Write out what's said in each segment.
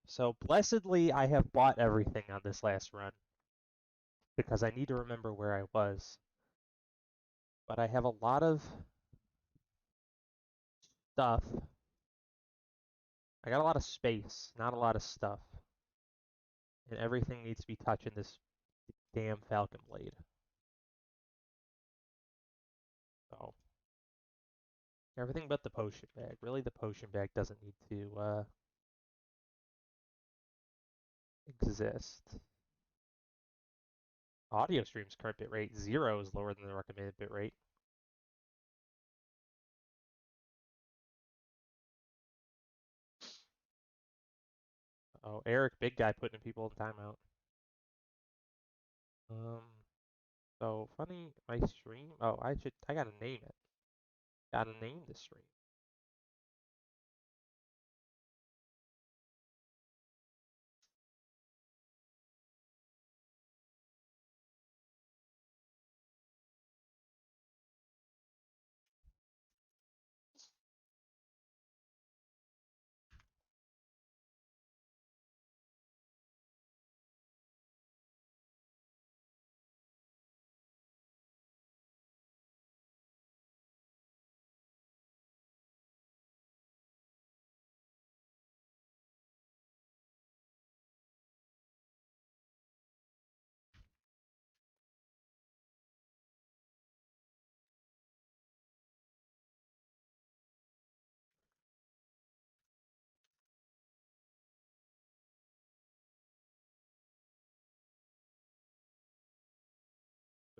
So, blessedly, I have bought everything on this last run because I need to remember where I was. But I have a lot of stuff. I got a lot of space, not a lot of stuff. And everything needs to be touching this damn Falcon Blade. So, everything but the potion bag. Really, the potion bag doesn't need to exist. Audio stream's current bitrate 0 is lower than the recommended bitrate. Oh, Eric, big guy putting people in timeout. Um, so funny, my stream. Oh, I gotta name it. Gotta name the stream.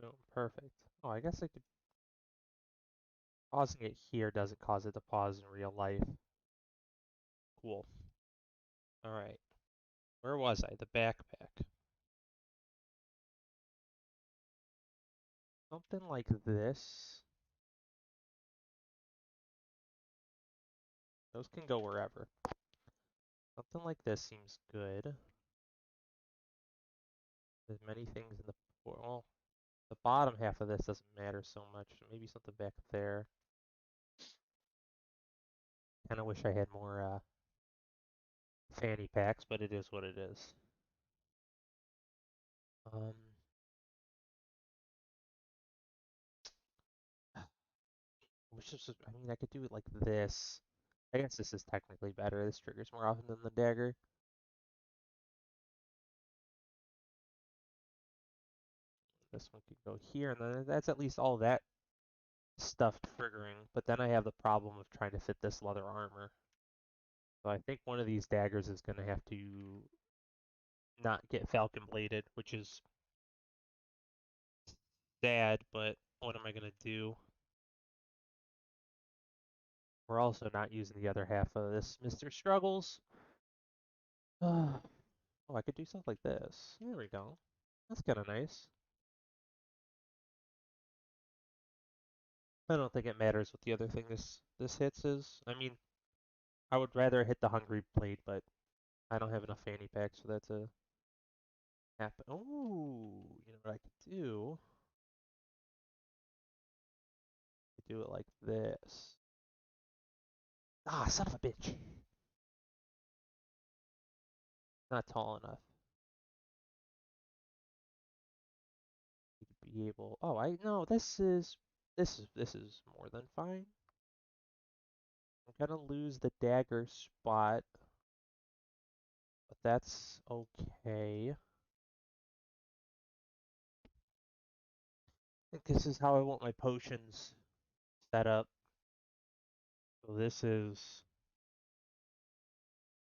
Boom, perfect. Oh, I guess I could. Pausing it here doesn't cause it to pause in real life. Cool. All right. Where was I? The backpack. Something like this. Those can go wherever. Something like this seems good. There's many things in the well, the bottom half of this doesn't matter so much. Maybe something back there. Kind of wish I had more fanny packs, but it is what it is. Um, which is just, I mean, I could do it like this. I guess this is technically better. This triggers more often than the dagger. This one could go here, and then that's at least all that stuff triggering. But then I have the problem of trying to fit this leather armor. So I think one of these daggers is going to have to not get falcon bladed, which is sad, but what am I going to do? We're also not using the other half of this Mr. Struggles. Oh, I could do something like this. There we go. That's kind of nice. I don't think it matters what the other thing this hits is. I mean, I would rather hit the Hungry Blade, but I don't have enough fanny packs for that to happen. Oh, you know what I could do? I could do it like this. Ah, son of a bitch. Not tall enough. You'd be able. Oh, I no. This is more than fine. I'm gonna lose the dagger spot, but that's okay. I think this is how I want my potions set up. So this is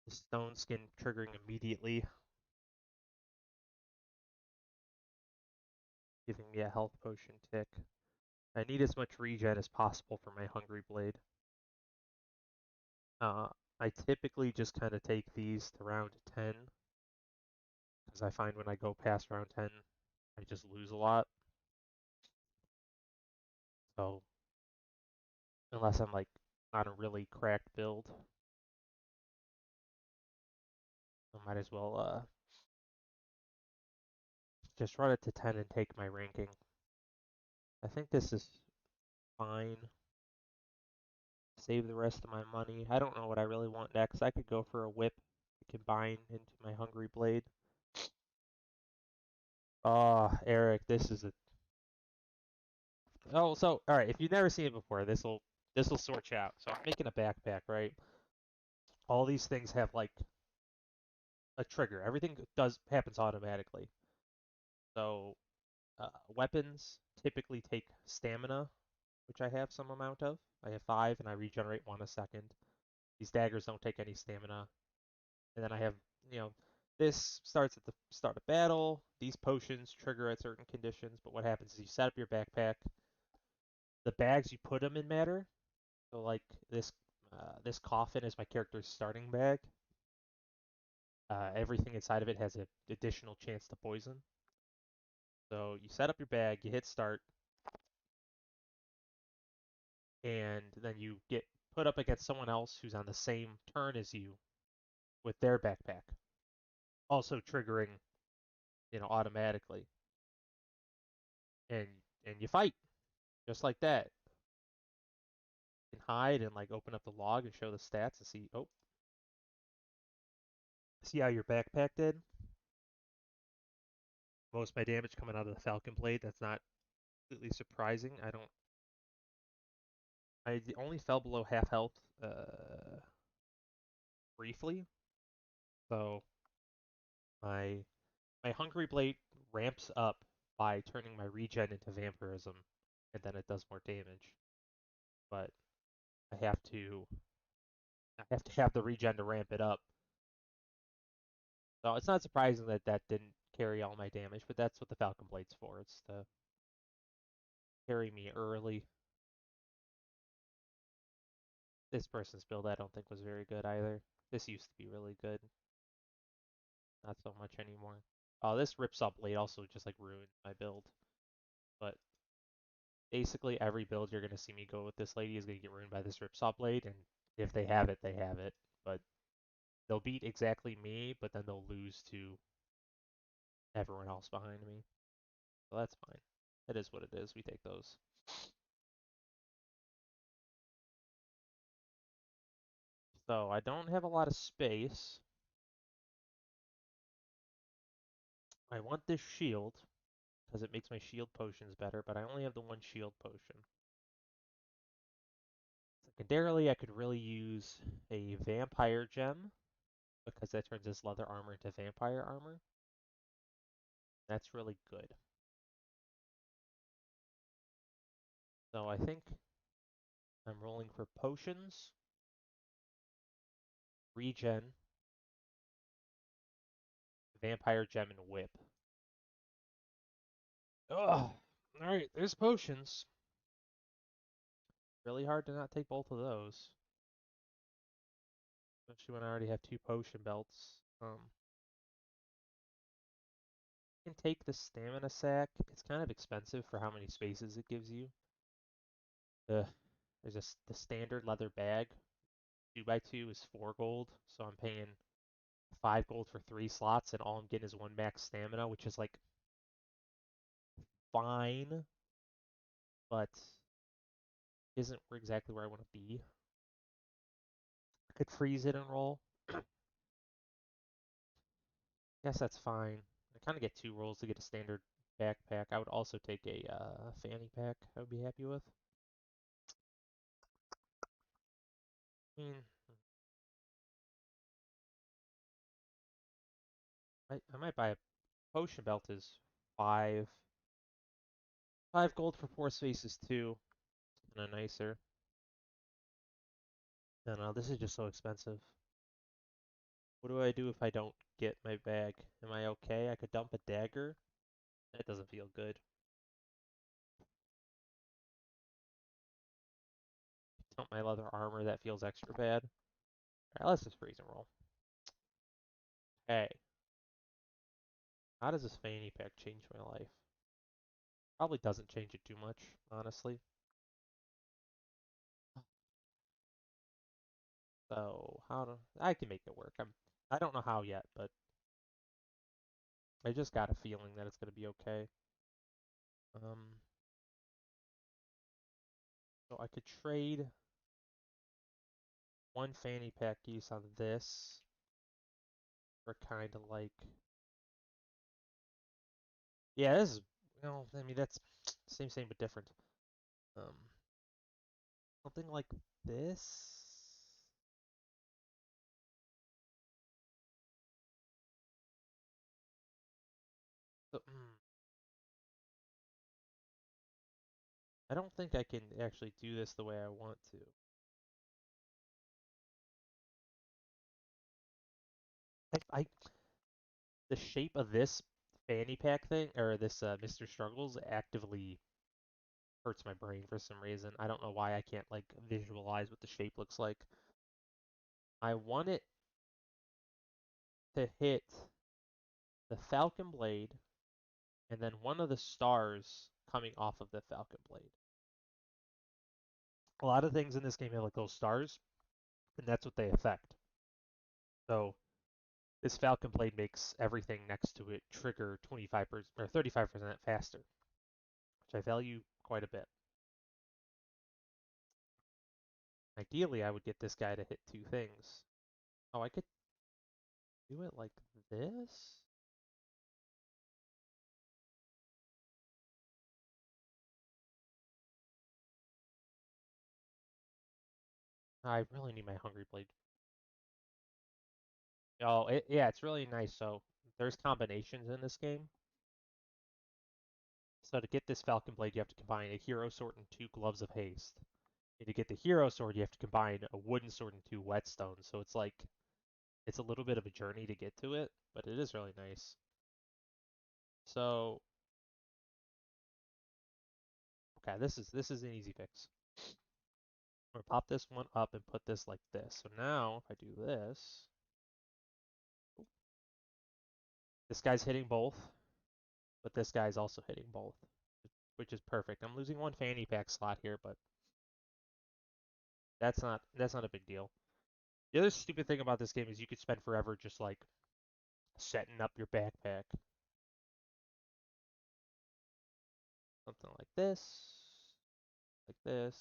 the stone skin triggering immediately, giving me a health potion tick. I need as much regen as possible for my Hungry Blade. Uh, I typically just kind of take these to round 10, because I find when I go past round 10, I just lose a lot. So, unless I'm like on a really cracked build, I might as well just run it to 10 and take my ranking. I think this is fine. Save the rest of my money. I don't know what I really want next. I could go for a whip combine into my Hungry Blade. Oh, Eric, this is a. Oh, so all right. If you've never seen it before, this will sort you out. So I'm making a backpack, right? All these things have like a trigger. Everything does happens automatically. So weapons typically take stamina, which I have some amount of. I have 5, and I regenerate 1 a second. These daggers don't take any stamina. And then I have, you know, this starts at the start of battle. These potions trigger at certain conditions, but what happens is you set up your backpack. The bags you put them in matter. So like this coffin is my character's starting bag. Everything inside of it has an additional chance to poison. So you set up your bag, you hit start, and then you get put up against someone else who's on the same turn as you with their backpack, also triggering, automatically. And and you fight just like that. You can hide and like open up the log and show the stats and see how your backpack did. Most of my damage coming out of the Falcon Blade. That's not completely surprising. I only fell below half health briefly, so my my Hungry Blade ramps up by turning my regen into vampirism, and then it does more damage. But I have to I have to have the regen to ramp it up. So it's not surprising that that didn't carry all my damage, but that's what the Falcon Blade's for. It's to carry me early. This person's build I don't think was very good either. This used to be really good. Not so much anymore. Oh, this Ripsaw Blade also just like ruined my build. But basically every build you're gonna see me go with this lady is gonna get ruined by this Ripsaw Blade, and if they have it, they have it. But they'll beat exactly me, but then they'll lose to everyone else behind me. So that's fine. It is what it is. We take those. So I don't have a lot of space. I want this shield because it makes my shield potions better, but I only have the one shield potion. Secondarily, I could really use a vampire gem because that turns this leather armor into vampire armor. That's really good. So I think I'm rolling for potions, regen, vampire gem, and whip. Ugh. Alright, there's potions. Really hard to not take both of those. Especially when I already have 2 potion belts. I can take the stamina sack. It's kind of expensive for how many spaces it gives you. The there's the standard leather bag. 2x2 is 4 gold, so I'm paying 5 gold for 3 slots, and all I'm getting is 1 max stamina, which is like fine, but isn't exactly where I want to be. I could freeze it and roll. Guess that's fine. I kind of get 2 rolls to get a standard backpack. I would also take a fanny pack. I would be happy with. I mean, I might buy a potion belt is 5 gold for 4 spaces too. And a nicer. No, no, this is just so expensive. What do I do if I don't get my bag? Am I okay? I could dump a dagger. That doesn't feel good. Dump my leather armor. That feels extra bad. Alright, let's just freeze and roll. Hey, how does this fanny pack change my life? Probably doesn't change it too much, honestly. So I can make it work. I don't know how yet, but I just got a feeling that it's gonna be okay. So I could trade 1 fanny pack use on this are kind of like, yeah, this is, well, I mean, that's same but different. Um, Something like this. So, I don't think I can actually do this the way I want to. I the shape of this fanny pack thing or this Mr. Struggles actively hurts my brain for some reason. I don't know why I can't like visualize what the shape looks like. I want it to hit the Falcon Blade and then one of the stars coming off of the Falcon Blade. A lot of things in this game have like those stars, and that's what they affect. So this Falcon Blade makes everything next to it trigger 25% or 35% faster, which I value quite a bit. Ideally, I would get this guy to hit two things. Oh, I could do it like this? I really need my Hungry Blade. Oh, yeah, it's really nice. So there's combinations in this game. So to get this Falcon Blade, you have to combine a Hero Sword and two Gloves of Haste. And to get the Hero Sword, you have to combine a Wooden Sword and two Whetstones. So it's like, it's a little bit of a journey to get to it, but it is really nice. So, okay, this is an easy fix. I'm gonna pop this one up and put this like this. So now, if I do this guy's hitting both, but this guy's also hitting both, which is perfect. I'm losing one fanny pack slot here, but that's not a big deal. The other stupid thing about this game is you could spend forever just like setting up your backpack. Something like this,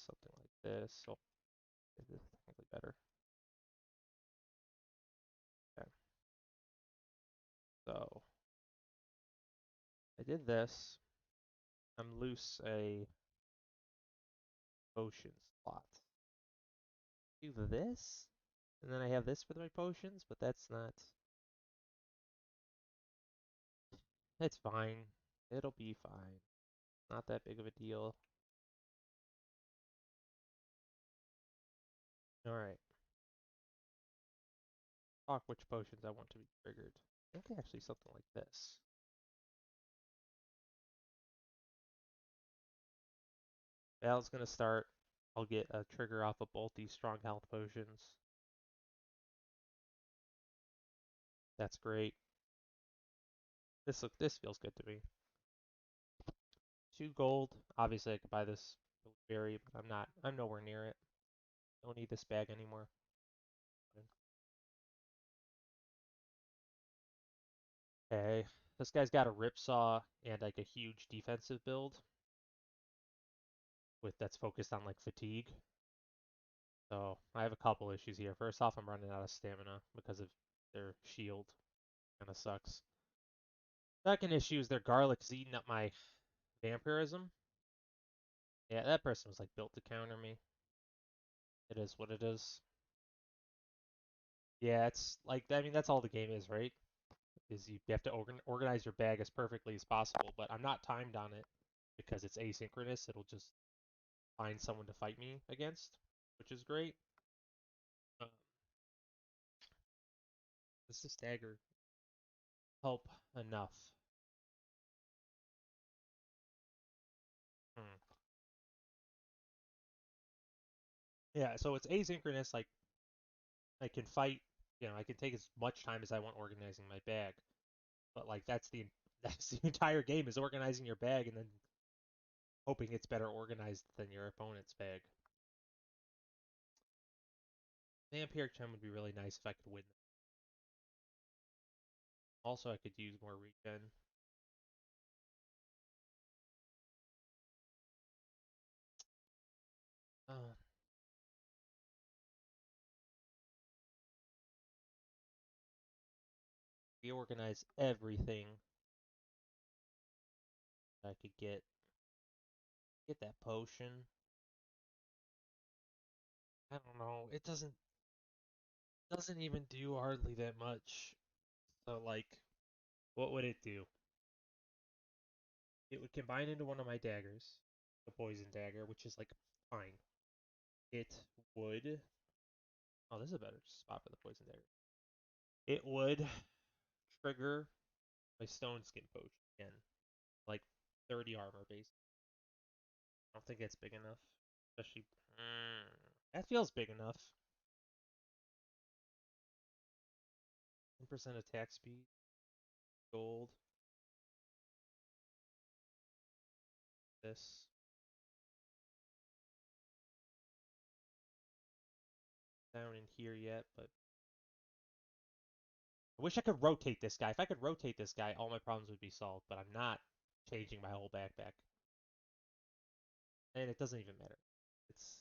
something like this. Oh, this is technically better. Okay. So I did this. I'm loose a potion slot. Do this, and then I have this for my potions, but that's not. It's fine. It'll be fine. Not that big of a deal. All right. Talk which potions I want to be triggered. I think actually something like this. Battle's gonna start. I'll get a trigger off of both these strong health potions. That's great. This feels good to me. 2 gold. Obviously I could buy this berry, but I'm nowhere near it. Don't need this bag anymore. Okay. This guy's got a ripsaw and like a huge defensive build with that's focused on like fatigue. So I have a couple issues here. First off, I'm running out of stamina because of their shield. Kind of sucks. Second issue is their garlic's eating up my vampirism. Yeah, that person was like built to counter me. It is what it is. Yeah, it's like, I mean, that's all the game is, right? Is you have to organize your bag as perfectly as possible, but I'm not timed on it because it's asynchronous. It'll just find someone to fight me against, which is great. Uh, does this dagger help enough? Hmm. Yeah, so it's asynchronous. Like I can fight, I can take as much time as I want organizing my bag. But like that's the entire game is organizing your bag and then hoping it's better organized than your opponent's bag. Vampire Chem would be really nice if I could win. Also, I could use more regen. Uh, reorganize everything I could get that potion. I don't know. It doesn't even do hardly that much. So like, what would it do? It would combine into one of my daggers, the poison dagger, which is like fine. It would. Oh, this is a better spot for the poison dagger. It would trigger my stone skin potion again, like 30 armor base. I don't think that's big enough, especially. That feels big enough. 10% attack speed, gold. This. Down in here yet, but I wish I could rotate this guy. If I could rotate this guy, all my problems would be solved, but I'm not changing my whole backpack. And it doesn't even matter. It's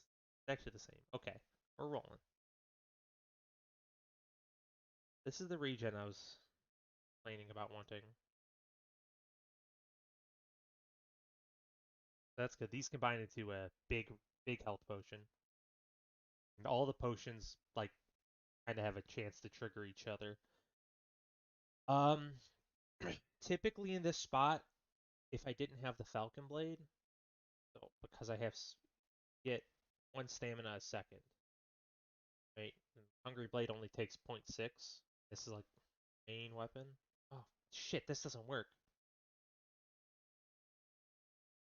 actually the same. Okay, we're rolling. This is the regen I was complaining about wanting. That's good. These combine into a big health potion. And all the potions, like, kind of have a chance to trigger each other. Um, typically in this spot, if I didn't have the Falcon Blade, so because I have get 1 stamina a second, right? And Hungry Blade only takes 0.6. This is like main weapon. Oh shit, this doesn't work.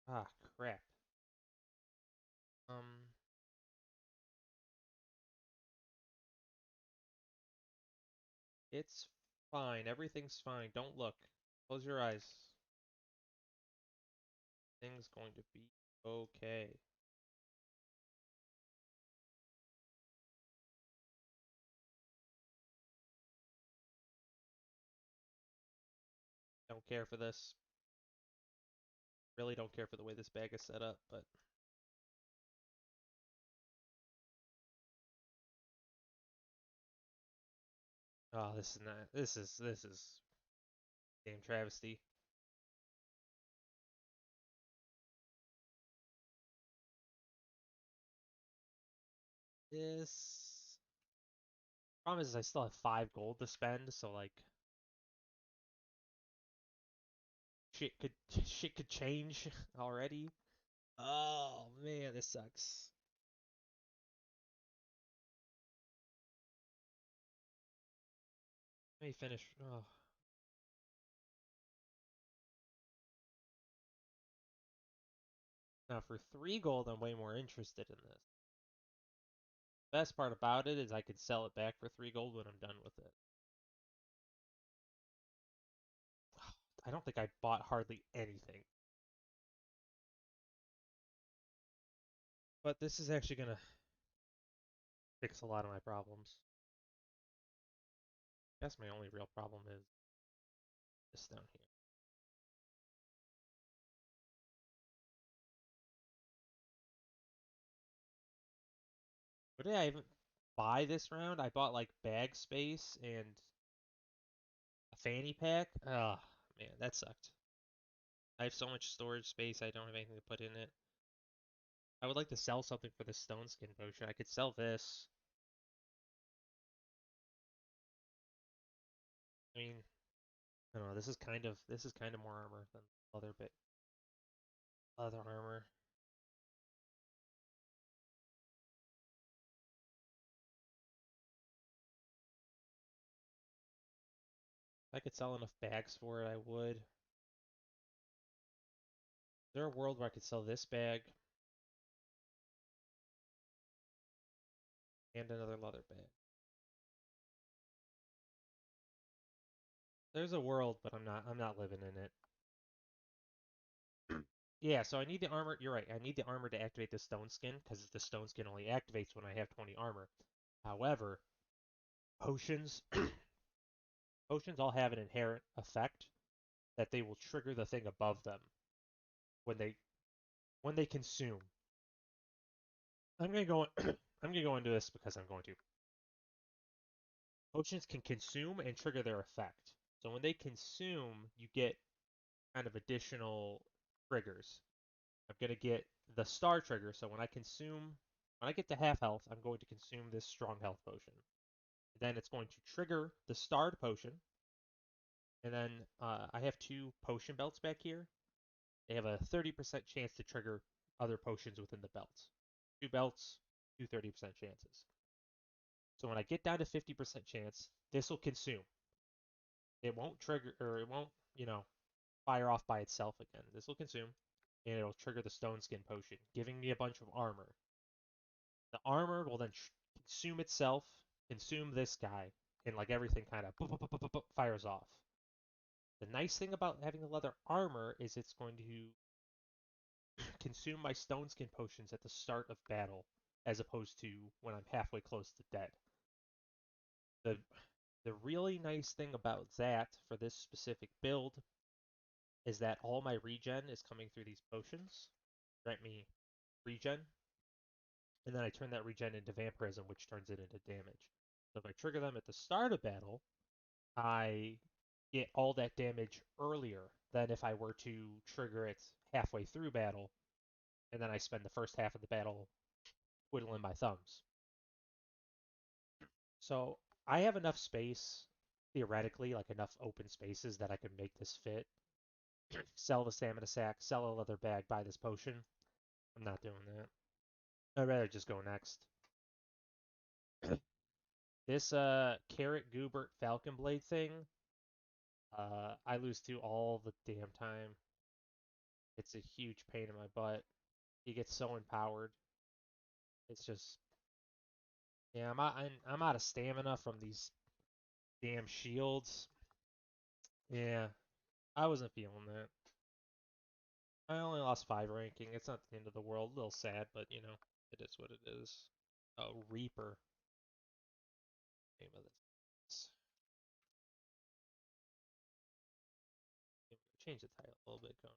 Ah crap. Um, it's fine. Everything's fine. Don't look. Close your eyes. Things going to be okay. Don't care for this. Really don't care for the way this bag is set up, but oh, this is not. This is damn travesty. This problem is I still have 5 gold to spend, so like shit could shit could change already. Oh man, this sucks. Let me finish. Oh. Now for 3 gold, I'm way more interested in this. Best part about it is I could sell it back for 3 gold when I'm done with it. I don't think I bought hardly anything. But this is actually gonna fix a lot of my problems. I guess my only real problem is this down here. What did I even buy this round? I bought like bag space and a fanny pack. Oh man, that sucked. I have so much storage space, I don't have anything to put in it. I would like to sell something for the stone skin potion. I could sell this. I mean, I don't know. This is kind of more armor than other armor. If I could sell enough bags for it, I would. Is there a world where I could sell this bag and another leather bag? There's a world, but I'm not living in it. Yeah, so I need the armor. You're right. I need the armor to activate the stone skin because the stone skin only activates when I have 20 armor. However, potions potions all have an inherent effect that they will trigger the thing above them when they consume. I'm gonna go I'm gonna go into this because I'm going to. Potions can consume and trigger their effect. So when they consume, you get kind of additional triggers. I'm going to get the star trigger, so when I get to half health, I'm going to consume this strong health potion. Then it's going to trigger the starred potion, and then I have two potion belts back here. They have a 30% chance to trigger other potions within the belts. Two belts, two 30% chances. So when I get down to 50% chance, this will consume. It won't trigger, or it won't, fire off by itself again. This will consume, and it'll trigger the Stone Skin Potion, giving me a bunch of armor. The armor will then consume itself, consume this guy, and like everything kind of fires off. The nice thing about having the leather armor is it's going to consume my Stone Skin Potions at the start of battle, as opposed to when I'm halfway close to dead. The the really nice thing about that for this specific build is that all my regen is coming through these potions. Grant me regen, and then I turn that regen into vampirism, which turns it into damage. So if I trigger them at the start of battle, I get all that damage earlier than if I were to trigger it halfway through battle, and then I spend the first half of the battle twiddling my thumbs. So I have enough space, theoretically, like enough open spaces that I could make this fit. Sell the stamina sack, sell a leather bag, buy this potion. I'm not doing that. I'd rather just go next. This Carrot Goobert Falcon Blade thing, I lose to all the damn time. It's a huge pain in my butt. He gets so empowered. It's just, yeah, I'm out of stamina from these damn shields. Yeah, I wasn't feeling that. I only lost 5 ranking. It's not the end of the world. A little sad, but it is what it is. Oh, Reaper. Name of this. Change the title a little bit.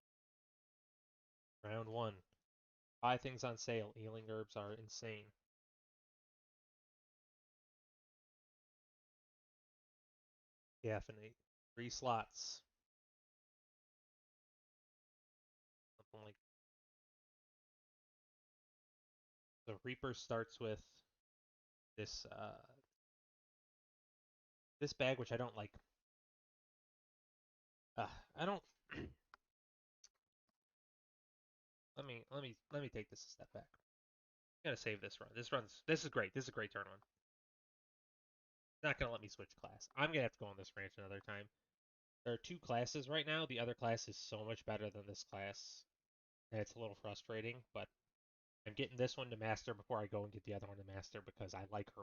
Round 1. Buy things on sale. Healing herbs are insane. Caffeinate. 3 slots. Something like the Reaper starts with this this bag, which I don't like. I don't. Let me take this a step back. I'm gonna save this run. This is great. This is a great turn on. Not gonna let me switch class. I'm gonna have to go on this ranch another time. There are 2 classes right now. The other class is so much better than this class. And it's a little frustrating, but I'm getting this one to master before I go and get the other one to master because I like her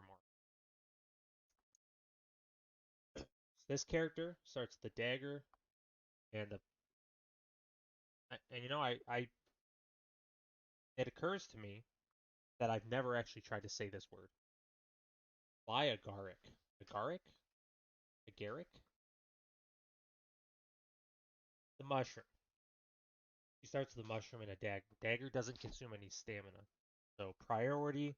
more. This character starts the dagger and the and it occurs to me that I've never actually tried to say this word. Why agaric? Agaric? Agaric? The mushroom. She starts with the mushroom and a dagger. Dagger doesn't consume any stamina. So priority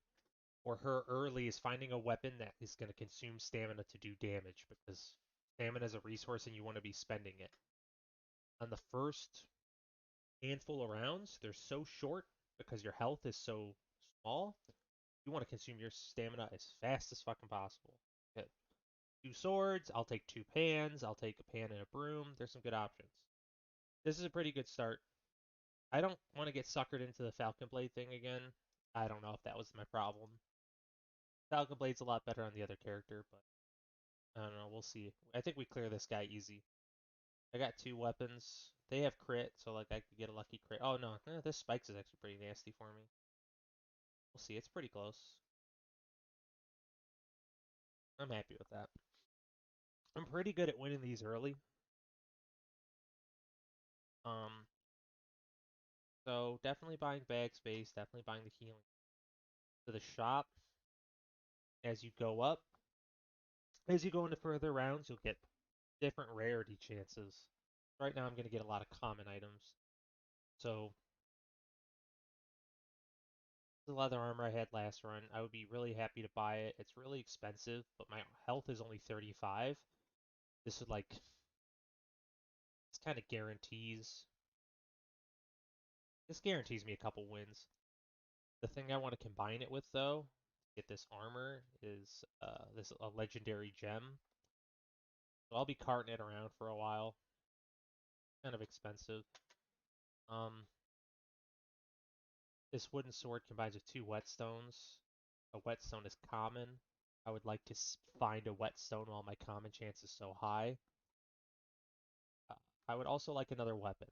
for her early is finding a weapon that is going to consume stamina to do damage because stamina is a resource and you want to be spending it. On the first handful of rounds, they're so short because your health is so small. You want to consume your stamina as fast as fucking possible. Okay. 2 swords, I'll take 2 pans, I'll take a pan and a broom. There's some good options. This is a pretty good start. I don't want to get suckered into the Falcon Blade thing again. I don't know if that was my problem. Falcon Blade's a lot better on the other character, but I don't know. We'll see. I think we clear this guy easy. I got 2 weapons. They have crit, so like I could get a lucky crit. Oh no, this spikes is actually pretty nasty for me. We'll see. It's pretty close. I'm happy with that. I'm pretty good at winning these early. Um, so definitely buying bag space, definitely buying the healing. To the shop, as you go up, as you go into further rounds, you'll get different rarity chances. Right now, I'm going to get a lot of common items. So, the leather armor I had last run, I would be really happy to buy it. It's really expensive, but my health is only 35. This would like This kind of guarantees. This guarantees me a couple wins. The thing I want to combine it with, though, to get this armor is this a legendary gem. So I'll be carting it around for a while. Kind of expensive. Um, this wooden sword combines with two whetstones. A whetstone is common. I would like to find a whetstone while my common chance is so high. Uh, I would also like another weapon.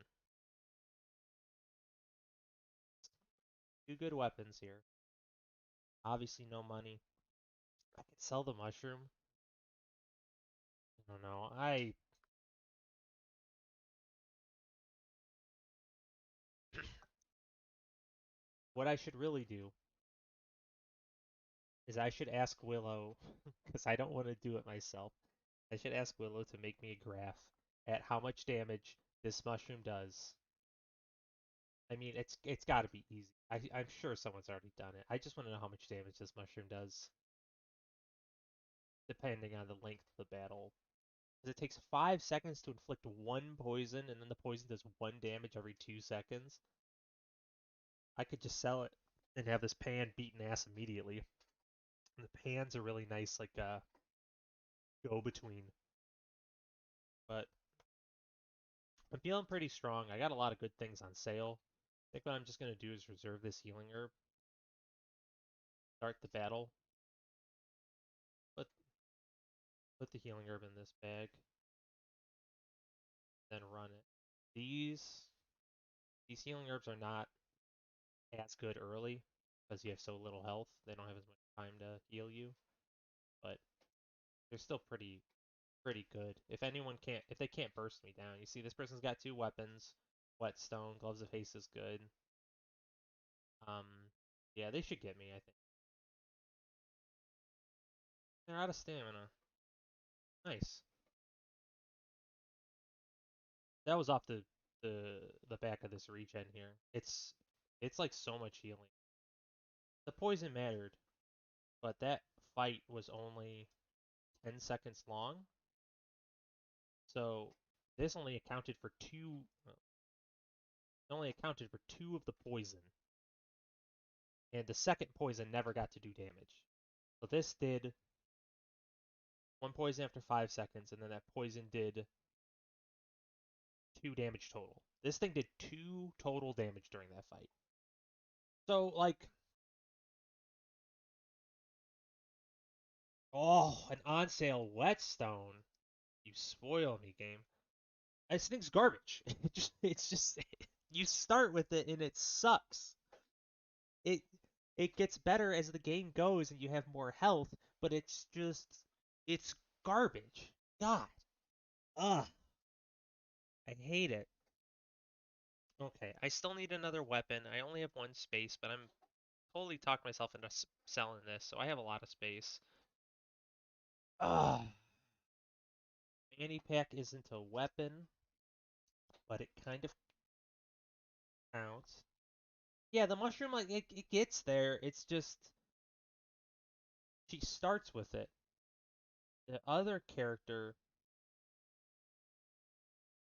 Two good weapons here. Obviously no money. I could sell the mushroom. I don't know. What I should really do is I should ask Willow, because I don't want to do it myself. I should ask Willow to make me a graph at how much damage this mushroom does. I mean, it's got to be easy. I'm sure someone's already done it. I just want to know how much damage this mushroom does, depending on the length of the battle. Because it takes 5 seconds to inflict one poison, and then the poison does 1 damage every 2 seconds. I could just sell it and have this pan beaten ass immediately. And the pan's a really nice, like, go-between. But I'm feeling pretty strong. I got a lot of good things on sale. I think what I'm just going to do is reserve this healing herb, start the battle, put, put the healing herb in this bag, then run it. These these healing herbs are not as good early because you have so little health. They don't have as much time to heal you, but they're still pretty good. If they can't burst me down. You see this person's got two weapons. Whetstone, Gloves of Haste is good. Um yeah, they should get me, I think. They're out of stamina. Nice. That was off the back of this regen here. It's like so much healing. The poison mattered, but that fight was only 10 seconds long. So this only accounted for two of the poison, and the second poison never got to do damage. So this did one poison after 5 seconds, and then that poison did 2 damage total. This thing did 2 total damage during that fight. So like, oh, an on sale whetstone. You spoil me, game. This thing's garbage. It's just you start with it and it sucks. It it gets better as the game goes and you have more health, but it's garbage. God. Ugh. I hate it. Okay, I still need another weapon. I only have one space, but I'm totally talked myself into selling this, so I have a lot of space. Ugh. Fanny pack isn't a weapon, but it kind of counts. Yeah, the mushroom, like, it gets there. It's just she starts with it. The other character,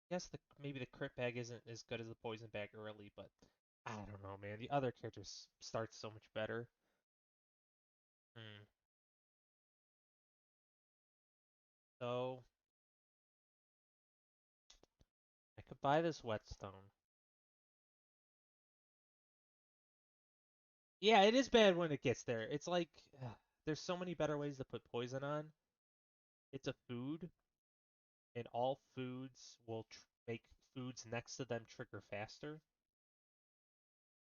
I guess maybe the crit bag isn't as good as the poison bag early, but I don't know, man. The other character starts so much better. Hmm. So I could buy this whetstone. Yeah, it is bad when it gets there. It's like there's so many better ways to put poison on. It's a food, and all foods will make foods next to them trigger faster.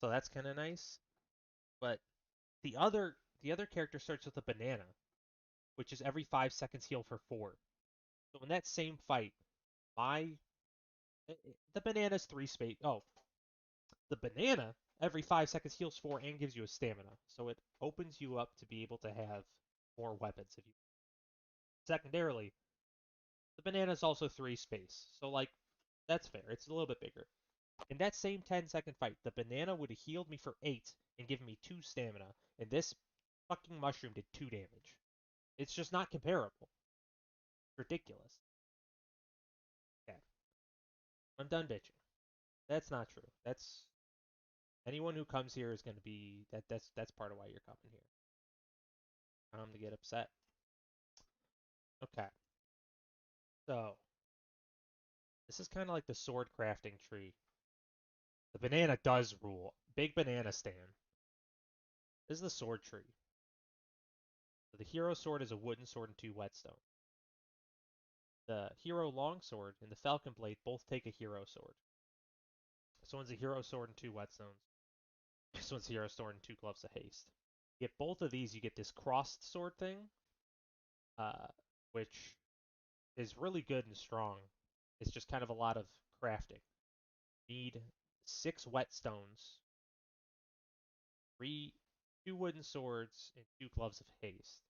So that's kind of nice. But the other character starts with a banana, which is every 5 seconds heal for 4. So in that same fight, my the banana's 3 space. Oh, the banana every 5 seconds heals 4 and gives you a stamina. So it opens you up to be able to have more weapons if you. Secondarily, the banana is also 3 space. So like that's fair. It's a little bit bigger. In that same 10-second fight, the banana would have healed me for 8 and given me 2 stamina, and this fucking mushroom did 2 damage. It's just not comparable. Ridiculous. Okay. I'm done bitching. That's not true. That's anyone who comes here is going to be that's part of why you're coming here. To get upset. Okay. So, this is kind of like the sword crafting tree. The banana does rule. Big banana stand. This is the sword tree. So the hero sword is a wooden sword and 2 whetstone. The hero longsword and the falcon blade both take a hero sword. This one's a hero sword and 2 whetstones. This one's a hero sword and 2 gloves of haste. You get both of these, you get this crossed sword thing, uh, which is really good and strong. It's just kind of a lot of crafting. You need 6 whetstones, 2 wooden swords, and 2 gloves of haste.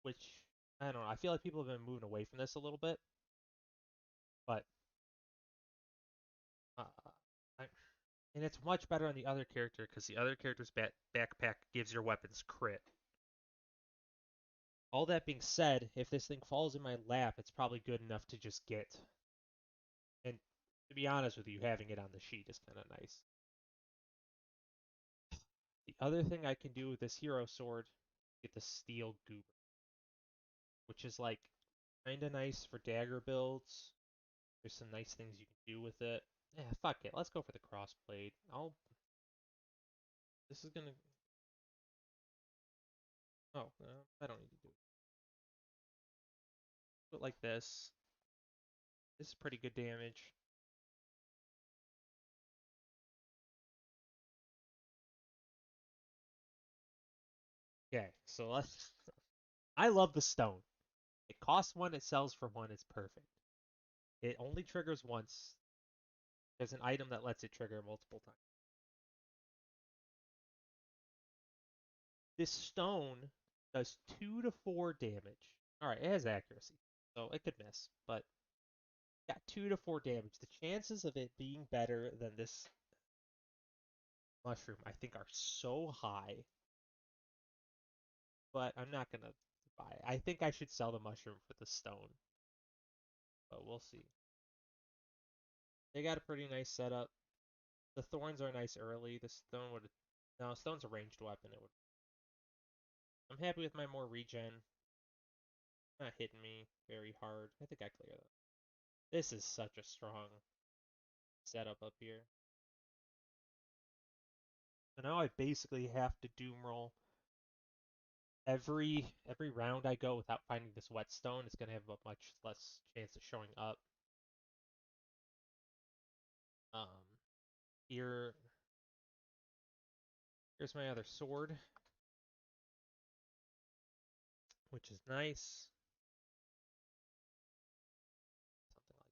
Which I don't know. I feel like people have been moving away from this a little bit, but uh, I, and it's much better on the other character because the other character's backpack gives your weapons crit. All that being said, if this thing falls in my lap, it's probably good enough to just get. And to be honest with you, having it on the sheet is kind of nice. The other thing I can do with this hero sword, get the steel goober, which is like kind of nice for dagger builds. There's some nice things you can do with it. Yeah, fuck it. Let's go for the crossblade. This is gonna. Oh, I don't need to do it. Do it like this. This is pretty good damage. Okay, so let's. I love the stone. It costs 1, it sells for 1, it's perfect. It only triggers once. There's an item that lets it trigger multiple times. This stone does 2 to 4 damage. Alright, it has accuracy, so it could miss, but got 2 to 4 damage. The chances of it being better than this mushroom, I think, are so high, but I'm not gonna buy it. I think I should sell the mushroom for the stone, but we'll see. They got a pretty nice setup. The thorns are nice early. The stone would. No, stone's a ranged weapon. It would. I'm happy with my more regen. Not hitting me very hard. I think I clear that. This is such a strong setup up here. So now I basically have to doom roll every round I go without finding this whetstone. It's gonna have a much less chance of showing up. Um, here, here's my other sword, which is nice. Something like.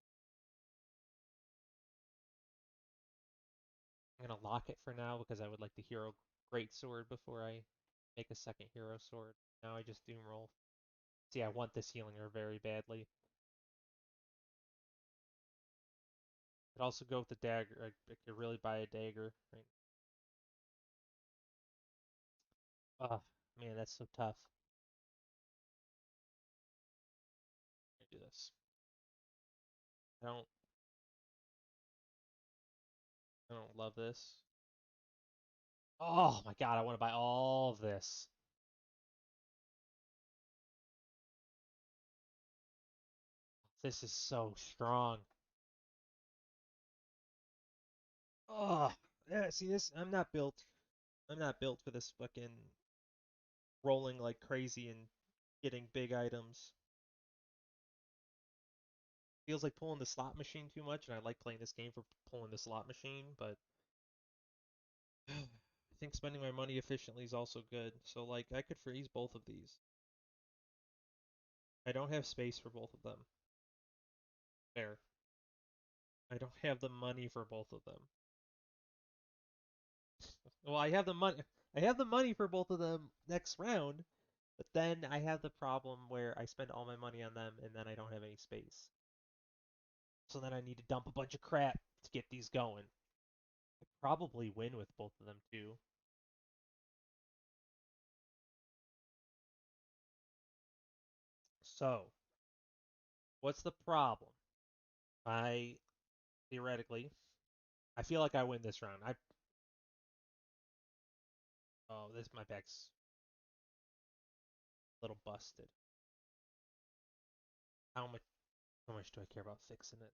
I'm gonna lock it for now because I would like the hero great sword before I make a second hero sword. Now I just doom roll. See, I want this healing her very badly. Could also go with the dagger. I could really buy a dagger. Right? Oh, man, that's so tough. Do this. I don't. I don't love this. Oh my god, I want to buy all of this. This is so strong. Oh, yeah. See this? I'm not built. I'm not built for this fucking rolling like crazy and getting big items. Feels like pulling the slot machine too much, and I like playing this game for pulling the slot machine, but I think spending my money efficiently is also good. So like I could freeze both of these. I don't have space for both of them. There. I don't have the money for both of them. Well, I have the money. I have the money for both of them next round, but then I have the problem where I spend all my money on them and then I don't have any space. So then I need to dump a bunch of crap to get these going. I probably win with both of them too. So, what's the problem? I theoretically, I feel like I win this round. My back's a little busted. How much do I care about fixing it?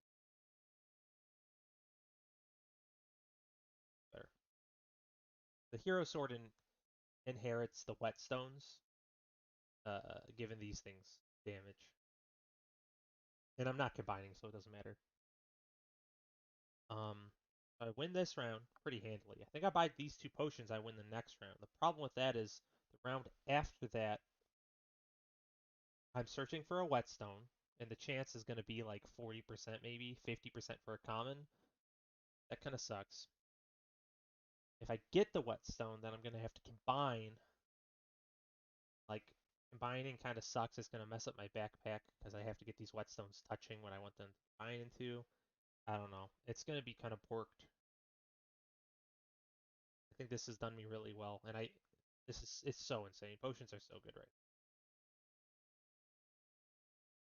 Better. The hero sword inherits the whetstones, given these things damage. And I'm not combining, so it doesn't matter. Um, I win this round pretty handily. I think I buy these two potions, I win the next round. The problem with that is the round after that, I'm searching for a whetstone, and the chance is going to be like 40% maybe, 50% for a common. That kind of sucks. If I get the whetstone, then I'm going to have to combine. Like, combining kind of sucks. It's going to mess up my backpack because I have to get these whetstones touching when I want them to combine into. I don't know. It's going to be kind of porked. I think this has done me really well, and it's so insane. Potions are so good right now.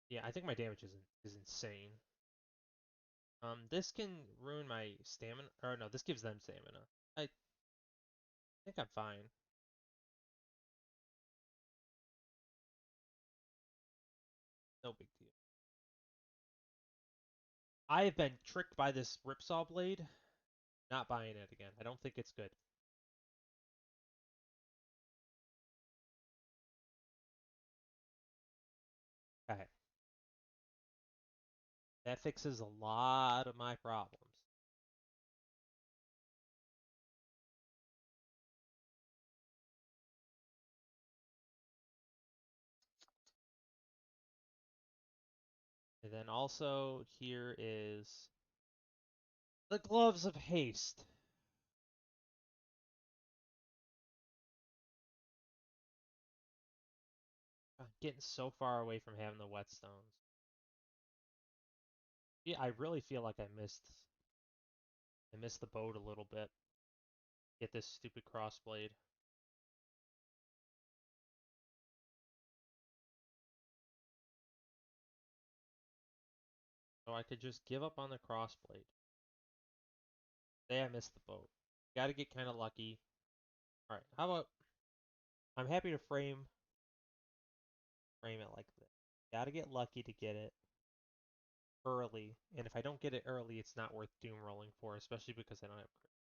Yeah, I think my damage is insane. This can ruin my stamina, or no, this gives them stamina. I think I'm fine. No big deal. I have been tricked by this Ripsaw blade. Not buying it again. I don't think it's good. Okay. That fixes a lot of my problems. And then also here is the Gloves of Haste. I'm getting so far away from having the whetstones. Yeah, I really feel like I missed the boat a little bit. Get this stupid crossblade. So I could just give up on the crossblade. Say I missed the boat. Gotta get kind of lucky. Alright, how about I'm happy to frame it like this. Gotta get lucky to get it early, and if I don't get it early, it's not worth doom rolling for, especially because I don't have crit.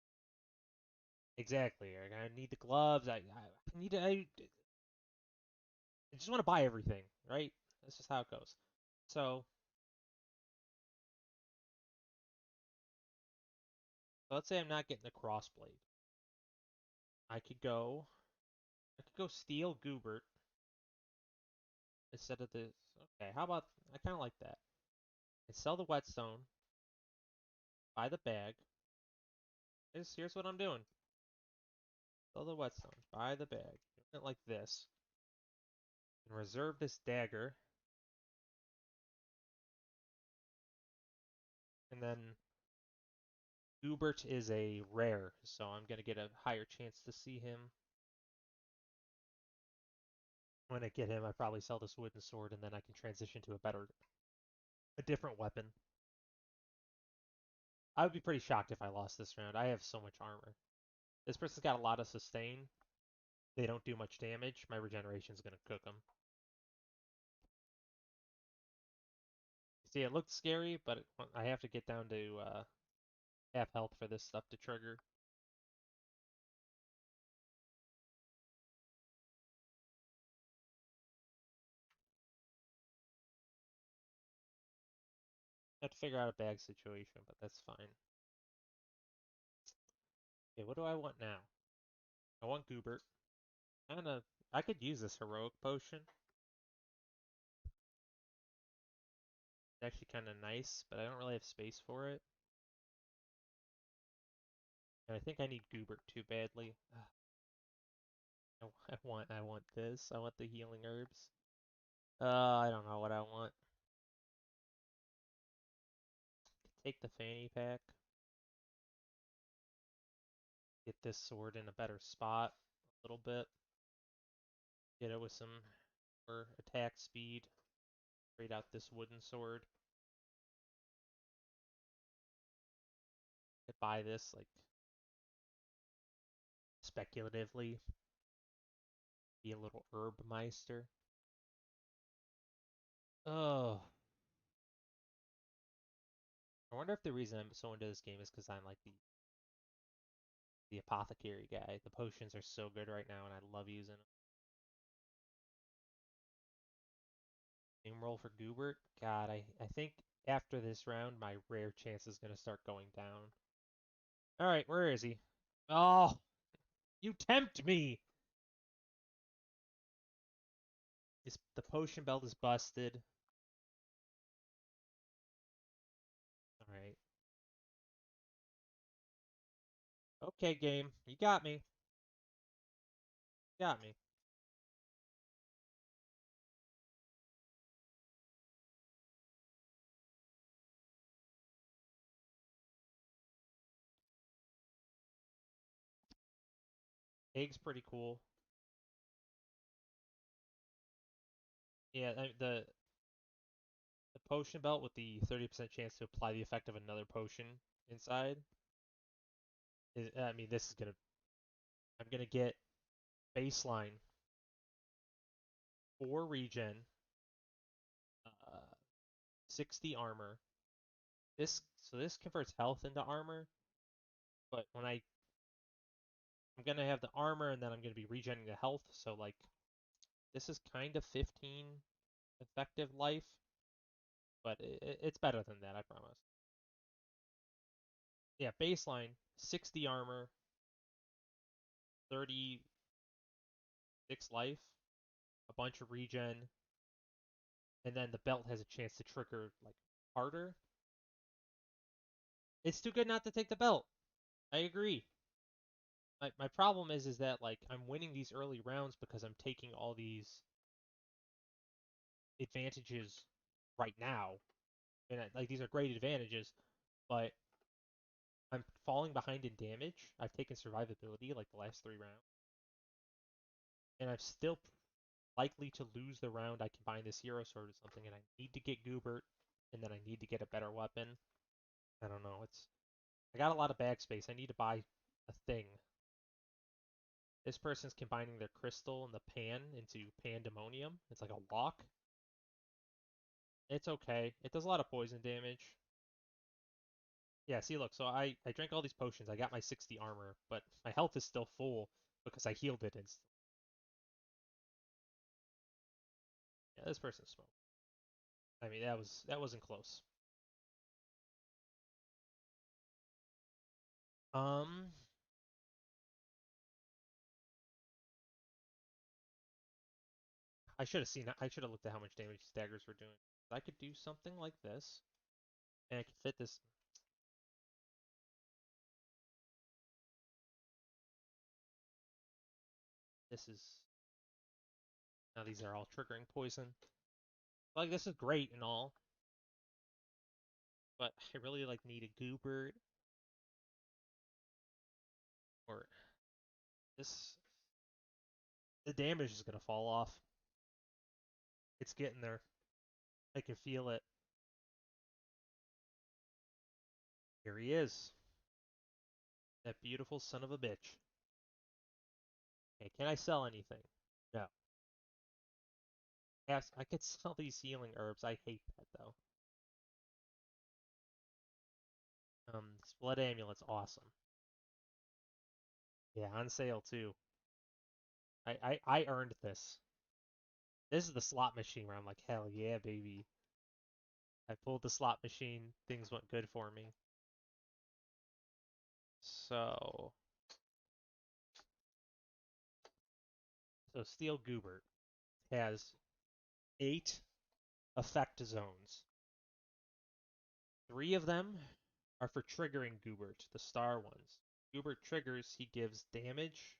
Exactly. I need the gloves. I need to. I just want to buy everything, right? That's just how it goes. So, so let's say I'm not getting the crossblade. I could go. I could go steal Goobert instead of this. Okay, how about I kind of like that. I sell the whetstone, buy the bag. Here's what I'm doing. Sell the whetstone, buy the bag. Doing it like this. And reserve this dagger. And then Goobert is a rare, so I'm gonna get a higher chance to see him. When I get him, I probably sell this wooden sword, and then I can transition to a different weapon. I would be pretty shocked if I lost this round. I have so much armor. This person's got a lot of sustain. They don't do much damage. My regeneration's gonna cook them. See, it looked scary, but I have to get down to half health for this stuff to trigger. I have to figure out a bag situation, but that's fine. Okay, what do I want now? I want Goobert. I could use this heroic potion. It's actually kind of nice, but I don't really have space for it. And I think I need Goobert too badly. I want this. I want the healing herbs. I don't know what I want. Take the fanny pack. Get this sword in a better spot a little bit. Get it with some more attack speed. Trade out this wooden sword. could buy this like speculatively, be a little herb meister. Oh, I wonder if the reason I'm so into this game is because I'm like the apothecary guy. The potions are so good right now, and I love using them. Game roll for Goobert. God, I think after this round, my rare chance is gonna start going down. All right, where is he? Oh, you tempt me. The potion belt is busted. All right. Okay, game. You got me. Got me. Egg's pretty cool. Yeah, the potion belt with the 30% chance to apply the effect of another potion inside is, I mean, this is gonna, I'm gonna get baseline 4 regen, uh, 60 armor. So this converts health into armor, but I'm gonna have the armor and then I'm gonna be regenerating the health. So like, this is kind of 15 effective life, but it's better than that, I promise. Yeah, baseline 60 armor, 36 life, a bunch of regen, and then the belt has a chance to trigger like harder. It's too good not to take the belt. I agree. My problem is that like I'm winning these early rounds because I'm taking all these advantages right now, and like these are great advantages, but I'm falling behind in damage. I've taken survivability like the last 3 rounds, and I'm still likely to lose the round I combine this hero sword or something, and I need to get Goobert, and then I need to get a better weapon. I don't know. I got a lot of bag space. I need to buy a thing. This person's combining their crystal and the pan into pandemonium. It's like a lock. It's okay. It does a lot of poison damage. Yeah, see, look, so I drank all these potions. I got my 60 armor, but my health is still full because I healed it instantly. Yeah, this person smoked. I mean, that wasn't close. Um, I should have seen. I should have looked at how much damage these daggers were doing. I could do something like this, and I could fit this. This is now these are all triggering poison. Like this is great and all, but I really like need a Goobert or this. The damage is gonna fall off. It's getting there. I can feel it. Here he is. That beautiful son of a bitch. Okay, can I sell anything? No. Yes, I could sell these healing herbs. I hate that though. Blood amulet's awesome. Yeah, on sale too. I earned this. This is the slot machine where I'm like, hell yeah, baby. I pulled the slot machine. Things went good for me. So, so Steel Goobert has 8 effect zones. 3 of them are for triggering Goobert, the star ones. Goobert triggers, he gives damage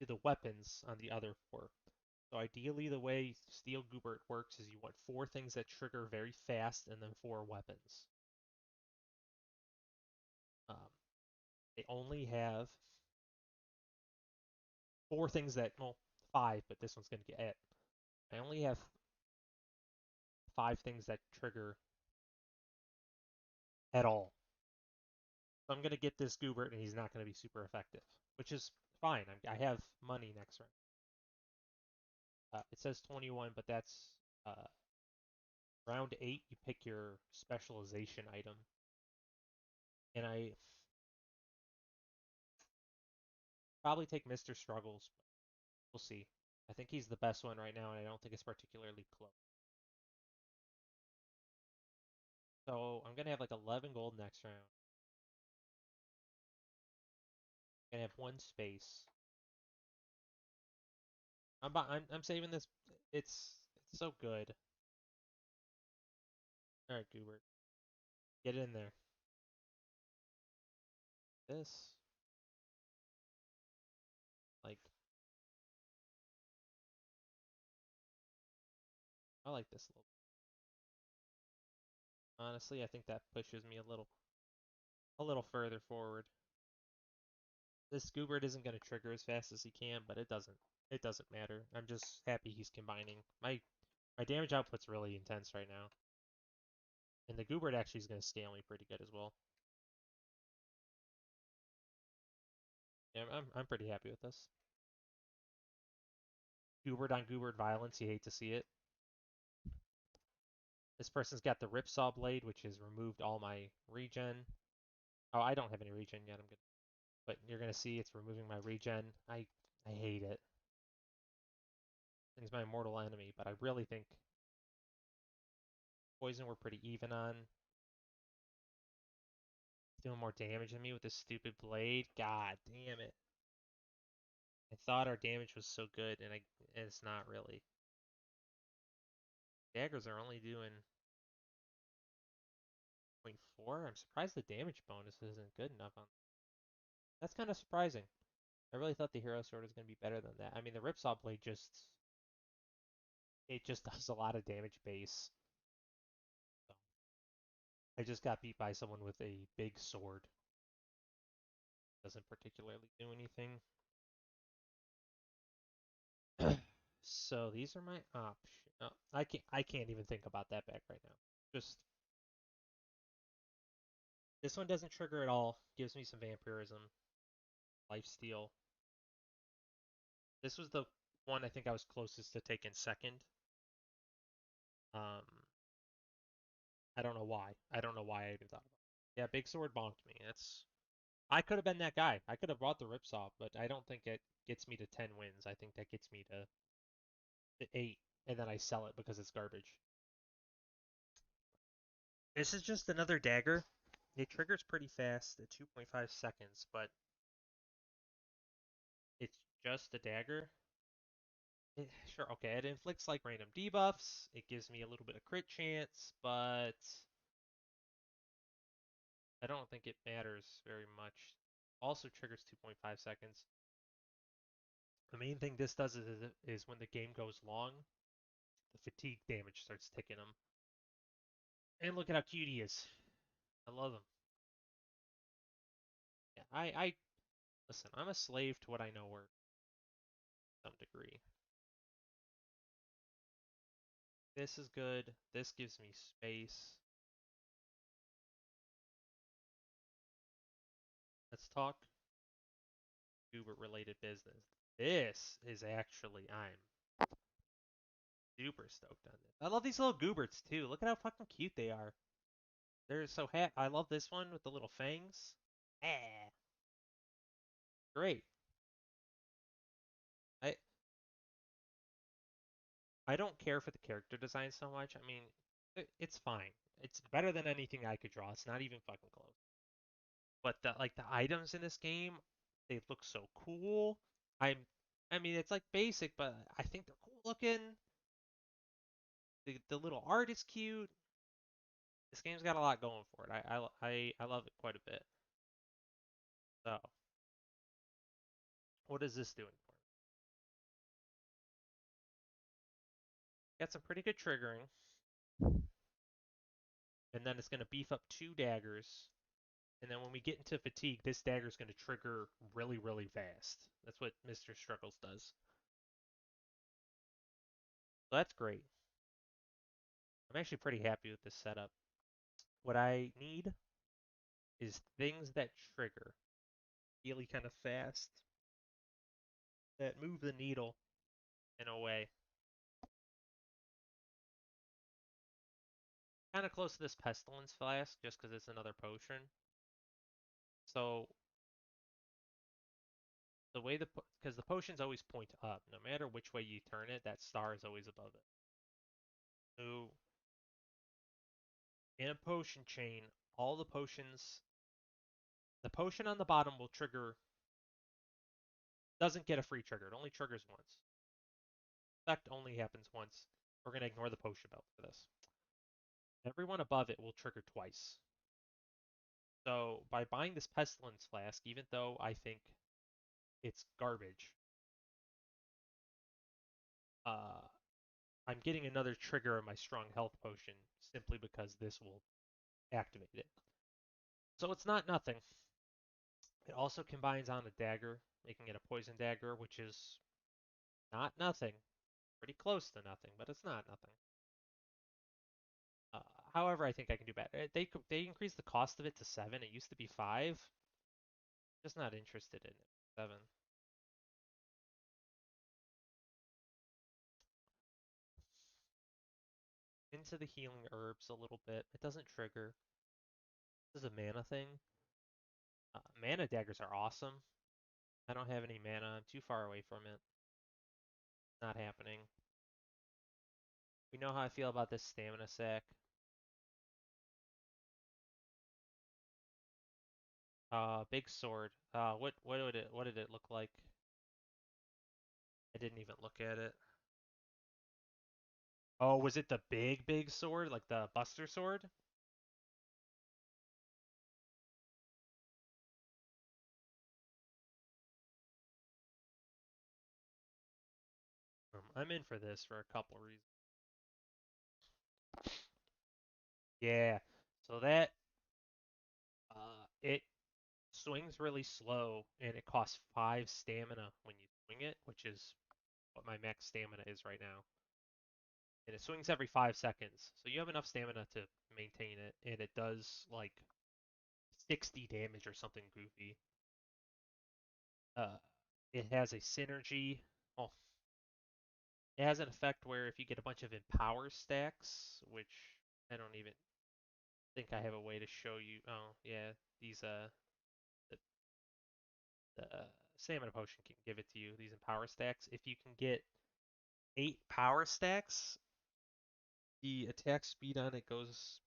to the weapons on the other 4. So ideally, the way Steel Goobert works is you want 4 things that trigger very fast and then 4 weapons. Um, they only have 4 things that, well, 5, but this one's going to get it. I only have 5 things that trigger at all. So I'm going to get this Goobert, and he's not going to be super effective, which is fine. I have money next round. It says 21, but that's uh, round 8. You pick your specialization item, and I probably take Mr. Struggles. But we'll see. I think he's the best one right now, and I don't think it's particularly close. So I'm gonna have like 11 gold next round. I'm gonna have one space. I'm saving this. It's so good. All right, Goobert, get in there. This like I like this a little. Honestly, I think that pushes me a little further forward. This Goobert isn't gonna trigger as fast as he can, but it doesn't matter. I'm just happy he's combining. My damage output's really intense right now, and the Goobert actually is gonna scale me pretty good as well. Yeah, I'm pretty happy with this. Goobert on Goobert violence, you hate to see it. This person's got the Ripsaw Blade, which has removed all my regen. Oh, I don't have any regen yet. I'm good. But you're gonna see it's removing my regen. I hate it. He's my mortal enemy, but I really think poison we're pretty even on. He's doing more damage than me with this stupid blade. God damn it. I thought our damage was so good, and it's not really. Daggers are only doing 0.4. I'm surprised the damage bonus isn't good enough on. That's kind of surprising. I really thought the hero sword was going to be better than that. I mean, the Ripsaw blade it just does a lot of damage base. So I just got beat by someone with a big sword. Doesn't particularly do anything. So these are my options. Oh, I can't even think about that back right now. Just this one doesn't trigger at all. Gives me some vampirism, lifesteal. This was the one I think I was closest to taking second. Um, I don't know why. I don't know why I even thought about it. Yeah, big sword bonked me. I could have been that guy. I could have bought the Ripsaw, but I don't think it gets me to 10 wins. I think that gets me to 8, and then I sell it because it's garbage. This is just another dagger. It triggers pretty fast at 2.5 seconds, but it's just a dagger. Sure, okay, it inflicts like random debuffs. It gives me a little bit of crit chance, but I don't think it matters very much. Also triggers 2.5 seconds. The main thing this does is when the game goes long, the fatigue damage starts ticking them. And look at how cute he is. I love him. Yeah, I listen, I'm a slave to what I know works to some degree. This is good. This gives me space. Let's talk Uber related business. This is actually, I'm super stoked on this. I love these little Gooberts too. Look at how fucking cute they are. They're so I love this one with the little fangs. Ah, great. I I don't care for the character design so much. I mean, it's fine. It's better than anything I could draw. It's not even fucking close. But the items in this game, they look so cool. I'm I mean, it's like basic, but I think they're cool looking. The little art is cute. This game's got a lot going for it. I love it quite a bit. So, what is this doing for me? Got some pretty good triggering, and then it's going to beef up 2 daggers. And then when we get into fatigue, this dagger is going to trigger really, really fast. That's what Mr. Struggles does. So that's great. I'm actually pretty happy with this setup. What I need is things that trigger really kind of fast, that move the needle in a way. Kind of close to this Pestilence Flask just because it's another potion. So the way because the potions always point up, no matter which way you turn it, that star is always above it. So in a potion chain, all the potion on the bottom will trigger, doesn't get a free trigger. It only triggers once. Effect only happens once. We're going to ignore the potion belt for this. Everyone above it will trigger twice. So by buying this Pestilence Flask, even though I think it's garbage, uh, I'm getting another trigger of my strong health potion simply because this will activate it. So it's not nothing. It also combines on a dagger, making it a poison dagger, which is not nothing. Pretty close to nothing, but it's not nothing. Uh, However, I think I can do better. They increased the cost of it to 7. It used to be 5. Just not interested in it. 7. Into the healing herbs a little bit. It doesn't trigger. This is a mana thing. Mana daggers are awesome. I don't have any mana. I'm too far away from it. Not happening. We know how I feel about this stamina sack. Big sword. What did it look like? I didn't even look at it. Oh, was it the big sword, like the Buster sword? I'm in for this for a couple reasons. Yeah. So that it swings really slow and it costs 5 stamina when you swing it, which is what my max stamina is right now. And it swings every 5 seconds. So you have enough stamina to maintain it, and it does like 60 damage or something goofy. Uh, it has a synergy. Well, it has an effect where if you get a bunch of empower stacks, which I don't even think I have a way to show you. Oh, yeah, these the, the stamina potion can give it to you. These empower stacks. If you can get 8 power stacks, the attack speed on it goes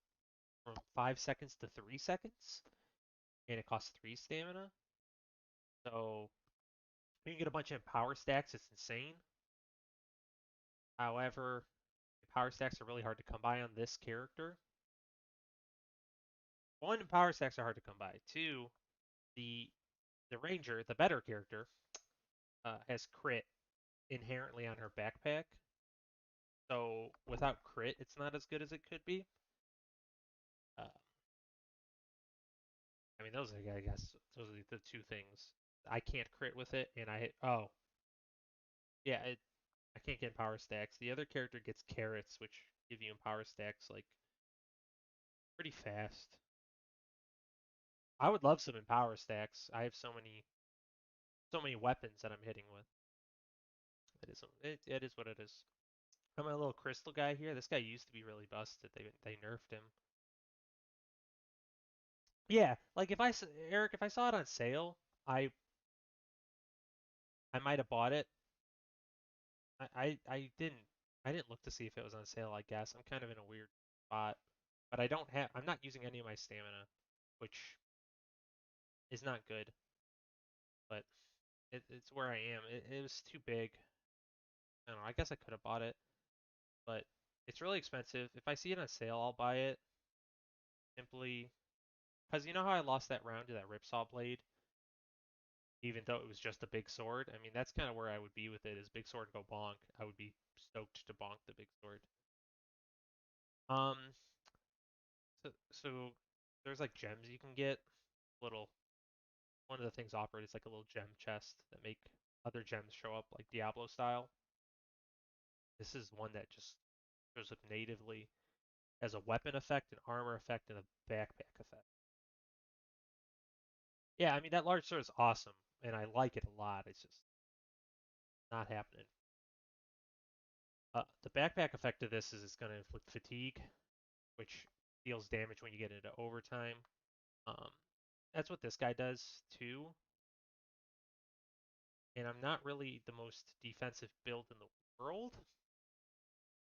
from 5 seconds to 3 seconds, and it costs 3 stamina. So you can get a bunch of power stacks. It's insane. However, power stacks are really hard to come by on this character. One, power stacks are hard to come by. Two, the the ranger, the better character, has crit inherently on her backpack. So without crit, it's not as good as it could be. Uh, I mean, those are, I guess, those are the two things. I can't crit with it, and oh yeah, I can't get power stacks. The other character gets carrots, which give you power stacks like pretty fast. I would love some empower stacks. I have so many weapons that I'm hitting with. It is what it is. I'm a little crystal guy here. This guy used to be really busted. They nerfed him. Yeah, like Eric, if I saw it on sale, I I might have bought it. I didn't look to see if it was on sale, I guess. I'm kind of in a weird spot. But I'm not using any of my stamina, which is not good, but it's where I am. It was too big. I don't know, I guess I could have bought it, but it's really expensive. If I see it on sale, I'll buy it simply because you know how I lost that round to that Ripsaw blade, even though it was just a big sword? I mean, that's kind of where I would be with it, is big sword go bonk. I would be stoked to bonk the big sword. Um, so there's like gems you can get. Little One of the things offered is like a little gem chest that make other gems show up like Diablo style. This is one that just shows up natively as a weapon effect, an armor effect, and a backpack effect. Yeah, I mean that large sword is awesome, and I like it a lot. It's just not happening. The backpack effect of this is it's going to inflict fatigue, which deals damage when you get into overtime. Um, that's what this guy does too. And I'm not really the most defensive build in the world,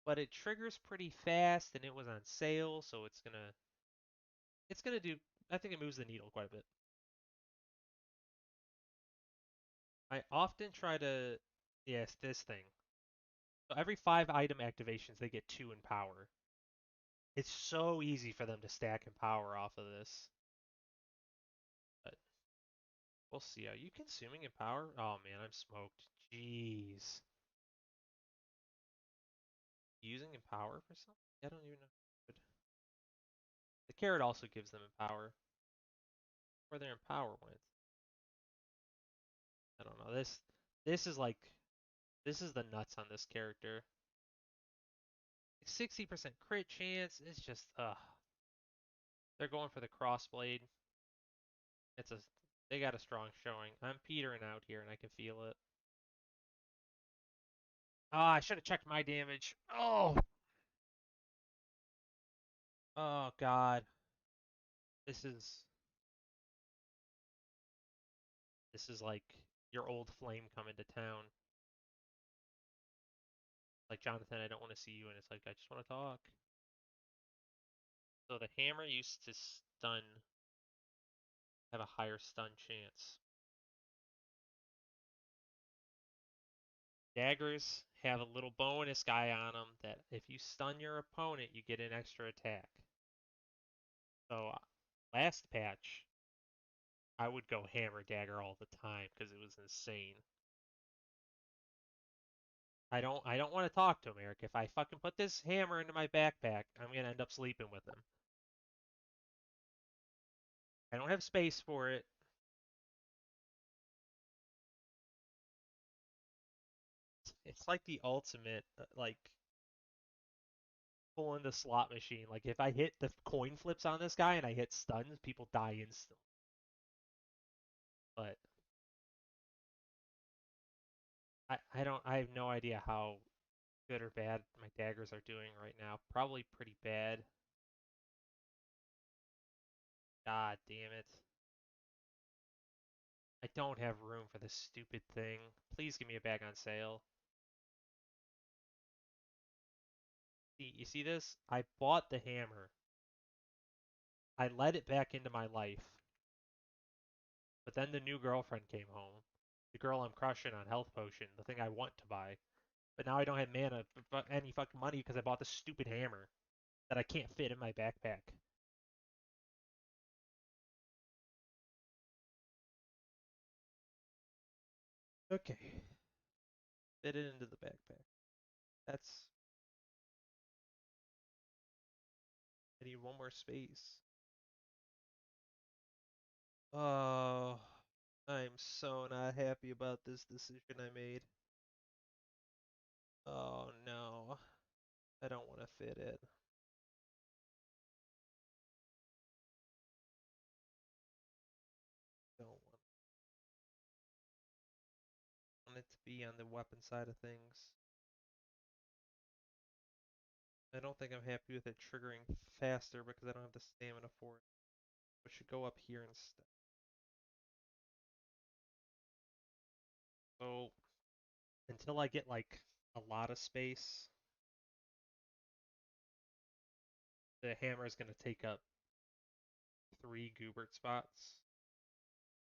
but it triggers pretty fast, and it was on sale, so it's gonna do. I think it moves the needle quite a bit. I often try to, yes, this thing. So every 5 item activations, they get 2 in power. It's so easy for them to stack in power off of this. But we'll see. Are you consuming in power? Oh man, I'm smoked. Jeez. Using in power for something? I don't even know. The carrot also gives them in power. Where their empower went. I don't know. This is like this is the nuts on this character. 60% crit chance. It's just they're going for the crossblade. It's a they got a strong showing. I'm petering out here and I can feel it. Oh, I should have checked my damage. Oh God. This is this is like your old flame coming to town. Like Jonathan, I don't want to see you, and it's like I just want to talk. So the hammer used to stun, have a higher stun chance. Daggers have a little bonus guy on them that if you stun your opponent, you get an extra attack. So last patch, I would go hammer dagger all the time because it was insane. I don't want to talk to him, Eric. If I fucking put this hammer into my backpack, I'm gonna end up sleeping with him. I don't have space for it. It's like the ultimate, like pulling the slot machine. Like if I hit the coin flips on this guy and I hit stuns, people die instantly. But I have no idea how good or bad my daggers are doing right now. Probably pretty bad. God damn it. I don't have room for this stupid thing. Please give me a bag on sale. See, you see this? I bought the hammer. I let it back into my life. But then the new girlfriend came home. The girl I'm crushing on health potion, the thing I want to buy. But now I don't have mana, any fucking money because I bought this stupid hammer that I can't fit in my backpack. Okay, fit it into the backpack. That's. I need one more space. Oh, I'm so not happy about this decision I made. Oh no, I don't want to fit it. Don't want it to be on the weapon side of things. I don't think I'm happy with it triggering faster because I don't have the stamina for it. It should go up here instead. So until I get like a lot of space, the hammer is going to take up 3 Goobert spots.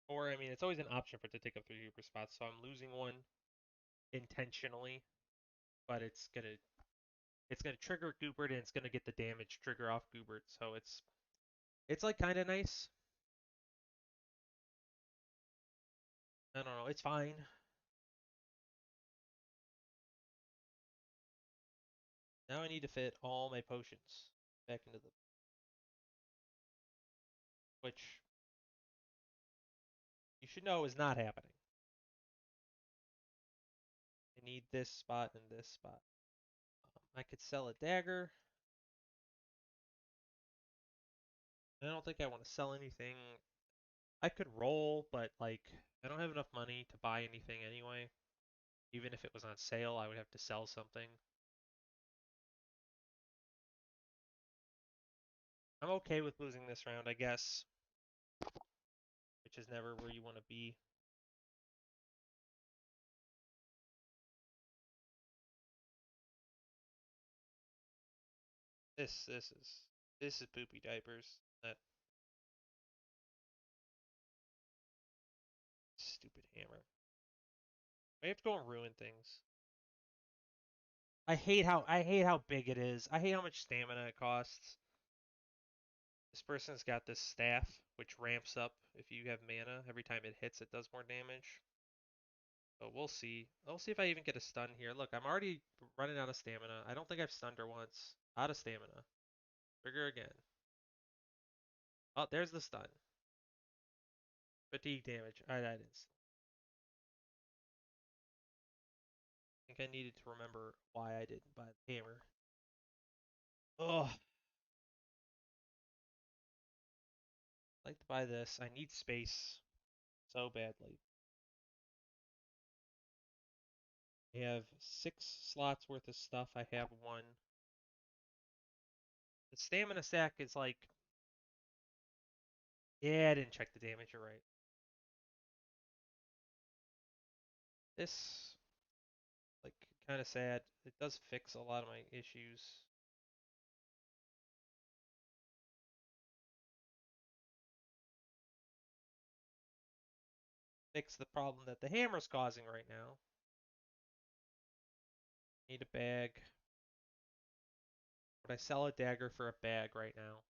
Or I mean, it's always an option for it to take up 3 Goobert spots. So I'm losing one intentionally, but it's gonna trigger Goobert and it's gonna get the damage trigger off Goobert. So it's like kind of nice. I don't know. It's fine. Now I need to fit all my potions back into the which you should know is not happening. I need this spot and this spot. I could sell a dagger. I don't think I want to sell anything. I could roll, but like I don't have enough money to buy anything anyway. Even if it was on sale, I would have to sell something. I'm okay with losing this round, I guess, which is never where you want to be. This this is this is poopy diapers. That stupid hammer. I have to go and ruin things. I hate how big it is. I hate how much stamina it costs. This person's got this staff which ramps up if you have mana. Every time it hits, it does more damage. So we'll see. I'll see if I even get a stun here. Look, I'm already running out of stamina. I don't think I've stunned her once. Out of stamina. Trigger again. Oh, there's the stun. Fatigue damage. Alright, that is. I think I needed to remember why I didn't buy the hammer. Oh, I'd like to buy this. I need space so badly. I have 6 slots worth of stuff. I have one. The stamina stack is like, yeah, I didn't check the damage. You're right. This, like, kind of sad. It does fix a lot of my issues. Fix the problem that the hammer's causing right now. Need a bag. Would I sell a dagger for a bag right now?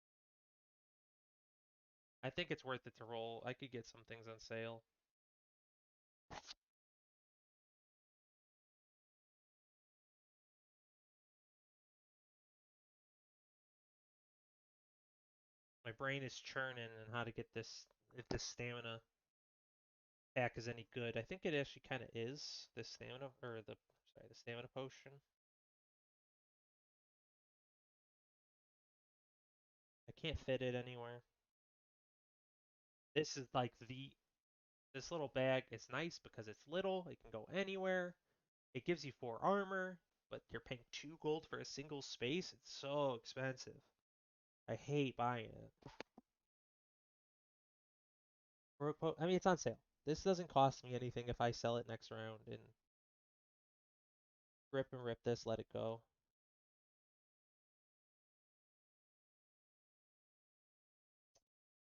I think it's worth it to roll. I could get some things on sale. My brain is churning on how to get this, if this stamina pack is any good. I think it actually kind of is. The stamina, or the stamina potion. I can't fit it anywhere. This is like this little bag is nice because it's little. It can go anywhere. It gives you 4 armor, but you're paying 2 gold for a single space. It's so expensive. I hate buying it. I mean, it's on sale. This doesn't cost me anything if I sell it next round and rip and rip this, let it go.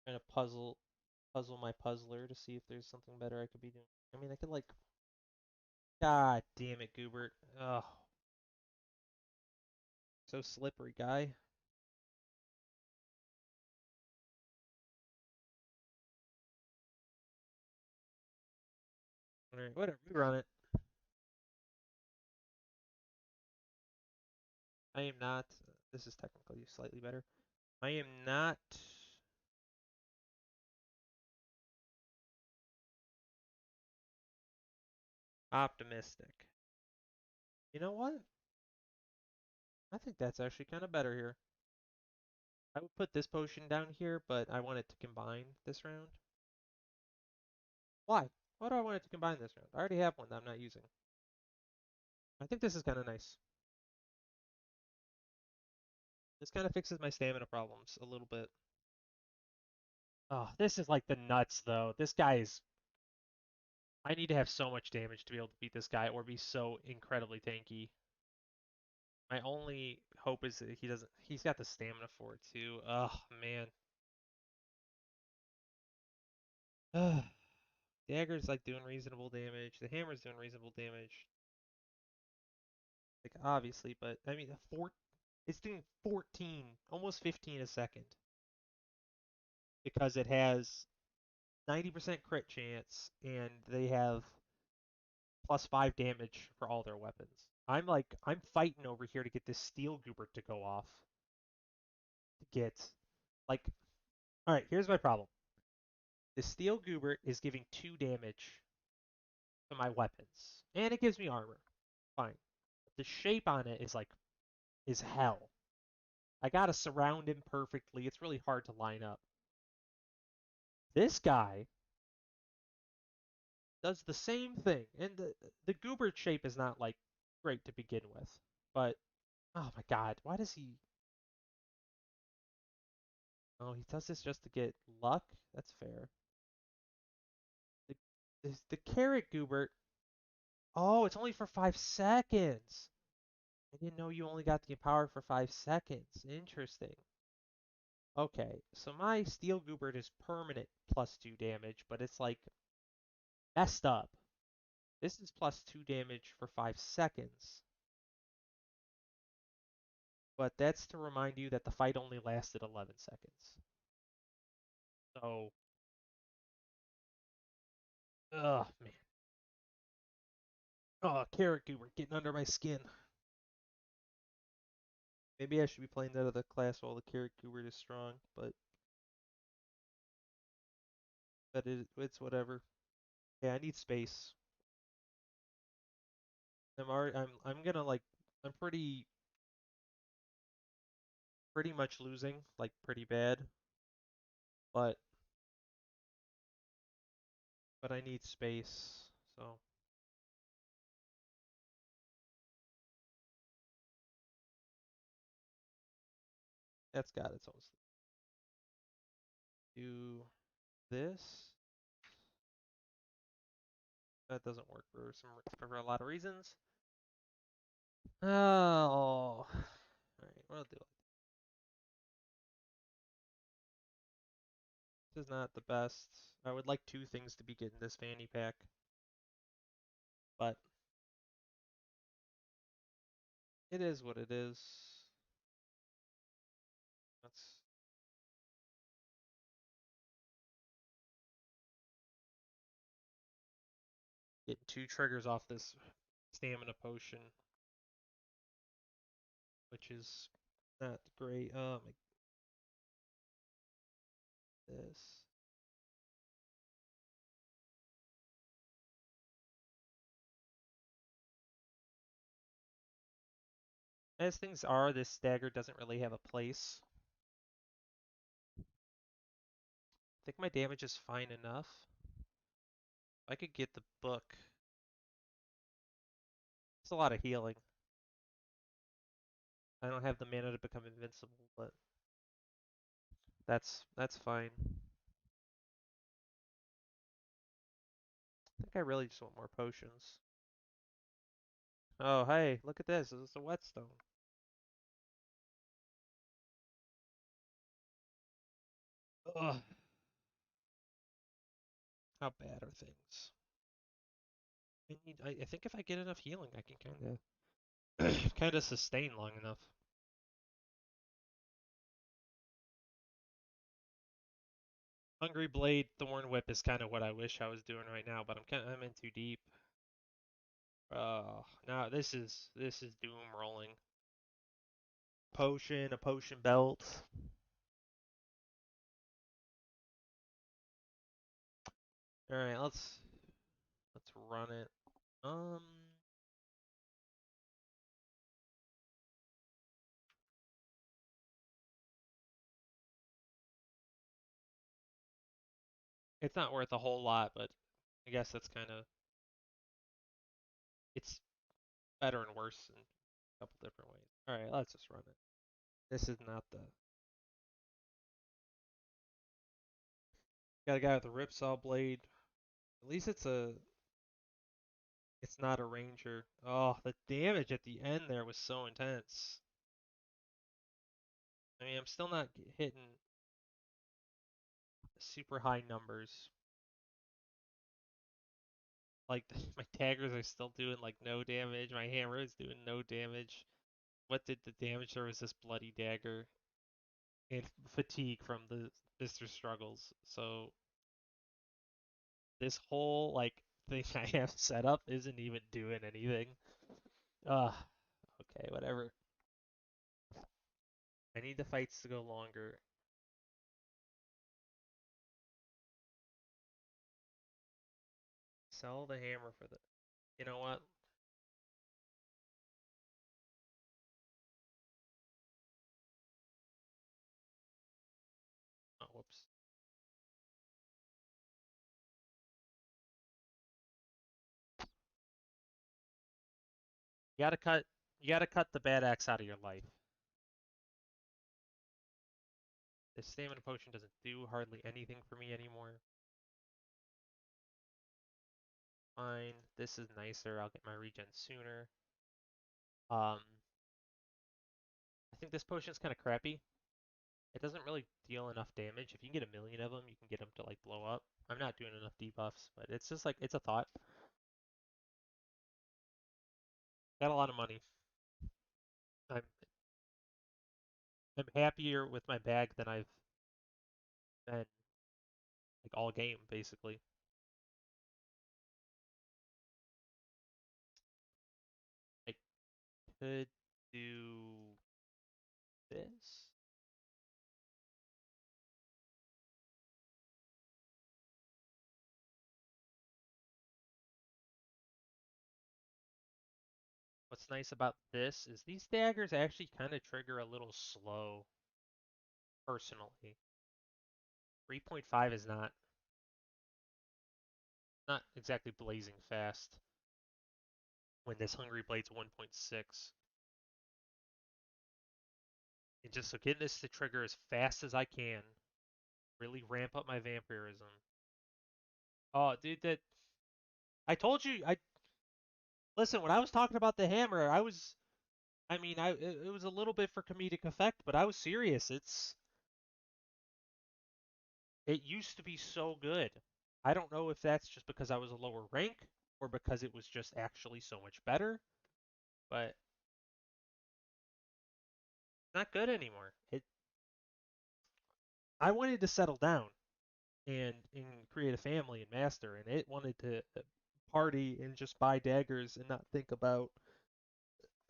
Trying to puzzle my puzzler to see if there's something better I could be doing. I mean, I could like, God damn it, Goobert. Ugh, so slippery, guy. All right, whatever, we run it. I am not. This is technically slightly better. I am not optimistic. You know what? I think that's actually kind of better here. I would put this potion down here, but I want it to combine this round. Why? Why do I want it to combine this round? I already have one that I'm not using. I think this is kind of nice. This kind of fixes my stamina problems a little bit. Oh, this is like the nuts, though. This guy is... I need to have so much damage to be able to beat this guy or be so incredibly tanky. My only hope is that he doesn't... He's got the stamina for it, too. Oh, man. Dagger's like doing reasonable damage. The hammer's doing reasonable damage. Like, obviously, but I mean, it's doing 14, almost 15 a second because it has 90% crit chance and they have +5 damage for all their weapons. I'm fighting over here to get this steel goober to go off. To get, like, alright, here's my problem. The steel goober is giving 2 damage to my weapons, and it gives me armor. Fine. The shape on it is hell. I gotta surround him perfectly. It's really hard to line up. This guy does the same thing, and the goober shape is not like great to begin with, but oh my god, why does he? Oh, he does this just to get luck. That's fair. The the carrot goober. Oh, it's only for 5 seconds. I didn't know you only got the power for 5 seconds. Interesting. Okay, so my steel goober is permanent +2 damage, but it's like messed up. This is +2 damage for 5 seconds. But that's to remind you that the fight only lasted 11 seconds. So, ugh, man. Oh, carrot goober getting under my skin. Maybe I should be playing that other class while the carrot goober is strong, but it's whatever. Yeah, I need space. I'm gonna like I'm pretty much losing, like pretty bad, but I need space. So that's got its own stuff. Do this. That doesn't work for a lot of reasons. Oh, all right. What I'll do. This is not the best. I would like two things to be getting this fanny pack, but it is what it is. That's getting two triggers off this stamina potion, which is not great. My this. As things are, this dagger doesn't really have a place. I think my damage is fine enough. If I could get the book. It's a lot of healing. I don't have the mana to become invincible, but that's fine. I think I really just want more potions. Oh, hey, look at this. This is a whetstone. Ugh. How bad are things? I think if I get enough healing, I can kind of sustain long enough. Hungry Blade, Thorn Whip is kind of what I wish I was doing right now, but I'm in too deep. Oh, now this is doom rolling. Potion, a potion belt. All right, let's run it. Um, it's not worth a whole lot, but I guess that's kind of it's better and worse in a couple different ways. All right, let's just run it. This is not the got a guy with a ripsaw blade. At least it's not a ranger. Oh, the damage at the end there was so intense. I mean, I'm still not hitting super high numbers. Like my daggers are still doing like no damage. My hammer is doing no damage. What did the damage? There was this bloody dagger and fatigue from the Mr. Struggles. So this whole like thing I have set up isn't even doing anything. Ugh. Okay, whatever. I need the fights to go longer. Sell the hammer for the. You know what? Oh, whoops. You gotta cut. You gotta cut the bad acts out of your life. This stamina potion doesn't do hardly anything for me anymore. Fine. This is nicer. I'll get my regen sooner. Um, I think this potion's kind of crappy. It doesn't really deal enough damage. If you can get a million of them, you can get them to like blow up. I'm not doing enough debuffs, but it's just like it's a thought. Got a lot of money. I'm I'm happier with my bag than I've been like all game basically. I could do this. What's nice about this is these daggers actually kind of trigger a little slow, personally. 3.5 is not exactly blazing fast when this Hungry Blade's 1.6. And just so getting this to trigger as fast as I can, really ramp up my vampirism. Oh, dude, that I told you. I listen when I was talking about the hammer. I mean, it was a little bit for comedic effect, but I was serious. It used to be so good. I don't know if that's just because I was a lower rank or because it was just actually so much better, but it's not good anymore. I wanted to settle down and create a family and master, and it wanted to party and just buy daggers and not think about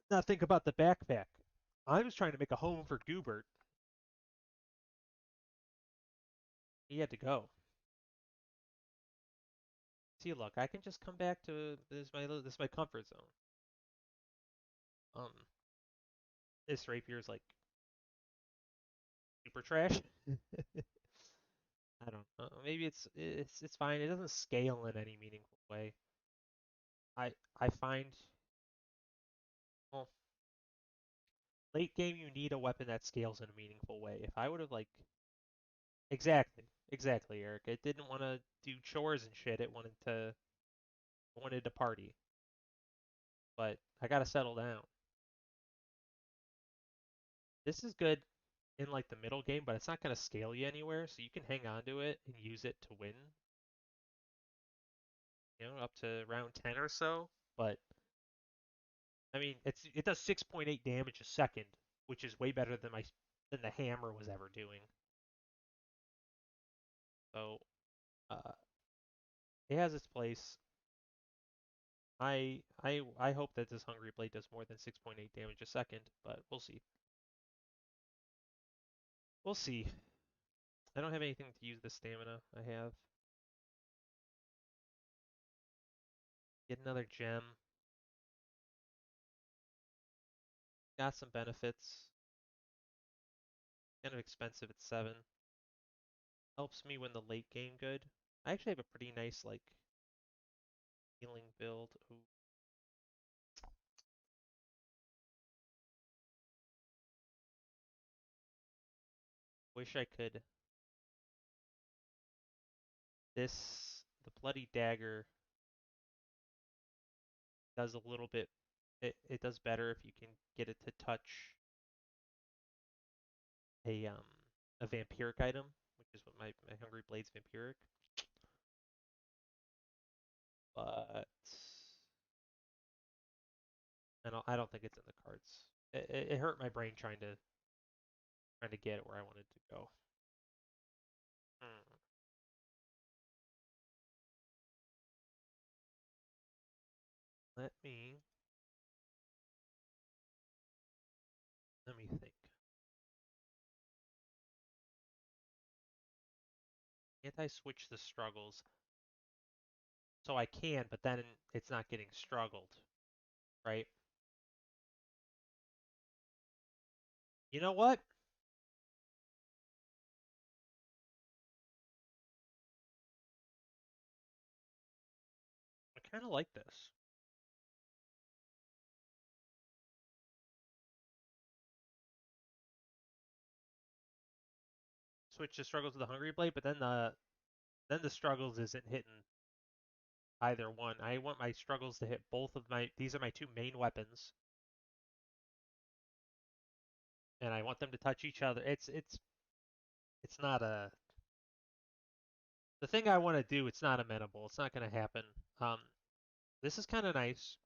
the backpack. I was trying to make a home for Goobert. He had to go. See, look, I can just come back to this is my comfort zone. Um, this rapier is like super trash. I don't know. Maybe it's fine. It doesn't scale in any meaningful way. I find well late game you need a weapon that scales in a meaningful way. If I would have like exactly Eric. It didn't want to do chores and shit. It wanted to party. But I gotta settle down. This is good in like the middle game, but it's not gonna scale you anywhere, so you can hang on to it and use it to win. Up to round 10 or so. But I mean, it does 6.8 damage a second, which is way better than the hammer was ever doing. So uh, it has its place. I hope that this Hungry Blade does more than 6.8 damage a second, but we'll see. We'll see. I don't have anything to use the stamina I have. Get another gem. Got some benefits. Kind of expensive at 7. Helps me win the late game good. I actually have a pretty nice like healing build. Ooh. Wish I could. The bloody dagger does a little bit. It does better if you can get it to touch a um a vampiric item, which is what my Hungry Blade's vampiric. But I don't think it's in the cards. It hurt my brain trying to get it where I wanted to go. Hmm. Let me let me think. Can't I switch the struggles? So I can, but then it's not getting struggled, right? You know what? I kind of like this. switch the struggles to the Hungry Blade, but then the struggles isn't hitting either one. I want my struggles to hit both of my. These are my two main weapons, and I want them to touch each other. It's not a the thing I want to do. It's not amenable. It's not going to happen. Um, this is kind of nice,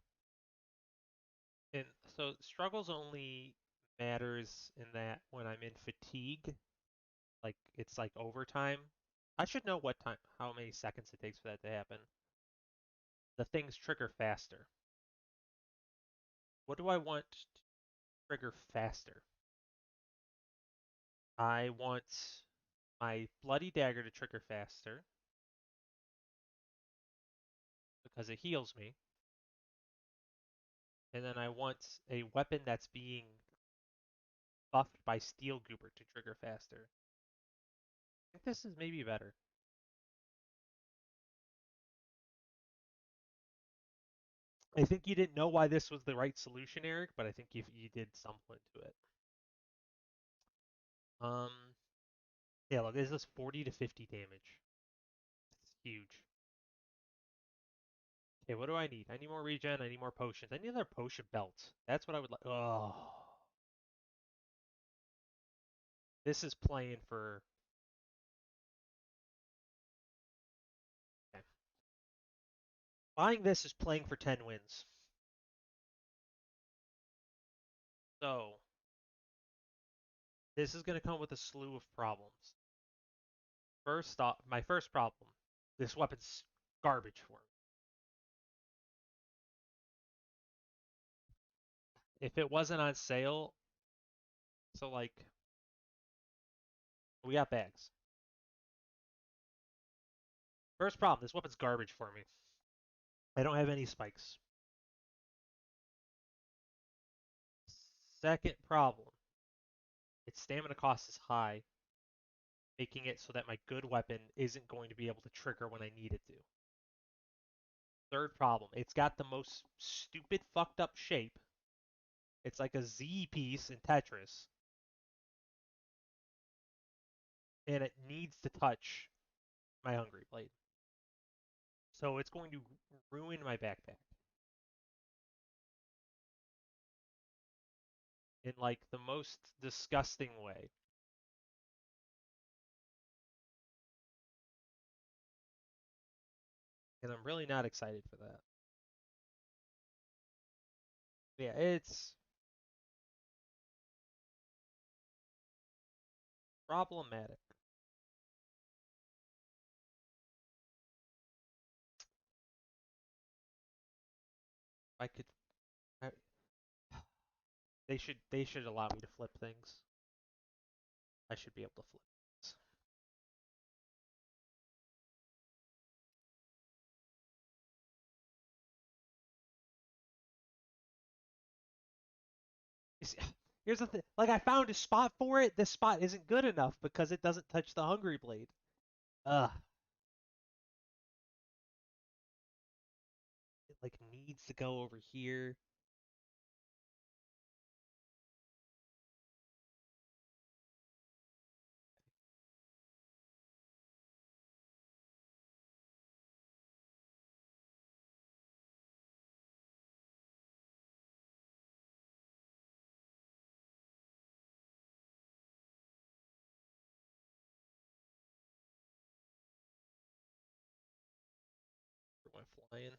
and so struggles only matters in that when I'm in fatigue, like it's like overtime. I should know what time, how many seconds it takes for that to happen. The things trigger faster. What do I want to trigger faster? I want my Bloody Dagger to trigger faster because it heals me. And then I want a weapon that's being buffed by Steel Goober to trigger faster. I think this is maybe better. I think you didn't know why this was the right solution, Eric, but I think you did stumble into it. Um, yeah, look, this is 40 to 50 damage. It's huge. Okay, what do I need? I need more regen. I need more potions. I need another potion belt. That's what I would like. Oh, this is playing for. Okay. Buying this is playing for 10 wins. So this is going to come with a slew of problems. First off, my first problem: this weapon's garbage for me. If it wasn't on sale, so like we got bags. First problem: this weapon's garbage for me. I don't have any spikes. Second problem: its stamina cost is high, making it so that my good weapon isn't going to be able to trigger when I need it to. Third problem: it's got the most stupid, fucked up shape. It's like a Z piece in Tetris, and it needs to touch my Hungry Blade. So it's going to ruin my backpack in like the most disgusting way. And I'm really not excited for that. Yeah, it's problematic. I could I, they should allow me to flip things. I should be able to flip things. Here's the thing. Like I found a spot for it. This spot isn't good enough because it doesn't touch the Hungry Blade. Ugh. It like needs to go over here. It went flying.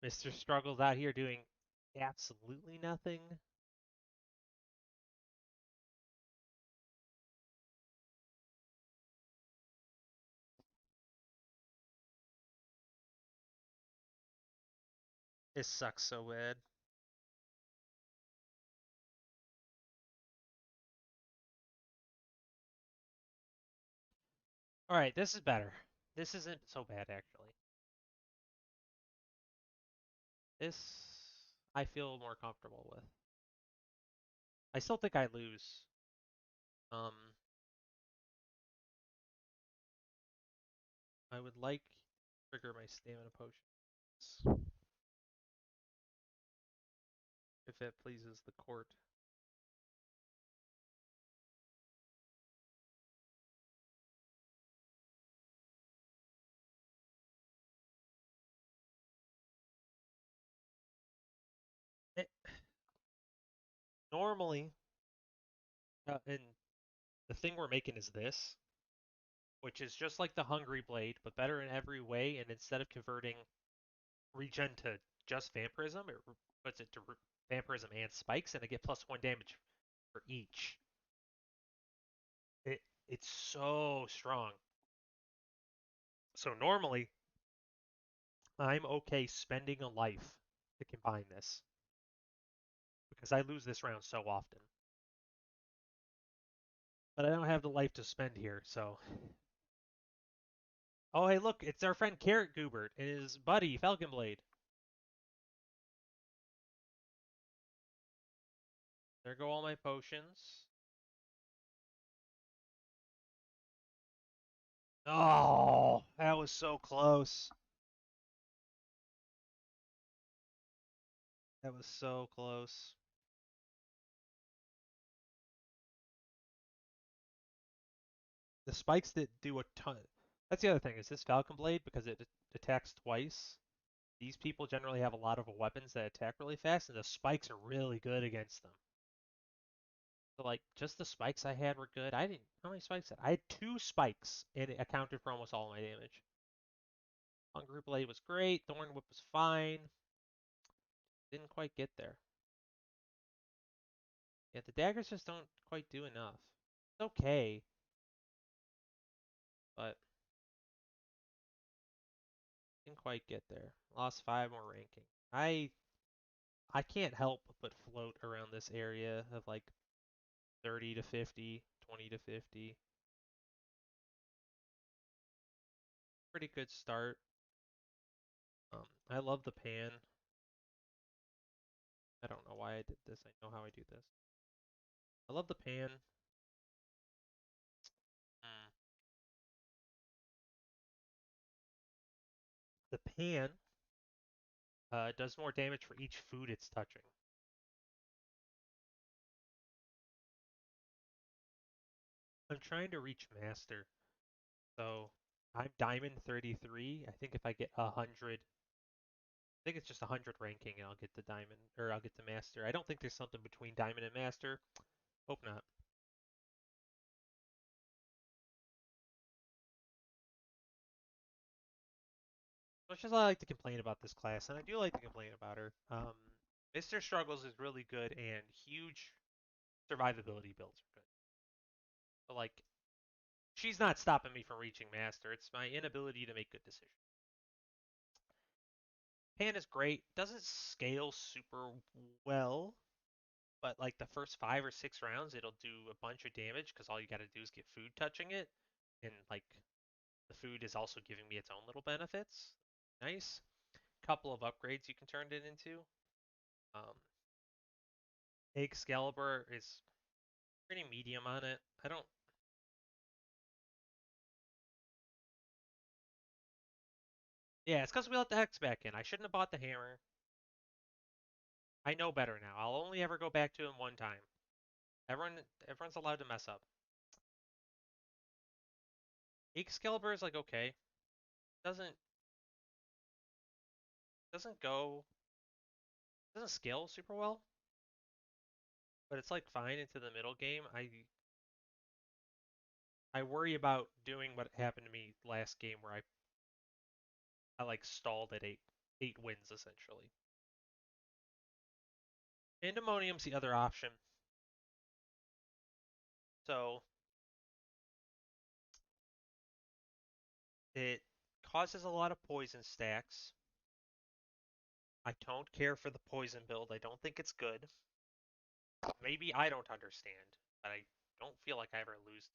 Mr. Struggles out here doing absolutely nothing. This sucks so bad. Alright, this is better. This isn't so bad actually. This I feel more comfortable with. I still think I lose. Um I would like trigger my stamina potions. If it pleases the court. It, normally, and the thing we're making is this, which is just like the Hungry Blade, but better in every way. And instead of converting regen to just vampirism, it puts it to vampirism and spikes, and I get +1 damage for each. It it's so strong. So normally, I'm okay spending a life to combine this because I lose this round so often. But I don't have the life to spend here, so. Oh, hey, look, it's our friend Carrot Goobert and his buddy Falcon Blade. There go all my potions. Oh, that was so close. That was so close. The spikes that do a ton. That's the other thing. Is this Falcon Blade because it attacks twice? These people generally have a lot of weapons that attack really fast, and the spikes are really good against them. So like just the spikes I had were good. I didn't. How many spikes? I had 2 spikes, and it accounted for almost all my damage. Hungry Blade was great. Thorn Whip was fine. Didn't quite get there. Yeah, the daggers just don't quite do enough. It's okay, but didn't quite get there. Lost 5 more ranking. I can't help but float around this area of like 30 to 50, 20 to 50. Pretty good start. I love the pan. I don't know why I did this. I know how I do this. I love the pan. Mm. The pan does more damage for each food it's touching. I'm trying to reach master, so I'm diamond 33. I think if I get 100, I think it's just 100 ranking, and I'll get the diamond, or I'll get the master. I don't think there's something between diamond and master. Hope not. Much as I like to complain about this class, and I do like to complain about her, Mr. Struggles is really good, and huge survivability builds are good. But like, she's not stopping me from reaching master. It's my inability to make good decisions. Pan is great. Doesn't scale super well, but like the first 5 or 6 rounds, it'll do a bunch of damage because all you got to do is get food touching it, and like the food is also giving me its own little benefits. Nice. Couple of upgrades you can turn it into. Um, Excalibur is pretty medium on it. I don't. Yeah, it's because we let the hex back in. I shouldn't have bought the hammer. I know better now. I'll only ever go back to him one time. Everyone's allowed to mess up. Excalibur is like okay. Doesn't doesn't go doesn't scale super well, but it's like fine into the middle game. I worry about doing what happened to me last game where I like stalled at eight wins essentially. Pandemonium's the other option. So it causes a lot of poison stacks. I don't care for the poison build. I don't think it's good. Maybe I don't understand, but I don't feel like I ever lose.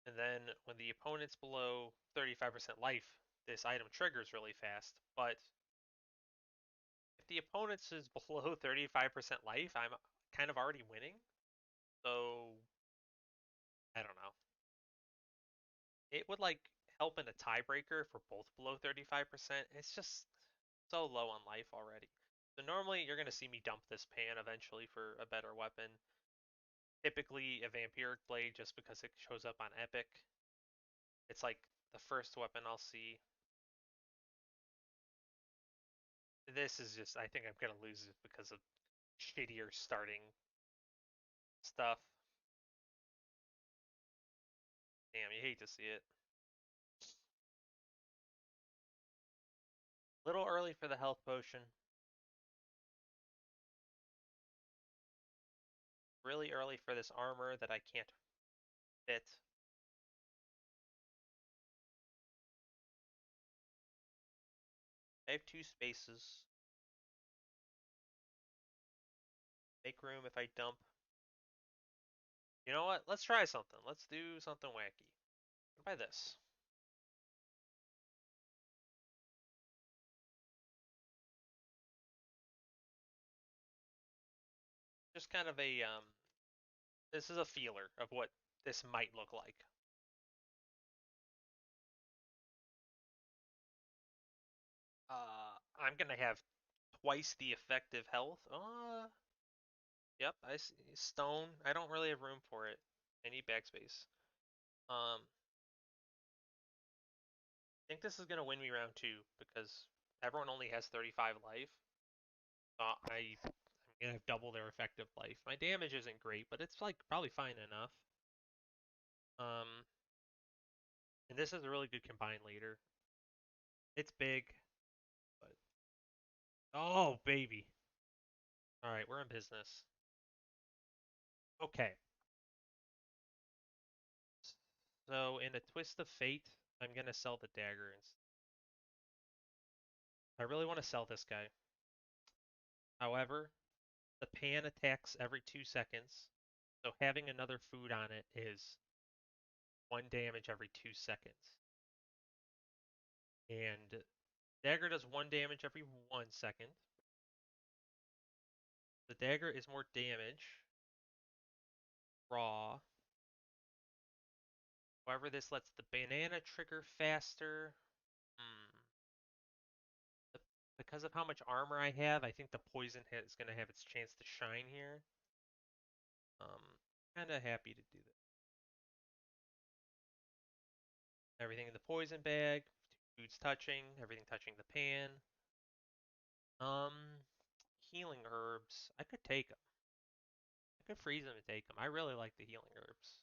And then when the opponent's below 35% life, this item triggers really fast. But if the opponent's is below 35% life, I'm kind of already winning. So I don't know. It would like help in a tiebreaker if we're both below 35%. It's just so low on life already. So normally you're going to see me dump this pan eventually for a better weapon. Typically a vampiric blade just because it shows up on epic. It's like the first weapon I'll see. This is just, I think I'm going to lose it because of shittier starting stuff. Damn, you hate to see it. Little early for the health potion. Really early for this armor that I can't fit. I have 2 spaces. Make room if I dump. You know what? Let's try something. Let's do something wacky. What about this? Just kind of a, this is a feeler of what this might look like. I'm gonna have twice the effective health. Yep, I see. Stone. I don't really have room for it. I need backspace. I think this is gonna win me round 2 because everyone only has 35 life. I'm gonna have double their effective life. My damage isn't great, but it's like probably fine enough. Um, and this is a really good combine leader. It's big, but oh baby. All right, we're in business. Okay. So in a twist of fate, I'm gonna sell the dagger. I really want to sell this guy. However, the pan attacks every 2 seconds, so having another food on it is 1 damage every 2 seconds. And dagger does 1 damage every 1 second. The dagger is more damage. Raw. However, this lets the banana trigger faster. Hmm. Because of how much armor I have, I think the poison is going to have its chance to shine here. Kind of happy to do that. Everything in the poison bag, foods touching, everything touching the pan. Um, Healing herbs. I could take them. I could freeze them and take them. I really like the healing herbs.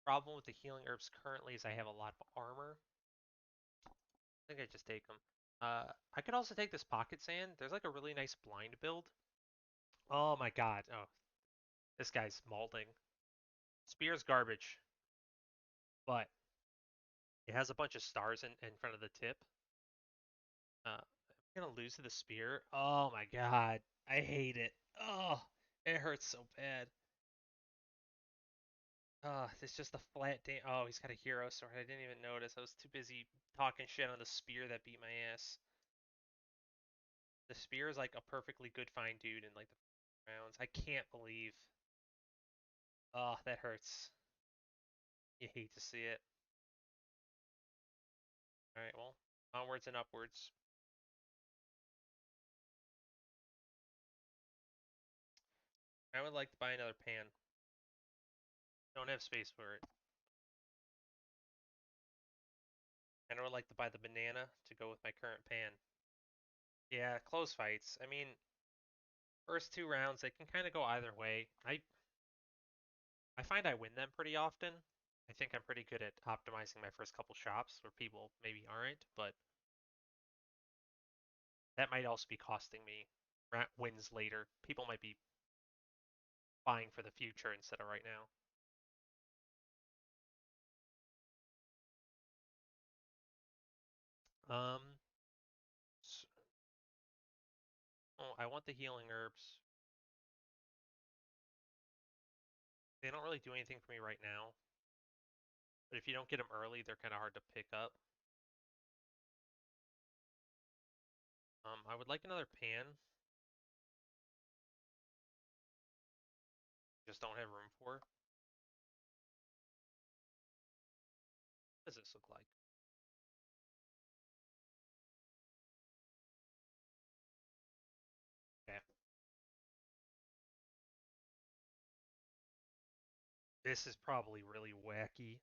Problem with the healing herbs currently is I have a lot of armor. I think I just take them. I could also take this pocket sand. There's like a really nice blind build. Oh my god. Oh, this guy's molding. Spear's garbage, but it has a bunch of stars in front of the tip. I'm gonna lose to the spear. Oh my god. I hate it. Oh, it hurts so bad. It's just a flat damn. Oh, he's got a hero sword. I didn't even notice. I was too busy talking shit on the spear that beat my ass. The spear is like a perfectly good fine dude in like the rounds. I can't believe. Oh, that hurts. You hate to see it. Alright, well, onwards and upwards. I would like to buy another pan. Don't have space for it. And I would like to buy the banana to go with my current pan. Yeah, close fights. I mean, first 2 rounds, they can kind of go either way. I find I win them pretty often. I think I'm pretty good at optimizing my first couple shops where people maybe aren't, but that might also be costing me wins later. People might be buying for the future instead of right now. Um, oh, I want the healing herbs. They don't really do anything for me right now, but if you don't get them early, they're kind of hard to pick up. I would like another pan. Just don't have room for. What does this look like? Okay. This is probably really wacky.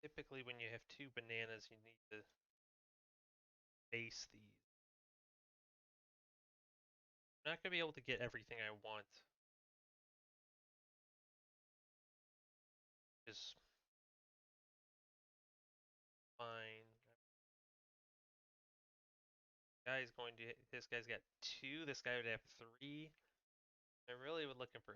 Typically, when you have two bananas, you need to base these. I'm not going to be able to get everything I want. Is fine. This guy's got two. This guy would have three. I really was looking for.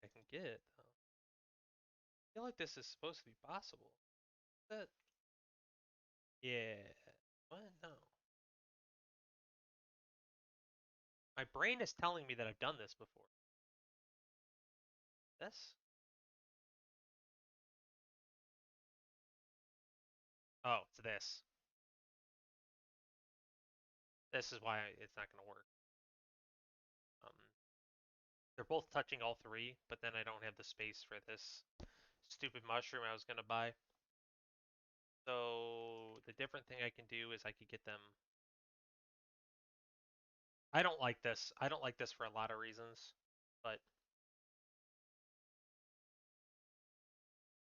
I can get it though. I feel like this is supposed to be possible. That. Yeah. What? No. My brain is telling me that I've done this before. This? Oh, it's this. This is why it's not going to work. Um, they're both touching all three, but then I don't have the space for this stupid mushroom I was going to buy. So the different thing I can do is I could get them. I don't like this. I don't like this for a lot of reasons, but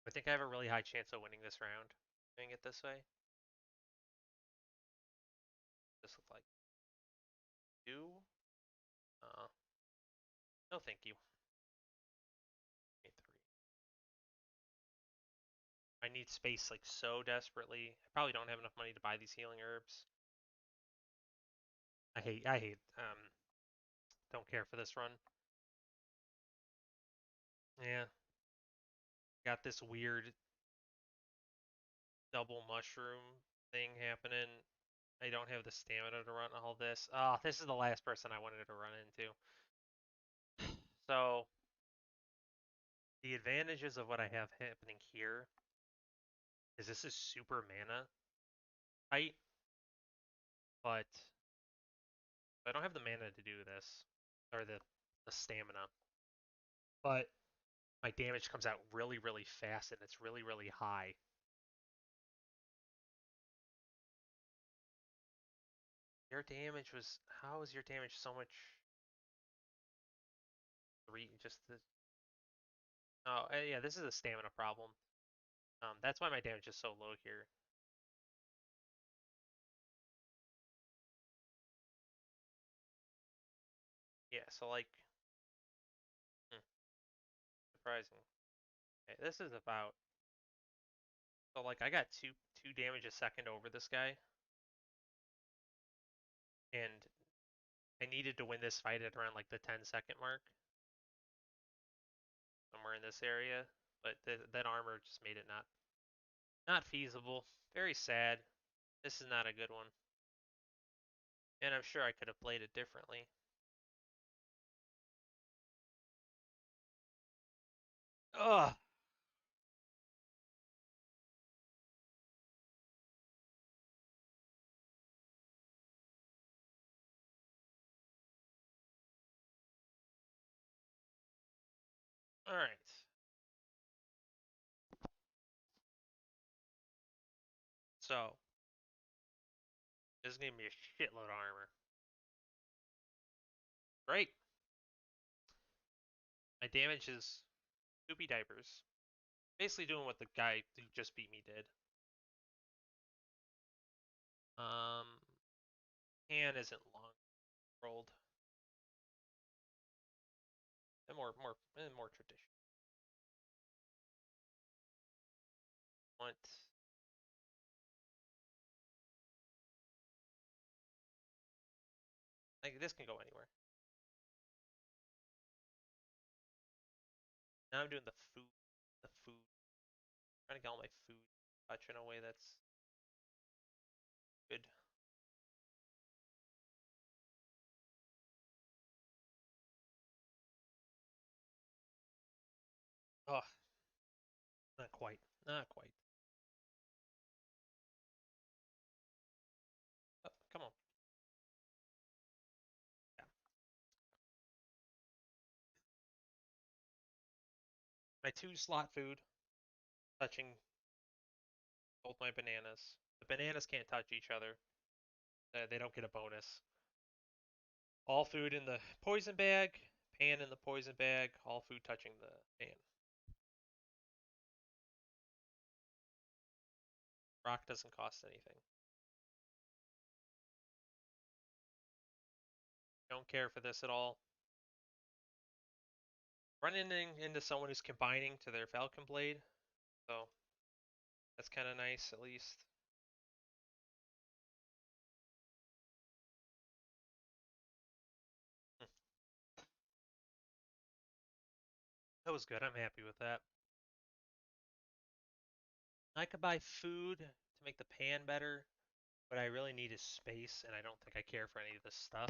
I think I have a really high chance of winning this round. Doing it this way. This look like two. Uh, no, thank you. Three. I need space like so desperately. I probably don't have enough money to buy these healing herbs. Don't care for this run. Yeah, got this weird double mushroom thing happening. I don't have the stamina to run all this. Oh, this is the last person I wanted to run into. So, the advantages of what I have happening here is this is super mana tight, but I don't have the mana to do this, or the stamina. But my damage comes out really, really fast, and it's really, really high. Your damage was, how is your damage so much? Three, just the, oh, yeah, this is a stamina problem. That's why my damage is so low here. Yeah, so like, hmm, surprising. Okay, this is about, so like I got two damage a second over this guy, and I needed to win this fight at around like the 10-second mark, somewhere in this area. But that armor just made it not feasible. Very sad. This is not a good one, and I'm sure I could have played it differently. Ugh. All right. So this is gonna be a shitload of armor. Great. My damage is poopy diapers. Basically doing what the guy who just beat me did. Um, hand isn't long rolled. And more traditional. Want like this can go anywhere. Now I'm doing the food. Trying to get all my food touch in a way that's Good. Oh, not quite. Not quite. Oh, come on. Yeah. My two slot food touching both my bananas. The bananas can't touch each other. They don't get a bonus. All food in the poison bag, pan in the poison bag, all food touching the pan. Rock doesn't cost anything. Don't care for this at all. Running into someone who's combining to their Falcon Blade, so that's kind of nice at least. Hmm. That was good. I'm happy with that. I could buy food to make the pan better, but I really need is space, and I don't think I care for any of this stuff.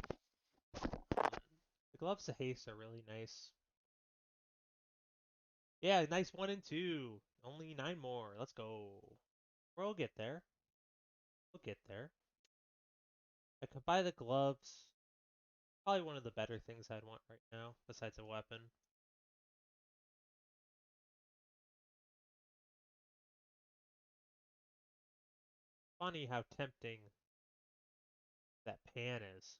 The gloves to haste are really nice. Yeah, nice 1 and 2. Only 9 more. Let's go. We'll get there. We'll get there. I could buy the gloves. Probably one of the better things I'd want right now, besides a weapon. Funny how tempting that pan is.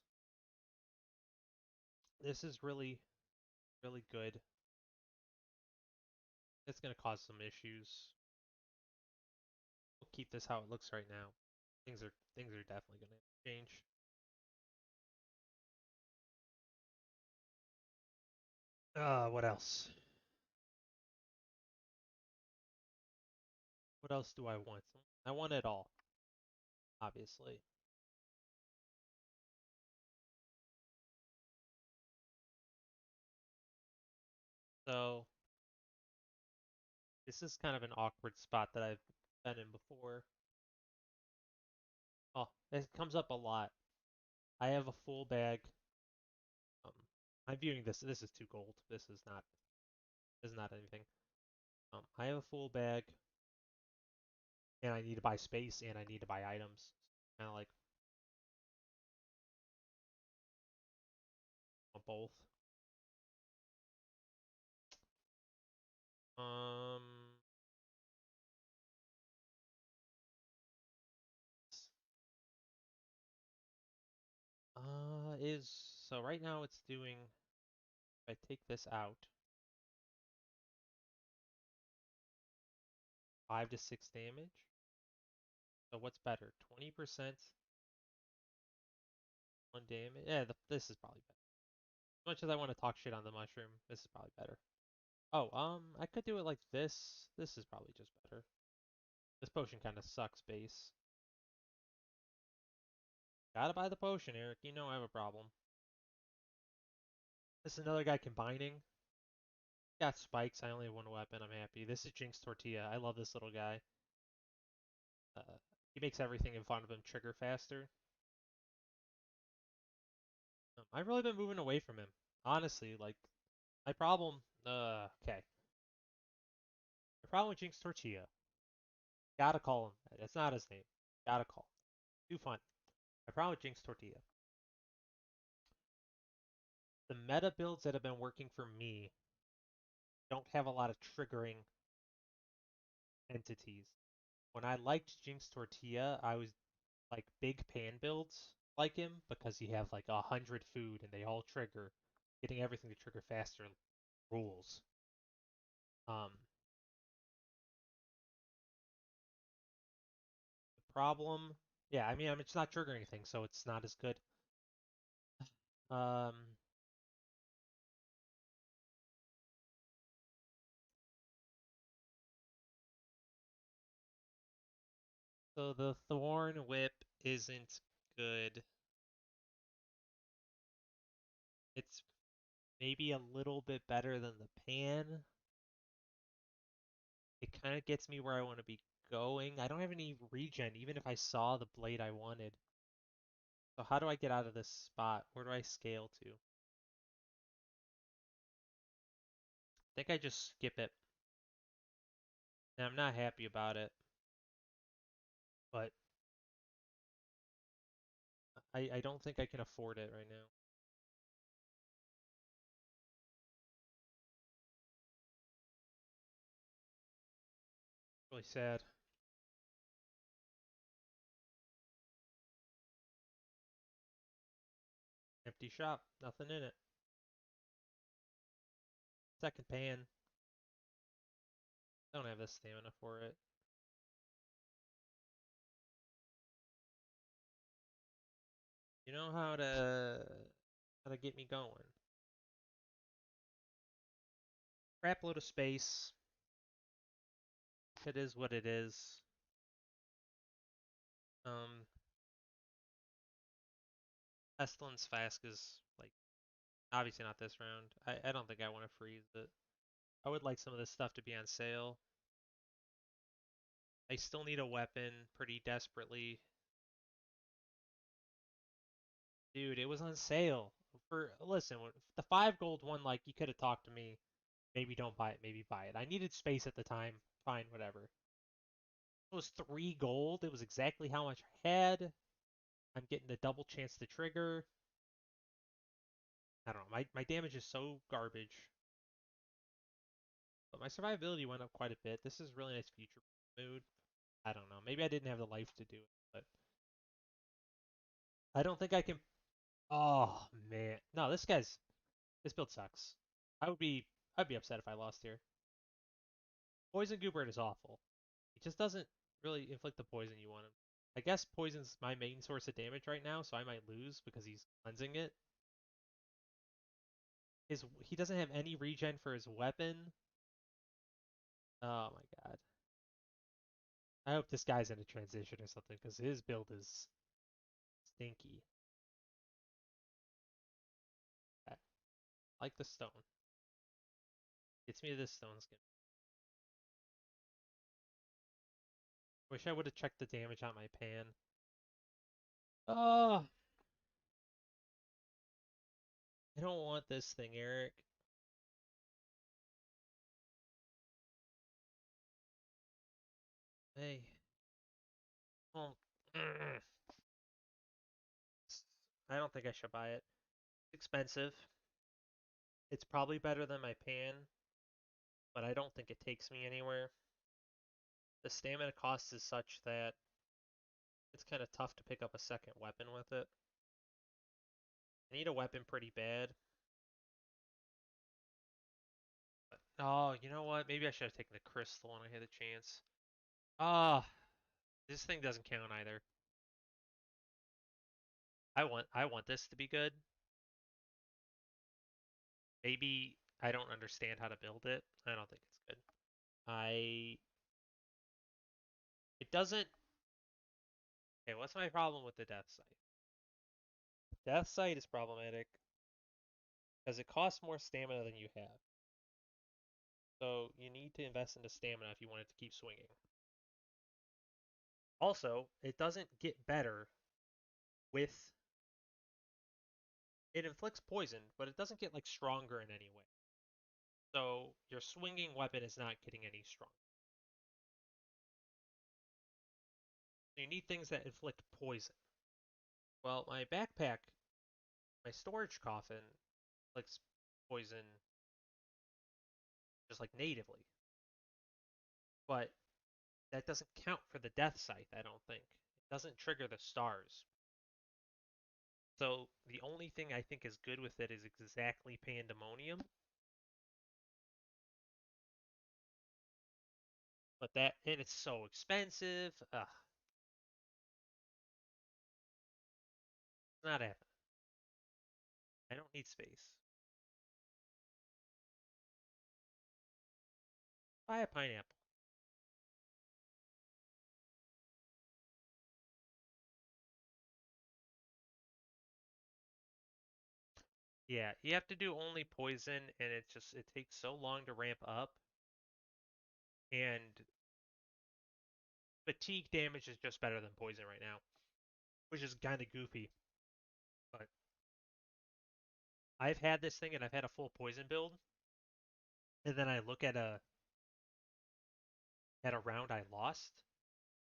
This is really, really good. It's gonna cause some issues. We'll keep this how it looks right now. Things are definitely gonna change. What else? What else do I want? I want it all, obviously. So this is kind of an awkward spot that I've been in before. Oh, it comes up a lot. I have a full bag. Um, I'm viewing this. This is too gold. This is not. This is not anything. I have a full bag, and I need to buy space, and I need to buy items. Kind of like both. Um, is so right now it's doing. If I take this out, 5 to 6 damage. So what's better? 20% 1 damage. Yeah, this is probably better. As much as I want to talk shit on the mushroom, this is probably better. Oh, I could do it like this. This is probably just better. This potion kind of sucks base. Gotta buy the potion, Eric. You know I have a problem. This is another guy combining. Got spikes. I only have one weapon. I'm happy. This is Jinx Tortilla. I love this little guy. He makes everything in front of him trigger faster. I've really been moving away from him. Honestly, like, my problem... okay. My problem with Jinx Tortilla. Gotta call him. That's not his name. Gotta call him. Too fun. My problem with Jinx Tortilla. The meta builds that have been working for me don't have a lot of triggering entities. When I liked Jinx Tortilla, I was like big pan builds like him because you have like 100 food and they all trigger. Getting everything to trigger faster rules. Um, the problem, yeah, I mean, it's not triggering anything, so it's not as good. Um, so the Thorn Whip isn't good. It's maybe a little bit better than the pan. It kind of gets me where I want to be going. I don't have any regen, even if I saw the blade I wanted. So how do I get out of this spot? Where do I scale to? I think I just skip it. And I'm not happy about it, but I don't think I can afford it right now. Really sad. Empty shop, nothing in it. Second pan, don't have the stamina for it. You know how to get me going. Crap load of space. It is what it is. Um, Pestilence Flask is like obviously not this round. I don't think I want to freeze it. I would like some of this stuff to be on sale. I still need a weapon pretty desperately. Dude, it was on sale. Listen, the 5 gold one, like you could have talked to me. Maybe don't buy it, maybe buy it. I needed space at the time. Fine, whatever. It was 3 gold. It was exactly how much I had. I'm getting the double chance to trigger. I don't know. My damage is so garbage. But my survivability went up quite a bit. This is really nice future mood. I don't know. Maybe I didn't have the life to do it, but I don't think I can. Oh man, no, this build sucks. I'd be upset if I lost here. Poison Goobert is awful. He just doesn't really inflict the poison you want him. I guess poison's my main source of damage right now, so I might lose because he's cleansing it. He doesn't have any regen for his weapon. Oh my god. I hope this guy's in a transition or something because his build is stinky. I like the stone. Gets me to this stone skin. Wish I would have checked the damage on my pan. Oh, I don't want this thing, Eric. Hey. Oh, I don't think I should buy it. It's expensive. It's probably better than my pan, but I don't think it takes me anywhere. The stamina cost is such that it's kind of tough to pick up a second weapon with it. I need a weapon pretty bad. But, oh, you know what? Maybe I should have taken the crystal when I had the chance. Ah, this thing doesn't count either. I want this to be good. Maybe I don't understand how to build it. I don't think it's good. I it doesn't. Okay, what's my problem with the death sight? Death sight is problematic because it costs more stamina than you have. So you need to invest into stamina if you want it to keep swinging. Also, it doesn't get better with it inflicts poison, but it doesn't get like stronger in any way. So your swinging weapon is not getting any stronger. So you need things that inflict poison. Well, my backpack, my storage coffin inflicts poison just like natively. But that doesn't count for the death scythe, I don't think. It doesn't trigger the stars. So the only thing I think is good with it is exactly Pandemonium. But and it's so expensive. Ugh, not happening. I don't need space. Buy a pineapple. Yeah, you have to do only poison, and it takes so long to ramp up. And fatigue damage is just better than poison right now, which is kind of goofy. But I've had this thing and I've had a full poison build, and then I look at a round I lost,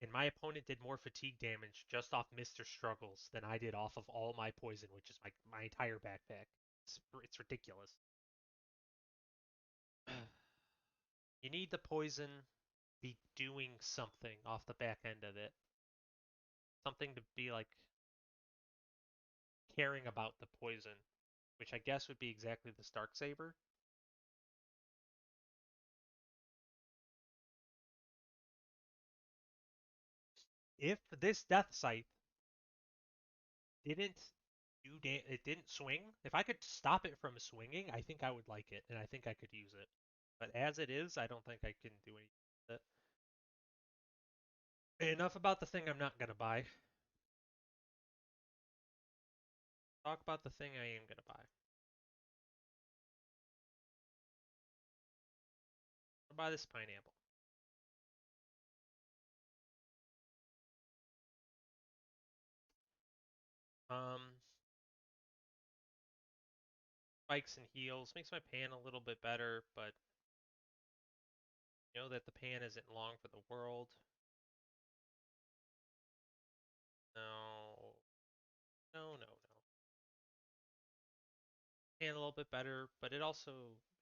and my opponent did more fatigue damage just off Mr. Struggles than I did off of all my poison, which is my entire backpack. It's ridiculous. You need the poison be doing something off the back end of it. Something to be like caring about the poison, which I guess would be exactly the Stark Saber. If this Death Scythe didn't it didn't swing, if I could stop it from swinging, I think I would like it, and I think I could use it. But as it is, I don't think I can do anything with it. Enough about the thing I'm not gonna buy. Talk about the thing I am gonna buy. I'll buy this pineapple. Um, Spikes and heals makes my pan a little bit better, but you know that the pan isn't long for the world. No, no, no, no. Pan a little bit better, but it also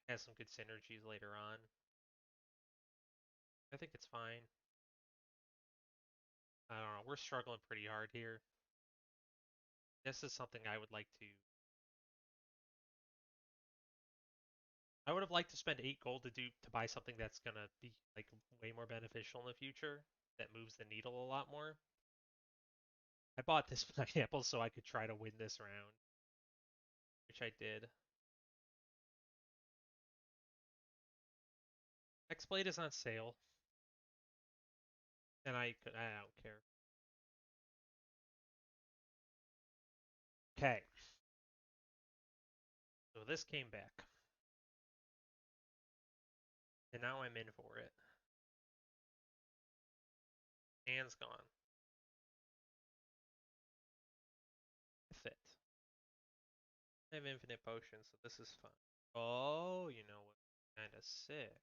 has some good synergies later on. I think it's fine. I don't know. We're struggling pretty hard here. This is something I would like to. I would have liked to spend 8 gold to buy something that's gonna be like way more beneficial in the future. That moves the needle a lot more. I bought this pineapple so I could try to win this round, which I did. X-Blade is on sale, and I don't care. Okay, so this came back, and now I'm in for it. Hand's gone. Fit. I have infinite potions, so this is fun. Oh, you know what? Kind of sick.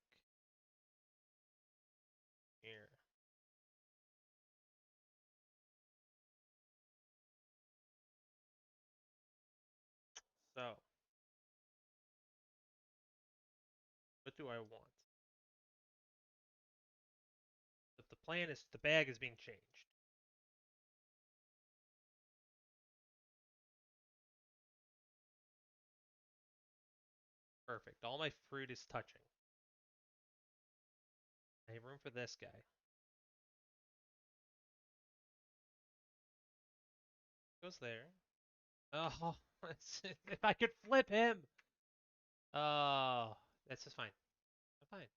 Here. So, what do I want? If the plan is the bag is being changed. Perfect. All my fruit is touching. I have room for this guy. Goes there. Oh, if I could flip him. Oh, that's just fine. I'm fine.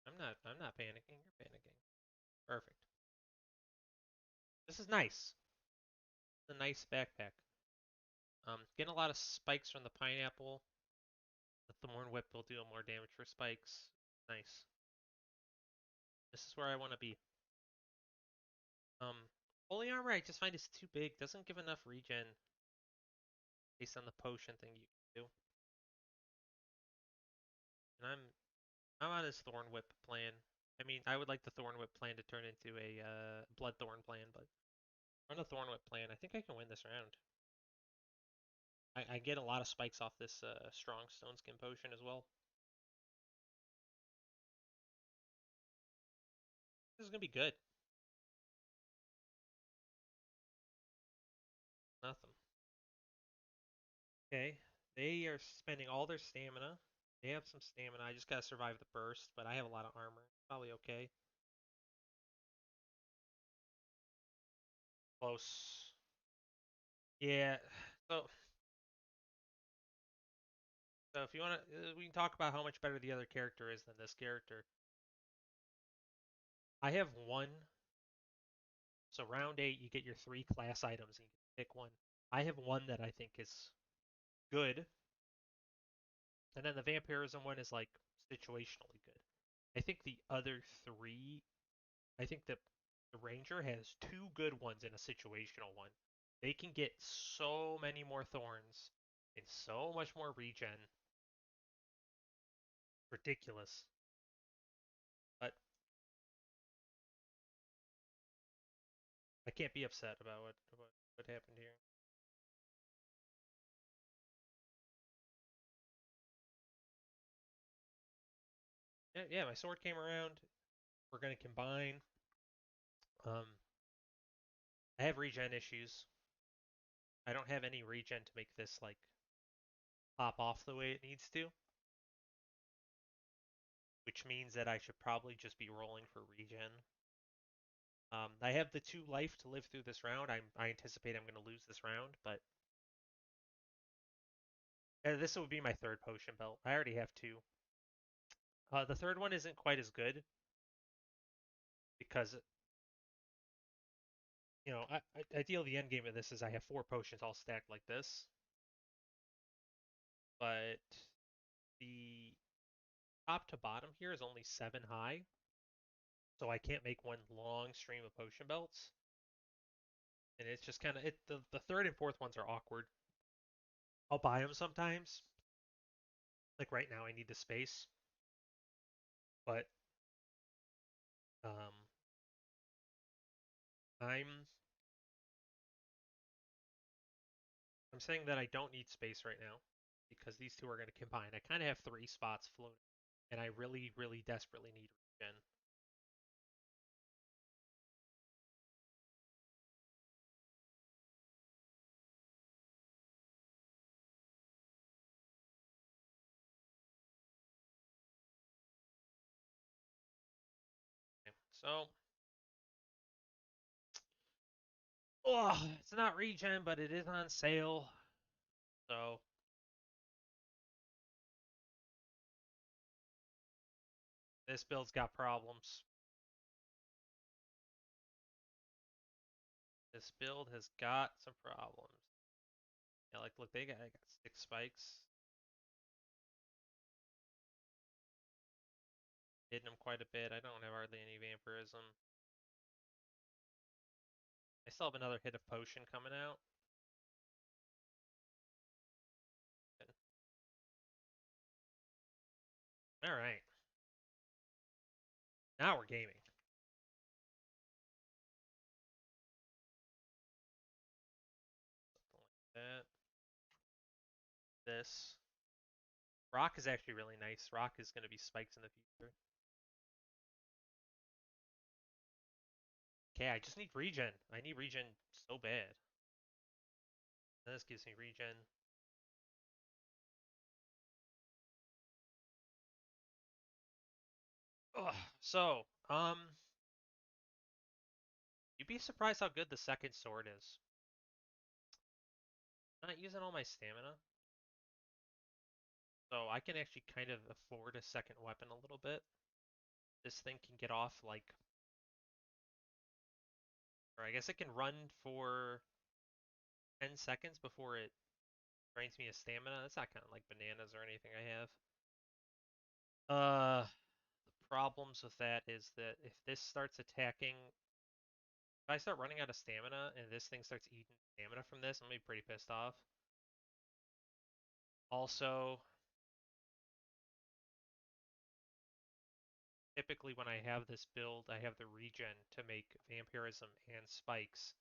I'm not panicking. You're panicking. Perfect. This is nice. It's a nice backpack. Getting a lot of spikes from the pineapple. The thorn whip will do more damage for spikes. Nice. This is where I want to be. Holy armor I just find is too big. Doesn't give enough regen based on the potion thing you can do. And I'm on this thorn whip plan. I mean, I would like the thorn whip plan to turn into a bloodthorn plan, but on a thorn whip plan, I think I can win this round. I get a lot of spikes off this strong stone skin potion as well. This is gonna be good. Nothing. Okay, they are spending all their stamina. They have some stamina. I just gotta survive the burst, but I have a lot of armor. Probably okay. Close. Yeah. So, so if you want to, we can talk about how much better the other character is than this character. I have one. So round 8, you get your 3 class items and you can pick one. I have one that I think is good, and then the vampirism one is like situationally good. I think the other three, I think that The Ranger has two good ones in a situational one. They can get so many more thorns and so much more regen. Ridiculous. But I can't be upset about what happened here. Yeah, yeah, my sword came around. We're gonna combine. Um, I have regen issues. I don't have any regen to make this like pop off the way it needs to, which means that I should probably just be rolling for regen. I have the 2 life to live through this round. I anticipate I'm going to lose this round, but this would be my third potion belt. I already have 2. The third one isn't quite as good because ideally the end game of this is I have 4 potions all stacked like this, but the top to bottom here is only 7 high, so I can't make one long stream of potion belts, and it's just kind of it. The third and fourth ones are awkward. I'll buy them sometimes. Like right now, I need the space, but um, I'm I'm saying that I don't need space right now because these two are going to combine. I kind of have 3 spots floating, and I really, really desperately need regen. Okay, so, oh, it's not regen, but it is on sale. So this build's got problems. This build has got some problems. Yeah, like look, I got 6 spikes, hitting them quite a bit. I don't have hardly any vampirism. I still have another hit of potion coming out. All right, now we're gaming. Something like that. This rock is actually really nice. Rock is going to be spikes in the future. Okay, I just need regen. I need regen so bad. This gives me regen. Ugh. So, you'd be surprised how good the second sword is. I'm not using all my stamina, so I can actually kind of afford a second weapon a little bit. This thing can get off like, or I guess it can run for 10 seconds before it drains me of stamina. That's not kind of like bananas or anything I have. The problems with that is that if this starts attacking, if I start running out of stamina and this thing starts eating stamina from this, I'm gonna be pretty pissed off. Also, typically when I have this build, I have the regen to make vampirism and spikes.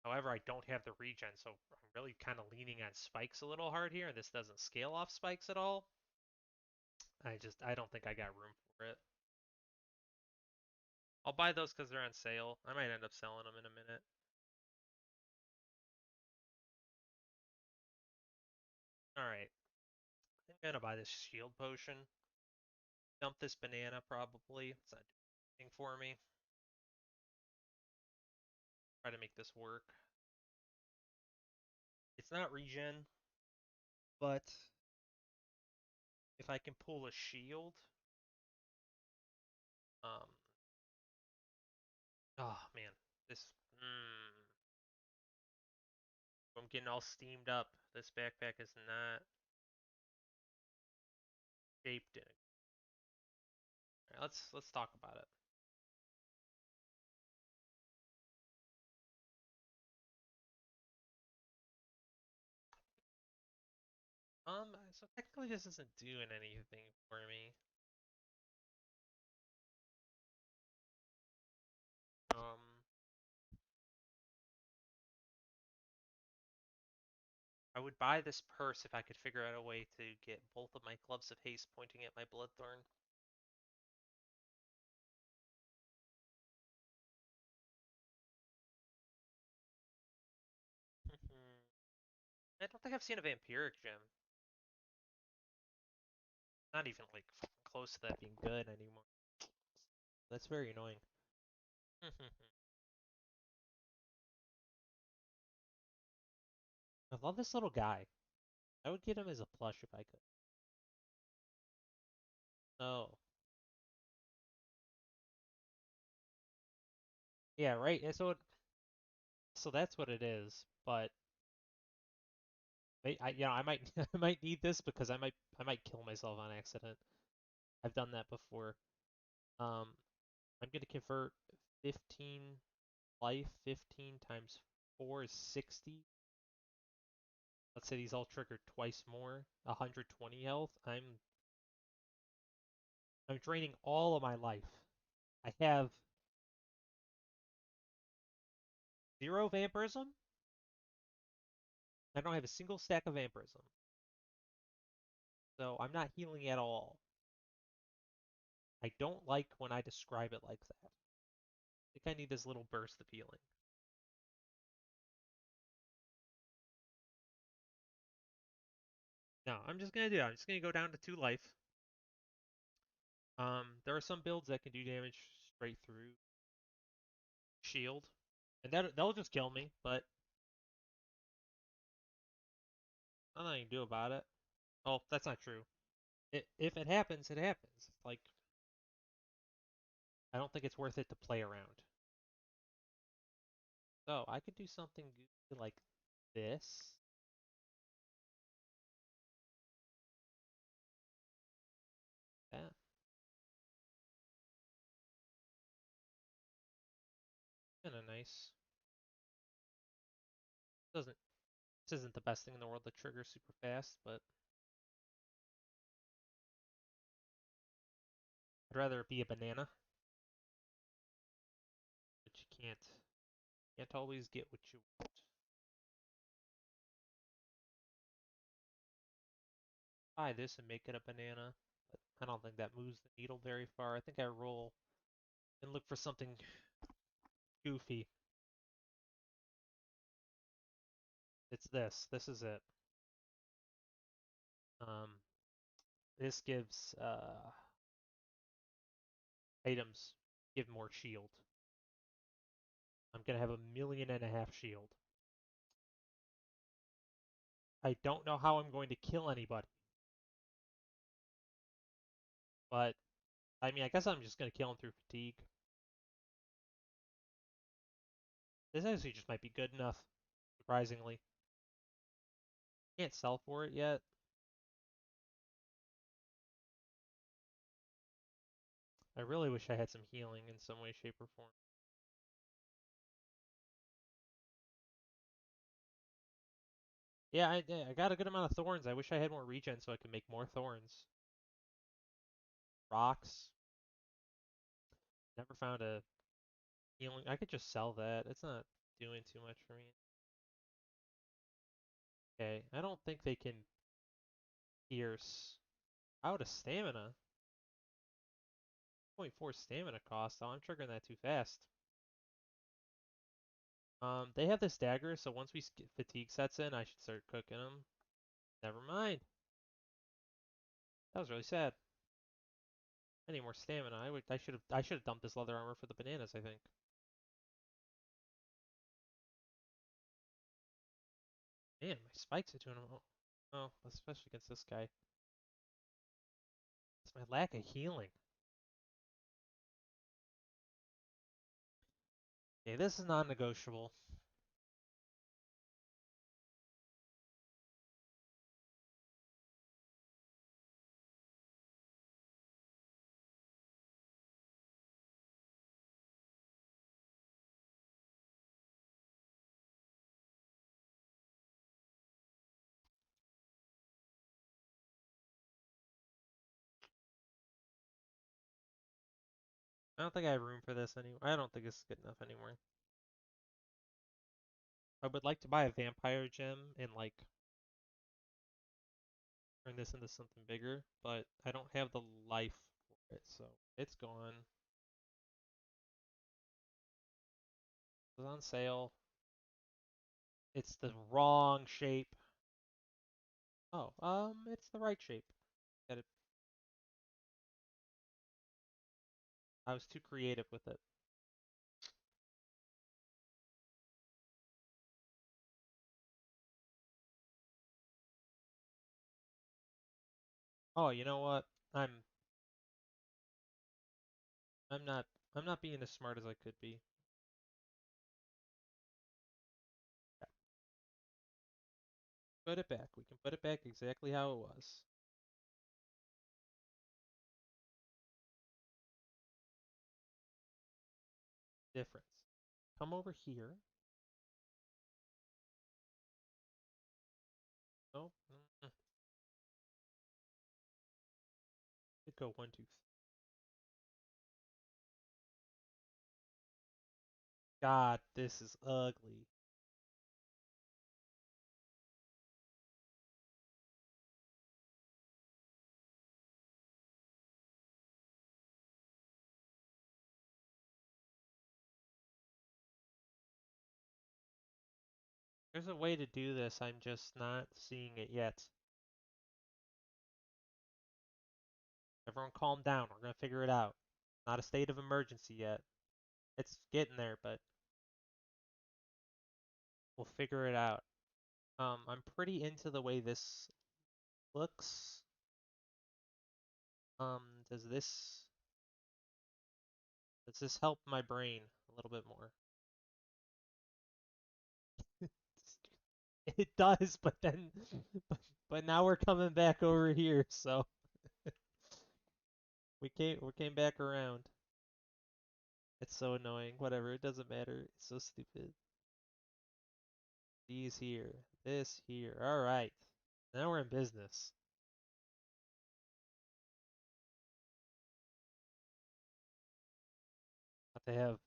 However, I don't have the regen, so I'm really kind of leaning on spikes a little hard here, and this doesn't scale off spikes at all. I don't think I got room for it. I'll buy those because they're on sale. I might end up selling them in a minute. Alright, I'm gonna buy this shield potion. Dump this banana probably. It's not doing anything for me. Try to make this work. It's not regen, but if I can pull a shield, um, oh man, this, I'm getting all steamed up. This backpack is not shaped in it. All right, let's talk about it. So technically this isn't doing anything for me. Um, I would buy this purse if I could figure out a way to get both of my gloves of haste pointing at my Bloodthorn. I don't think I've seen a Vampiric gem. Not even like close to that being good anymore. That's very annoying. I love this little guy. I would get him as a plush if I could. Oh. Yeah, right. So that's what it is. But I might I might need this because I might kill myself on accident. I've done that before. Um, I'm gonna convert 15 life. 15 times 4 is 60. Let's say these all trigger twice more. 120 health. I'm draining all of my life. I have 0 vampirism. I don't have a single stack of vampirism. So I'm not healing at all. I don't like when I describe it like that. I think I need this little burst of healing. No, I'm just gonna do it. I'm just gonna go down to 2 life. There are some builds that can do damage straight through shield, and that'll just kill me. But nothing I can do about it. Oh, that's not true. If it happens, it happens. Like I don't think it's worth it to play around. So I could do something goofy like this. That kind of nice. Doesn't This isn't the best thing in the world to trigger super fast, but I'd rather it be a banana. But you can't always get what you want. Buy this and make it a banana, but I don't think that moves the needle very far. I think I roll and look for something goofy. It's this. This is it. Um, this gives items give more shield. I'm gonna have 1.5 million shield. I don't know how I'm going to kill anybody, but I mean, I guess I'm just gonna kill him through fatigue. This actually just might be good enough, surprisingly. Can't sell for it yet. I really wish I had some healing in some way, shape, or form. Yeah, I got a good amount of thorns. I wish I had more regen so I could make more thorns. Rocks. Never found a healing. I could just sell that. It's not doing too much for me. Okay, I don't think they can pierce. Out of stamina. 0.4 stamina cost. Oh, I'm triggering that too fast. They have this dagger, so once fatigue sets in, I should start cooking them. Never mind. That was really sad. I need more stamina. I should have dumped this leather armor for the bananas, I think. Man, my spikes are doing well. Oh, especially against this guy. It's my lack of healing. Okay, this is non-negotiable. I don't think I have room for this anymore. I don't think this is good enough anymore. I would like to buy a vampire gem and like turn this into something bigger, but I don't have the life for it, so it's gone. It was on sale. It's the wrong shape. Oh, it's the right shape. Got it. I was too creative with it. Oh, you know what? I'm I'm not I'm not being as smart as I could be. Yeah. Put it back. We can put it back exactly how it was. Difference. Come over here. Oh, it go 1, 2, 3. God, this is ugly. There's a way to do this. I'm just not seeing it yet. Everyone calm down. We're gonna figure it out. Not a state of emergency yet. It's getting there, but we'll figure it out. I'm pretty into the way this looks. Does this help my brain a little bit more? It does, but then, but now we're coming back over here, so we came back around. It's so annoying. Whatever, it doesn't matter. It's so stupid. These here, this here. All right, now we're in business. Have to have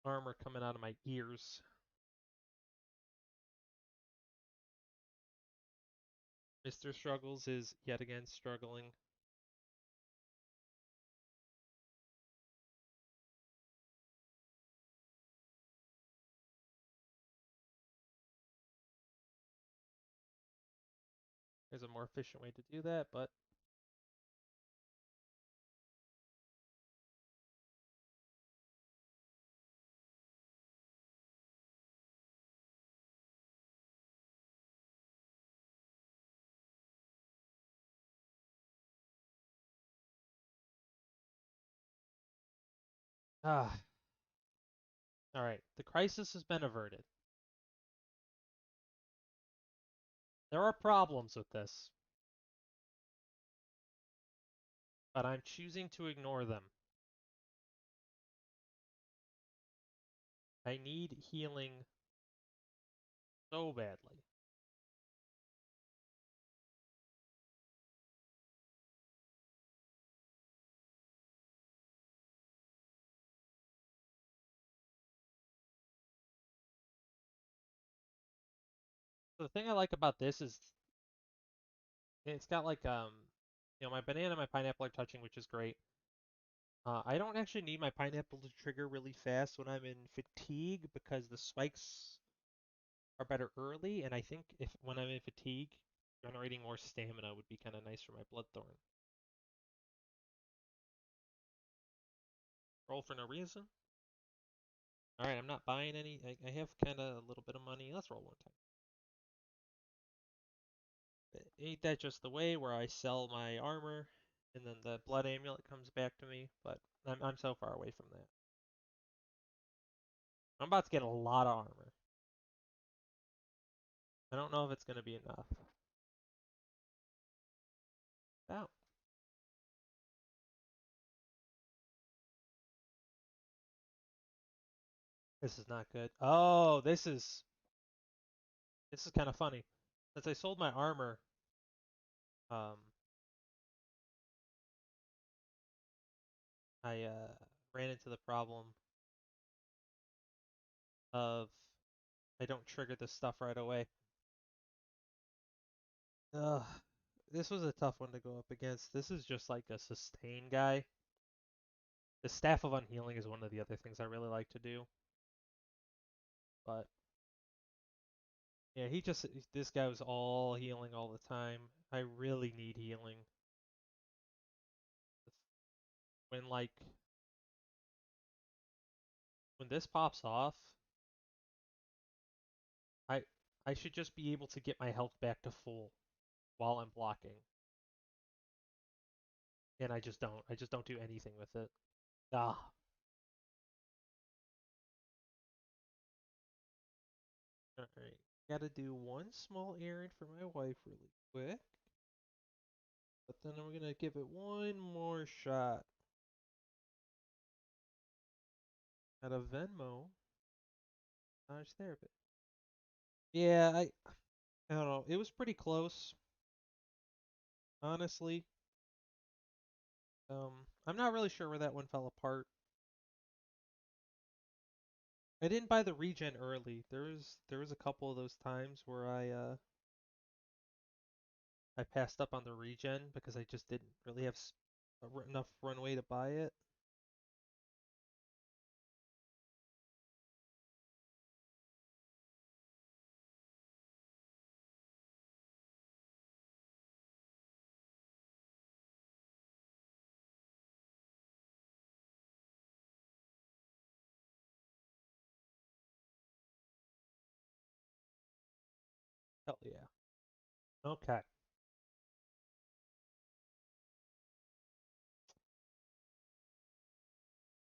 armor coming out of my ears. Mr. Struggles is yet again struggling. There's a more efficient way to do that, but ah. All right, the crisis has been averted. There are problems with this, but I'm choosing to ignore them. I need healing so badly. So the thing I like about this is it's got like my banana and my pineapple are touching, which is great. I don't actually need my pineapple to trigger really fast when I'm in fatigue because the spikes are better early, and I think if when I'm in fatigue, generating more stamina would be kind of nice for my bloodthorn. Roll for no reason. All right, I'm not buying any. I have kind of a little bit of money. Let's roll one time. Ain't that just the way where I sell my armor and then the blood amulet comes back to me? But I'm so far away from that. I'm about to get a lot of armor. I don't know if it's gonna be enough. Oh, this is not good. Oh, this is kind of funny. Since I sold my armor, um, I ran into the problem of I don't trigger this stuff right away. Ugh, this was a tough one to go up against. This is just like a sustain guy. The Staff of Unhealing is one of the other things I really like to do. But yeah, this guy was all healing all the time. I really need healing. When like when this pops off, I I should just be able to get my health back to full while I'm blocking. And I just don't. I just don't do anything with it. Ah. Alright. Gotta do one small errand for my wife really quick. But then I'm gonna give it one more shot at a Venmo massage therapy. Yeah, I don't know. It was pretty close, honestly. I'm not really sure where that one fell apart. I didn't buy the regen early. There was a couple of those times where I passed up on the regen because I just didn't really have enough runway to buy it. Hell yeah. Okay.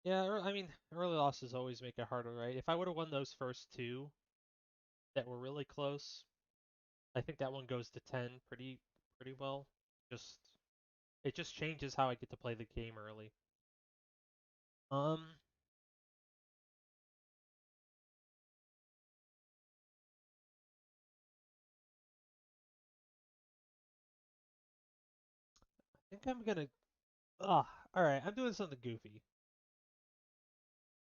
Yeah, I mean, early losses always make it harder, right? If I would have won those first two that were really close, I think that one goes to 10 pretty well. Just it just changes how I get to play the game early. Um, I think I'm gonna. Ugh. All right, I'm doing something goofy.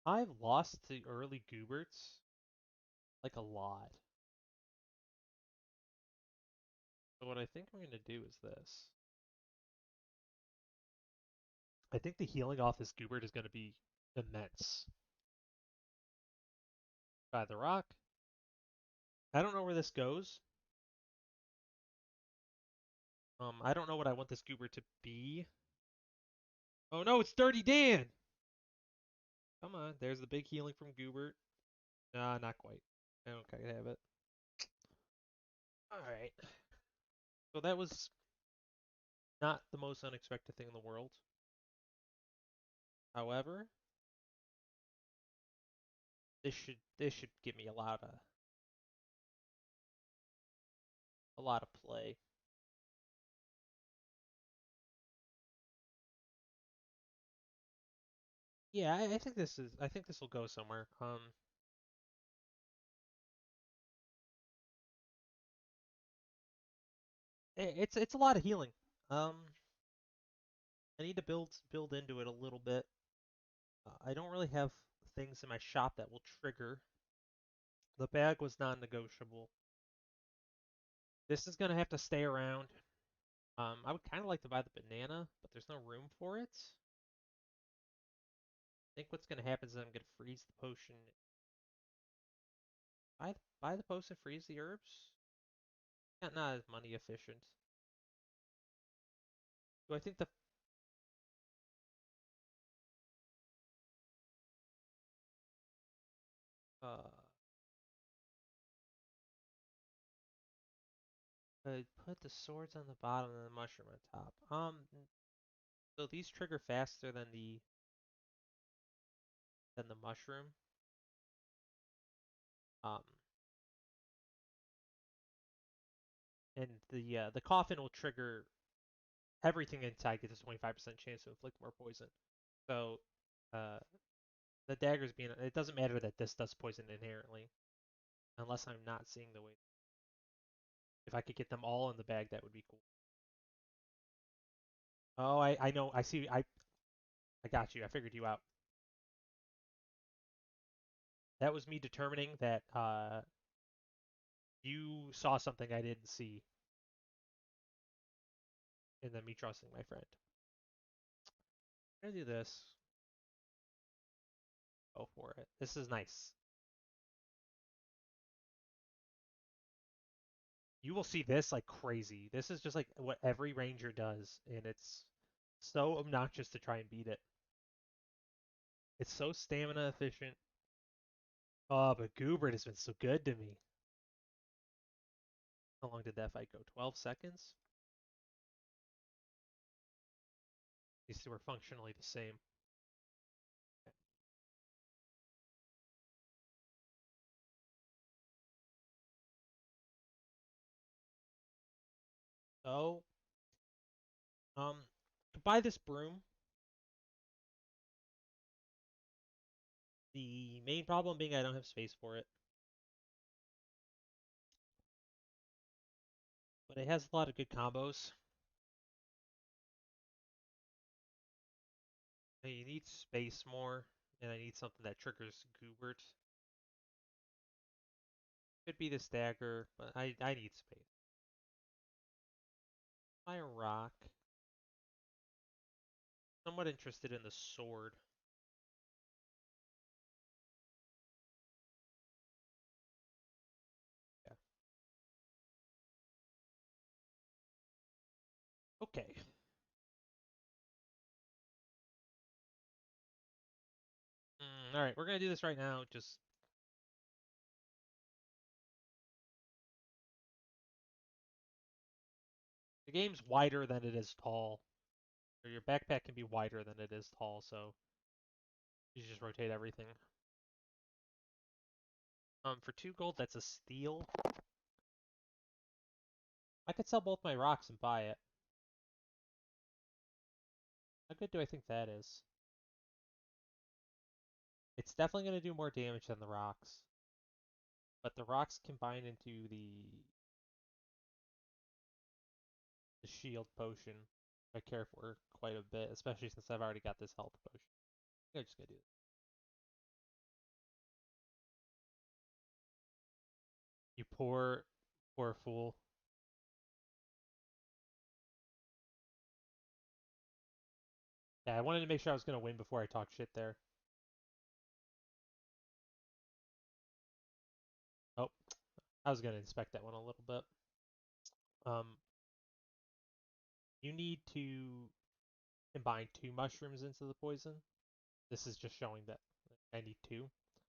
I've lost to early Gooberts like a lot. So what I think I'm gonna do is this. I think the healing off this Goobert is gonna be immense. By the rock. I don't know where this goes. I don't know what I want this Goobert to be. Oh no, it's Dirty Dan! Come on, there's the big healing from Goobert. Nah, not quite. I don't quite have it. Alright. So that was not the most unexpected thing in the world. However, this should give me a lot of play. Yeah, I think this will go somewhere. It's a lot of healing. Um, I need to build into it a little bit. I don't really have things in my shop that will trigger. The bag was non-negotiable. This is gonna have to stay around. I would kind of like to buy the banana, but there's no room for it. I think what's gonna happen is I'm gonna freeze the potion. Buy the potion, freeze the herbs. Not as money efficient. Do I think put the swords on the bottom and the mushroom on top. So these trigger faster than the mushroom. Um, and the coffin will trigger everything inside gets a 25% chance to inflict more poison. So, uh, the daggers being it doesn't matter that this does poison inherently, unless I'm not seeing the way. If I could get them all in the bag, that would be cool. Oh, I know. I see. I got you. I figured you out. That was me determining that you saw something I didn't see, and then me trusting my friend. I'm gonna do this. Go for it. This is nice. You will see this like crazy. This is just like what every ranger does, and it's so obnoxious to try and beat it. It's so stamina efficient. Oh, but Goobert has been so good to me. How long did that fight go? 12 seconds? These two are functionally the same. So, to buy this broom, the main problem being I don't have space for it. But it has a lot of good combos. You need space more, and I need something that triggers Goobert. Could be this dagger, but I need space. Buy a rock. Somewhat interested in the sword. Yeah. Okay. All right, we're gonna do this right now. Just the game's wider than it is tall. Or your backpack can be wider than it is tall, so you just rotate everything. For 2 gold, that's a steal. I could sell both my rocks and buy it. How good do I think that is? It's definitely gonna do more damage than the rocks, but the rocks combine into the shield potion. I care for quite a bit, especially since I've already got this health potion. I think I'm just gonna do this. You poor fool. Yeah, I wanted to make sure I was gonna win before I talked shit there. Oh, I was gonna inspect that one a little bit. Um, you need to combine 2 mushrooms into the poison. This is just showing that I need 2,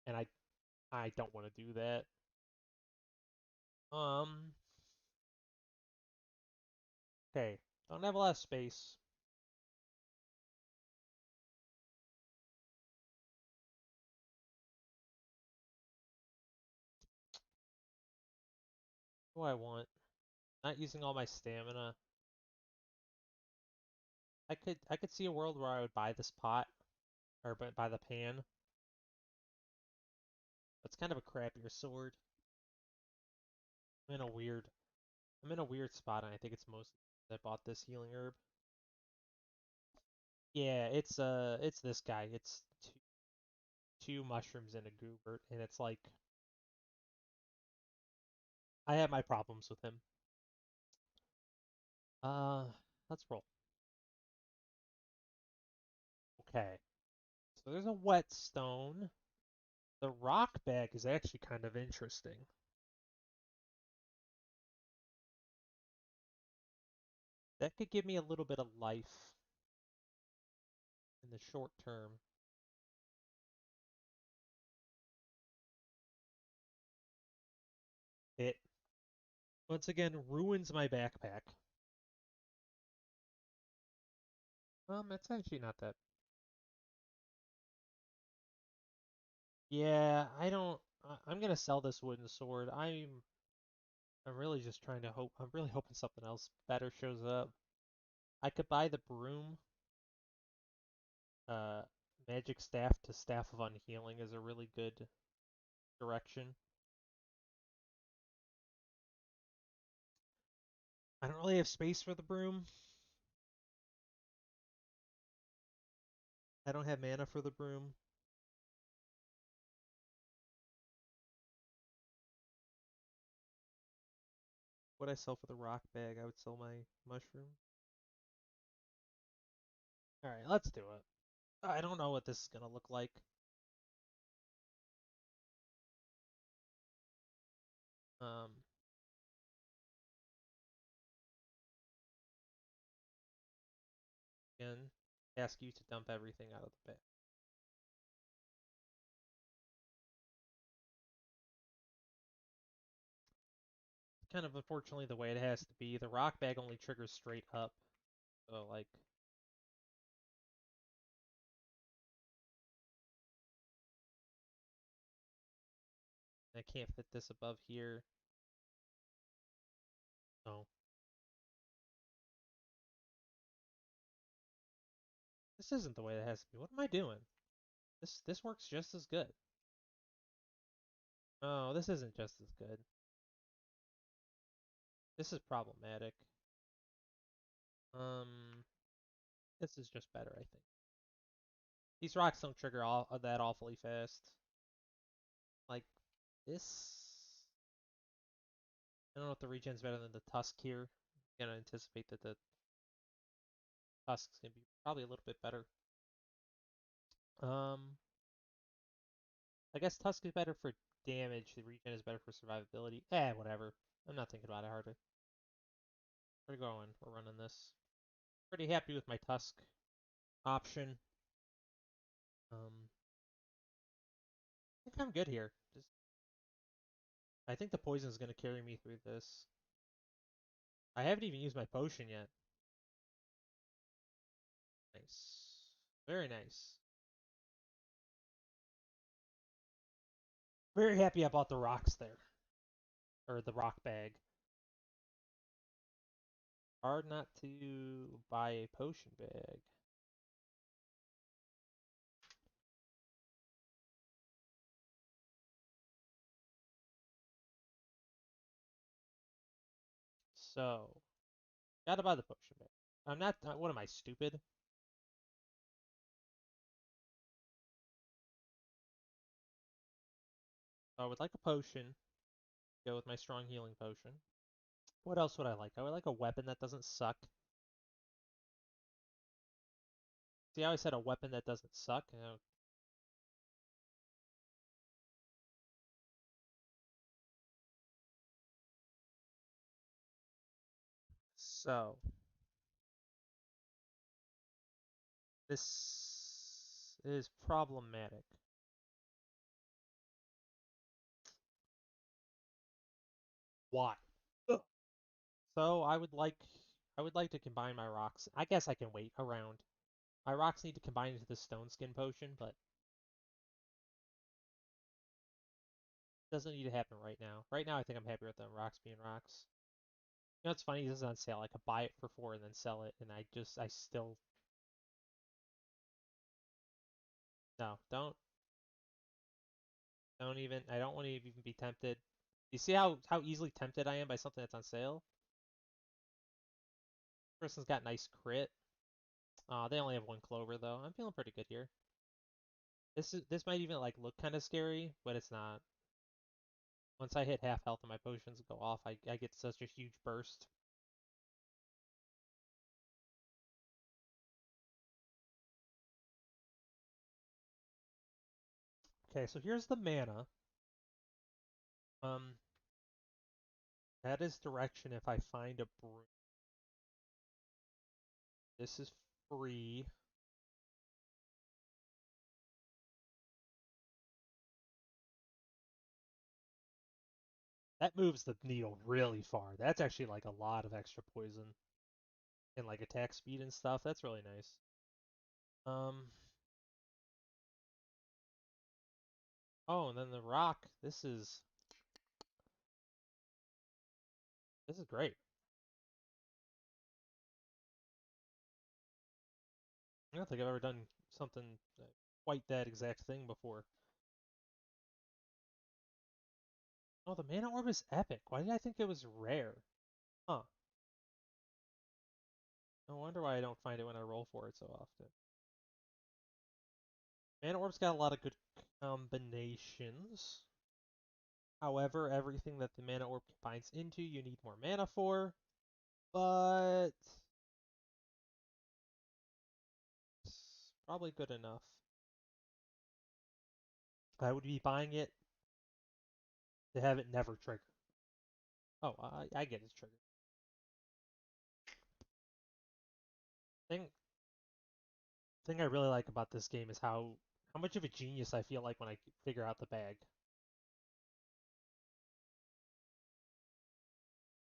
and I don't want to do that. Um, okay, don't have a lot of space. What do I want? Not using all my stamina. I could see a world where I would buy this pot or buy the pan. It's kind of a crappier sword. I'm in a weird I'm in a weird spot, and I think it's mostly because I bought this healing herb. Yeah, it's this guy. It's two mushrooms and a goobert, and it's like I have my problems with him. Uh, let's roll. Okay, so there's a whetstone. The rock bag is actually kind of interesting. That could give me a little bit of life in the short term. It once again ruins my backpack. It's actually not that. Yeah, I don't. I'm gonna sell this wooden sword. I'm really just trying to hope. I'm really hoping something else better shows up. I could buy the broom. Uh, Magic staff to staff of unhealing is a really good direction. I don't really have space for the broom. I don't have mana for the broom. What I sell for the rock bag, I would sell my mushroom. Alright, let's do it. I don't know what this is gonna look like. Um, Again, ask you to dump everything out of the bag. Kind of unfortunately the way it has to be. The rock bag only triggers straight up. So like I can't fit this above here. No. This isn't the way it has to be. What am I doing? This works just as good. Oh, this isn't just as good. This is problematic. Um, this is just better, I think. These rocks don't trigger all that awfully fast. Like this. I don't know if the regen's better than the tusk here. I'm gonna anticipate that the tusk's gonna be probably a little bit better. Um, I guess tusk is better for damage. The regen is better for survivability. Whatever. I'm not thinking about it harder. We're going. We're running this. Pretty happy with my tusk option. Um, I think I'm good here. I think the poison is gonna carry me through this. I haven't even used my potion yet. Nice. Very nice. Very happy I bought the rocks there. Or the rock bag. Hard not to buy a potion bag. So, gotta buy the potion bag. I'm not, what am I, stupid? I would like a potion. Go with my strong healing potion. What else would I like? I would like a weapon that doesn't suck. See how I said a weapon that doesn't suck? So, this is problematic. Why? Ugh. So I would like to combine my rocks. I guess I can wait around. My rocks need to combine into the stone skin potion, but it doesn't need to happen right now. Right now I think I'm happy with them rocks being rocks. You know what's funny? This is on sale. I could buy it for 4 and then sell it, and I still no, don't even. I don't want to even be tempted. You see how easily tempted I am by something that's on sale? Person's got nice crit. They only have 1 clover though. I'm feeling pretty good here. This might even like look kind of scary, but it's not. Once I hit half health and my potions go off, I get such a huge burst. Okay, so here's the mana. Um, that is direction if I find a broom. This is free. That moves the needle really far. That's actually like a lot of extra poison and like attack speed and stuff. That's really nice. Um, oh, and then the rock. This is great. I don't think I've ever done something quite that exact thing before. Oh, the mana orb is epic. Why did I think it was rare? Huh. No wonder why I don't find it when I roll for it so often. Mana Orb's got a lot of good combinations. However, everything that the Mana Orb combines into, you need more mana for. But it's probably good enough. I would be buying it to have it never trigger. Oh, I get it's triggered. Thing thing I really like about this game is how much of a genius I feel like when I figure out the bag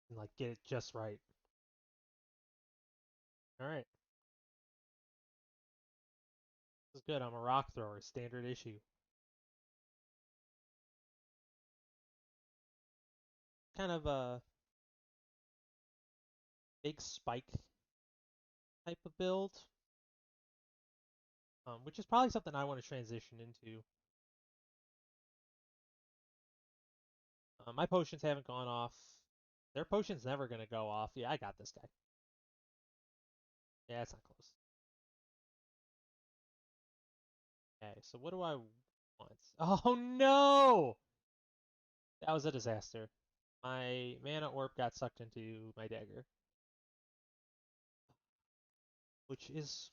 and like get it just right. All right, this is good. I'm a rock thrower, standard issue. Kind of a big spike type of build, which is probably something I want to transition into. My potions haven't gone off. Their potion's never gonna go off. Yeah, I got this guy. Yeah, it's not close. Okay, so what do I want? Oh no! That was a disaster. My mana orb got sucked into my dagger, which is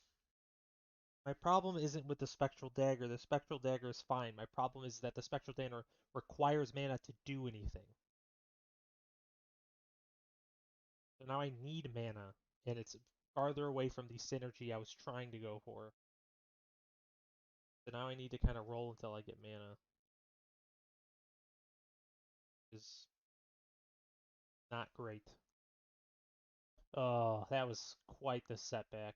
my problem isn't with the spectral dagger. The spectral dagger is fine. My problem is that the spectral dagger requires mana to do anything. So now I need mana, and it's farther away from the synergy I was trying to go for. So now I need to kind of roll until I get mana. Is not great. Oh, that was quite the setback.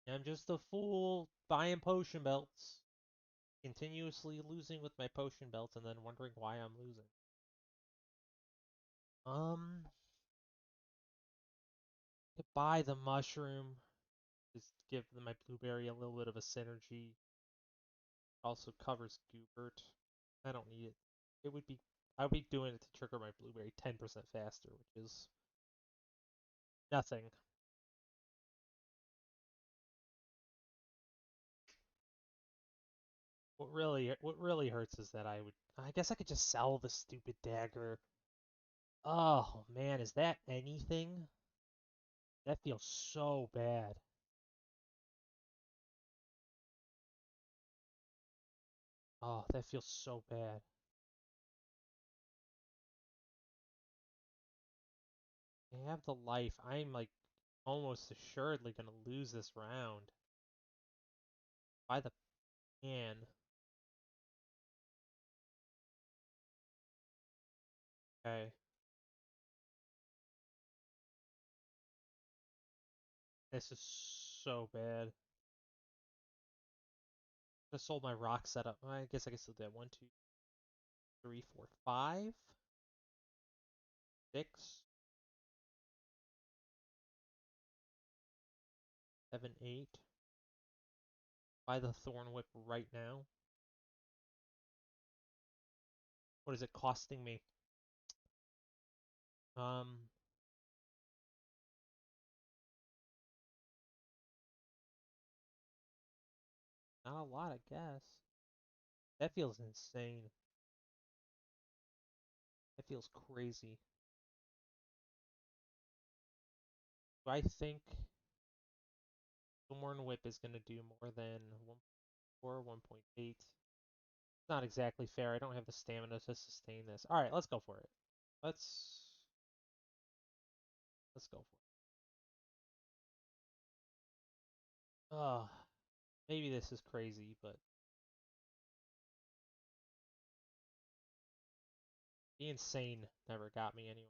I'm just a fool buying potion belts, continuously losing with my potion belts, and then wondering why I'm losing. Um, to buy the mushroom, just give my blueberry a little bit of a synergy. Also covers Goobert. I don't need it. It would be I would be doing it to trigger my blueberry 10% faster, which is nothing. What really hurts is that I guess I could just sell the stupid dagger. Oh man, is that anything? That feels so bad. Oh, that feels so bad. I have the life. I'm like almost assuredly gonna lose this round. By the pan. Okay. This is so bad. I sold my rock setup. I guess I can still do that. 1, 2, 3, 4, 5, 6, 7, 8. Buy the Thorn Whip right now. What is it costing me? Um, Not a lot, I guess. That feels insane. That feels crazy. Do I think Thorn Whip is going to do more than 1.4, 1.8? It's not exactly fair. I don't have the stamina to sustain this. All right, let's go for it. Let's let's go for it. Maybe this is crazy, but the insane never got me anywhere.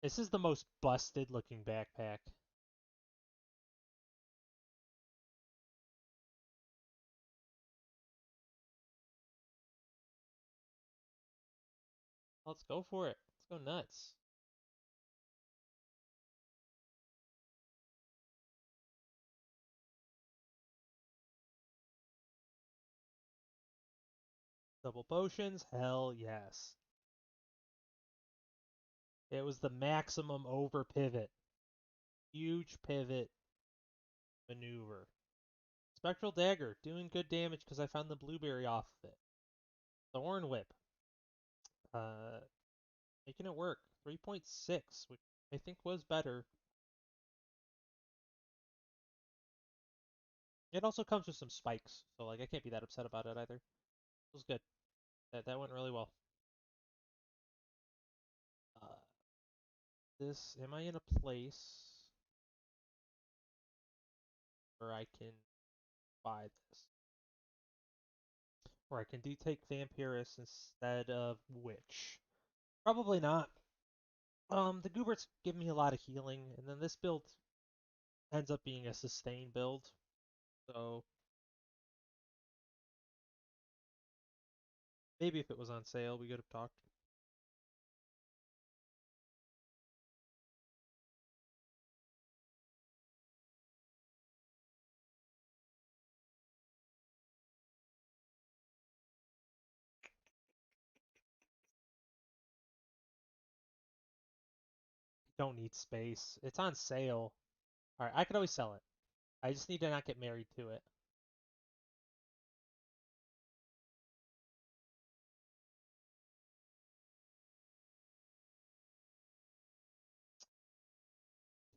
This is the most busted looking backpack. Let's go for it. Let's go nuts. Double potions? Hell yes. It was the maximum over pivot. Huge pivot maneuver. Spectral Dagger, doing good damage because I found the blueberry off of it. Thorn Whip, uh, making it work. 3.6, which I think was better. It also comes with some spikes, so like I can't be that upset about it either. It was good. That went really well. Uh, am I in a place where I can buy this? Or I can take Vampirus instead of Witch? Probably not. The Gooberts give me a lot of healing, and then this build ends up being a sustain build. So maybe if it was on sale, we could have talked. Don't need space. It's on sale. Alright, I could always sell it. I just need to not get married to it.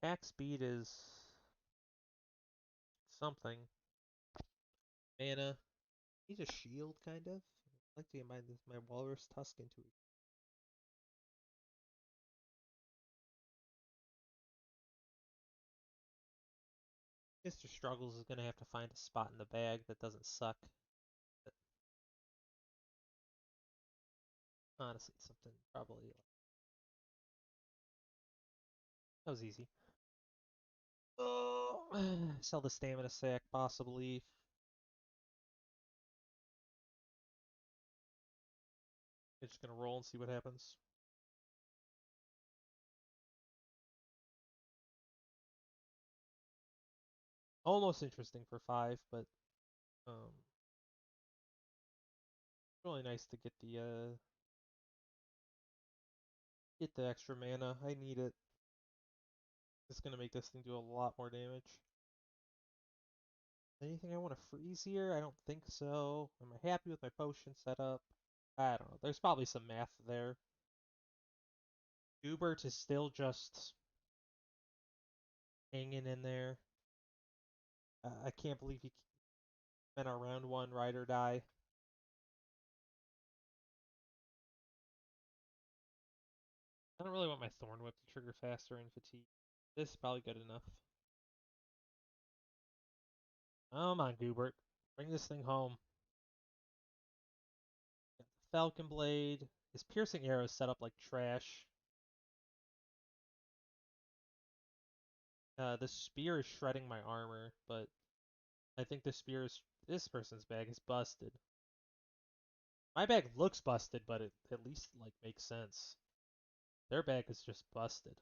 Attack speed is something. Mana. He's a shield, kind of. I'd like to get my Walrus Tusk into it. Mr. Struggles is going to have to find a spot in the bag that doesn't suck. But honestly, something probably. That was easy. Oh, sell the stamina sack, possibly. I'm just going to roll and see what happens. Almost interesting for 5, but um, really nice to get the extra mana. I need it. It's gonna make this thing do a lot more damage. Anything I want to freeze here? I don't think so. Am I happy with my potion setup? I don't know. There's probably some math there. Hubert is still just hanging in there. I can't believe he been our round 1 ride or die. I don't really want my Thorn Whip to trigger faster in fatigue. This is probably good enough. Come on, Goobert. Bring this thing home. Got the Falcon Blade. His piercing arrow is set up like trash. The spear is shredding my armor, but I think this person's bag is busted. My bag looks busted, but it at least like makes sense. Their bag is just busted.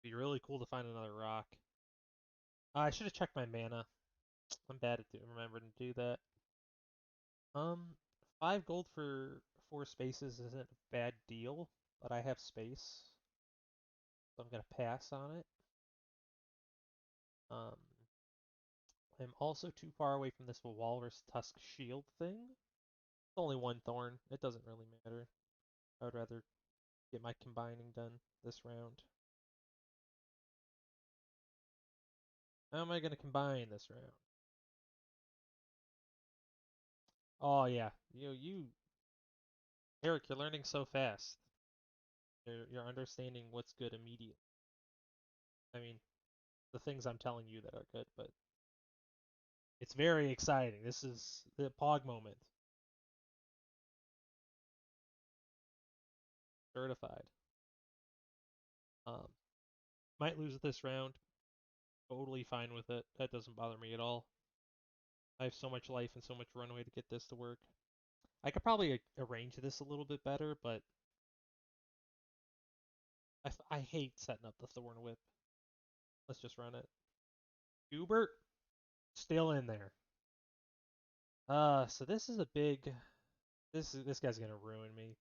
It'd be really cool to find another rock. I should have checked my mana. I'm bad at remembering to do that. Um, 5 gold for 4 spaces isn't a bad deal, but I have space, so I'm gonna pass on it. Um, I'm also too far away from this Walrus Tusk shield thing. It's only 1 thorn. It doesn't really matter. I would rather get my combining done this round. How am I going to combine this round? Oh yeah, Eric, you're learning so fast. You're understanding what's good immediately. I mean, the things I'm telling you that are good, but it's very exciting. This is the Pog moment. Certified. Um, might lose this round. Totally fine with it. That doesn't bother me at all. I have so much life and so much runway to get this to work. I could probably arrange this a little bit better, but I hate setting up the Thorn Whip. Let's just run it. Hubert still in there. So this is a big. This guy's gonna ruin me.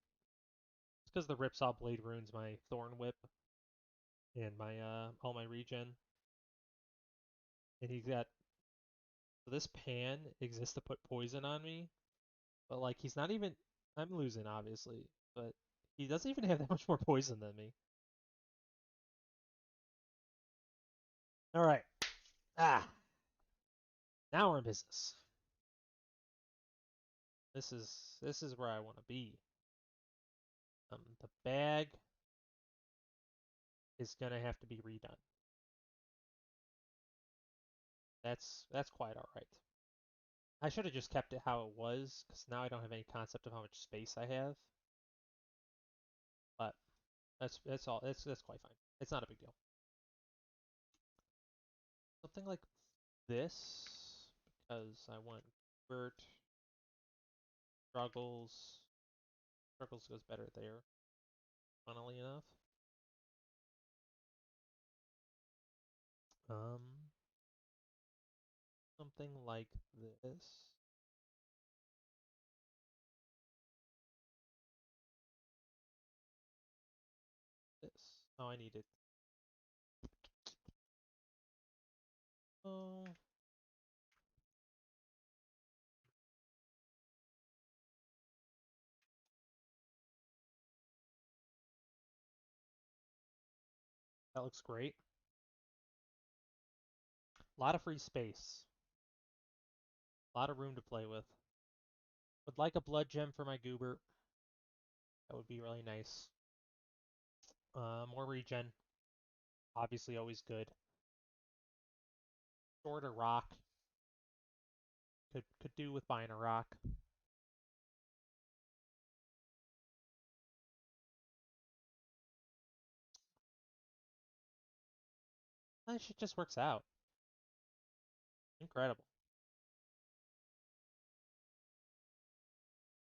It's because the Ripsaw Blade ruins my Thorn Whip and my all my regen. And he's got so this pan exists to put poison on me, but like he's not even. I'm losing obviously, but he doesn't even have that much more poison than me. All right. Ah, now we're in business. This is where I want to be. The bag is gonna have to be redone. That's quite all right. I should have just kept it how it was, because now I don't have any concept of how much space I have. But that's all. That's quite fine. It's not a big deal. Something like this, because I want Bert struggles. Struggles goes better there, funnily enough. Um, something like this. This. Oh, I need it. Oh, that looks great. A lot of free space. A lot of room to play with. Would like a blood gem for my goober. That would be really nice. More regen. Obviously always good. Sword or rock. Could do with buying a rock. That shit just works out. Incredible.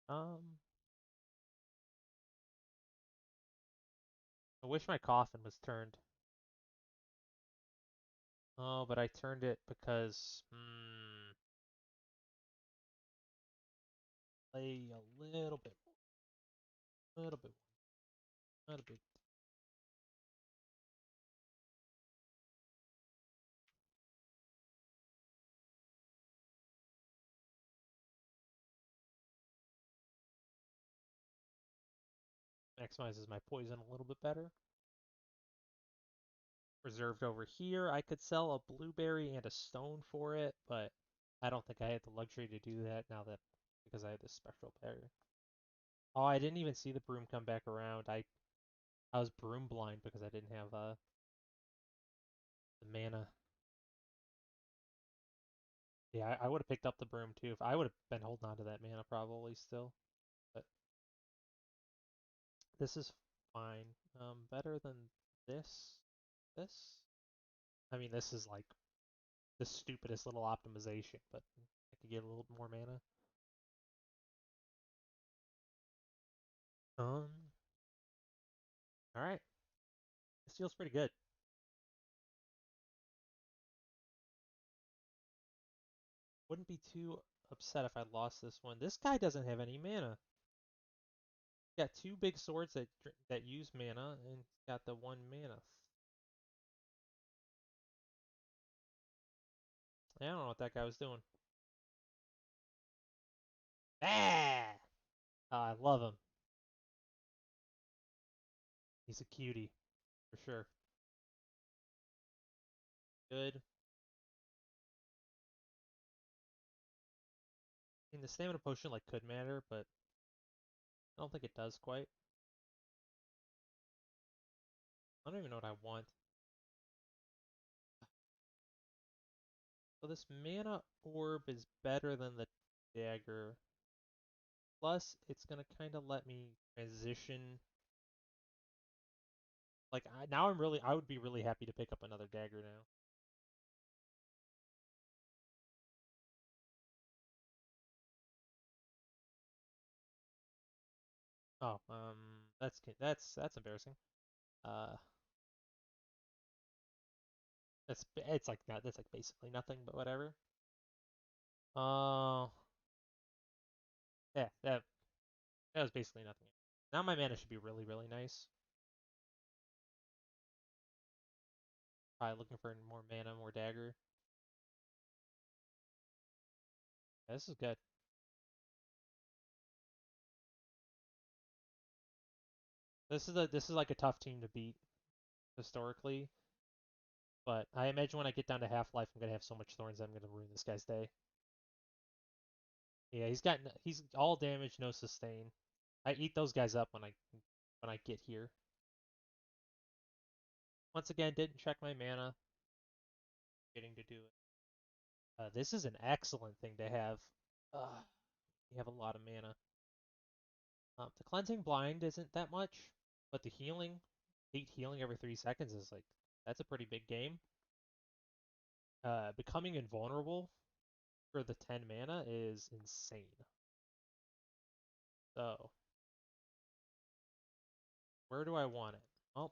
Um, I wish my coffin was turned. Oh, but I turned it because, play a little bit more. A little bit more. Not a big. Maximizes my poison a little bit better. Reserved over here. I could sell a blueberry and a stone for it, but I don't think I had the luxury to do that now that because I have this special pair. Oh, I didn't even see the broom come back around. I was broom blind because I didn't have the mana. Yeah, I would have picked up the broom too. If I would have been holding on to that mana probably still. But this is fine. Better than this. This. I mean, this is like the stupidest little optimization, but I could get a little more mana. Um. All right. This feels pretty good. Wouldn't be too upset if I lost this one. This guy doesn't have any mana. Got two big swords that use mana, and got the one mana. I don't know what that guy was doing. Ah! Oh, I love him. He's a cutie, for sure. Good. I mean, the stamina potion like could matter, but I don't think it does quite. I don't even know what I want. So this mana orb is better than the dagger. Plus, it's gonna kind of let me transition. Like now, I would be really happy to pick up another dagger now. Oh, that's embarrassing. Uh, It's like that. That's like basically nothing, but whatever. Uh, yeah, that was basically nothing. Now my mana should be really, really nice. Probably looking for more mana, more dagger. Yeah, this is good. This is like a tough team to beat historically, but I imagine when I get down to half life, I'm gonna have so much thorns I'm gonna ruin this guy's day. Yeah, he's all damage, no sustain. I eat those guys up when I get here. Once again, didn't check my mana. Getting to do it. This is an excellent thing to have. You have a lot of mana. The cleansing blind isn't that much, but the healing, 8 healing every 3 seconds is like that's a pretty big game. Becoming invulnerable for the 10 mana is insane. So where do I want it? Well,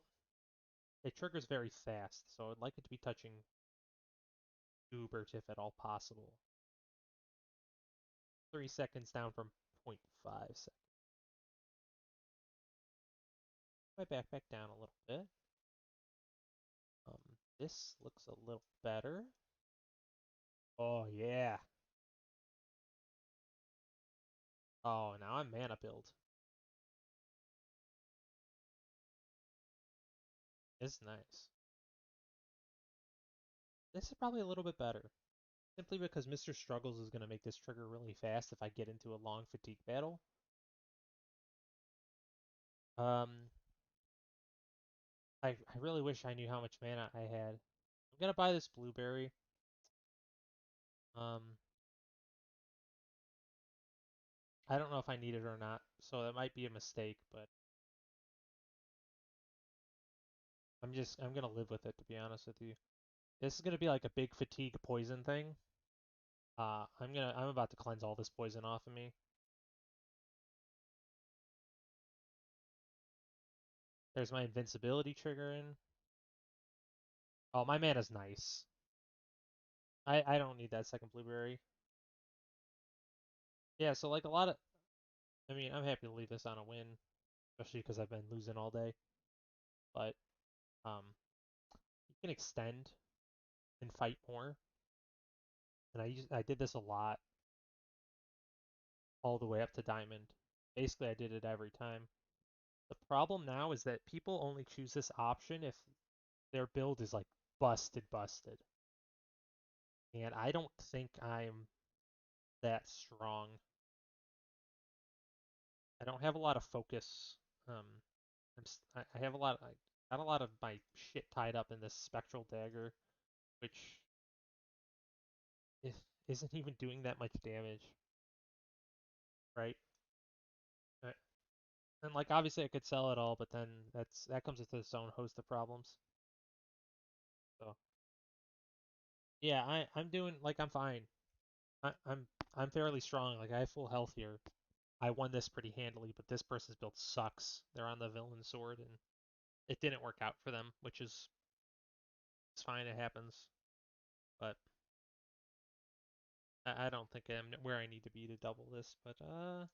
it triggers very fast, so I'd like it to be touching Goobert if at all possible. 3 seconds down from 0.5 seconds. My backpack down a little bit. This looks a little better. Oh yeah. Oh, now I'm mana build. It's nice. This is probably a little bit better. Simply because Mr. Struggles is going to make this trigger really fast if I get into a long fatigue battle. Um, I really wish I knew how much mana I had. I'm gonna buy this blueberry. Um, I don't know if I need it or not, so that might be a mistake, but I'm gonna live with it to be honest with you. This is gonna be like a big fatigue poison thing. I'm about to cleanse all this poison off of me. There's my invincibility trigger in. Oh, my mana's nice. I don't need that second blueberry. Yeah, so like a lot of, I mean, I'm happy to leave this on a win, especially because I've been losing all day. But you can extend and fight more, and I did this a lot all the way up to diamond. Basically, I did it every time. The problem now is that people only choose this option if their build is like busted. And I don't think I'm that strong. I don't have a lot of focus. Um, I have a lot. I got a lot of my shit tied up in this spectral dagger, which isn't even doing that much damage, right? Uh, And like obviously I could sell it all, but then that comes with its own host of problems. So yeah, I'm doing like I'm fine. I'm fairly strong. Like I have full health here. I won this pretty handily, but this person's build sucks. They're on the villain sword, and it didn't work out for them, which is it's fine. It happens, but I don't think I'm where I need to be to double this. But that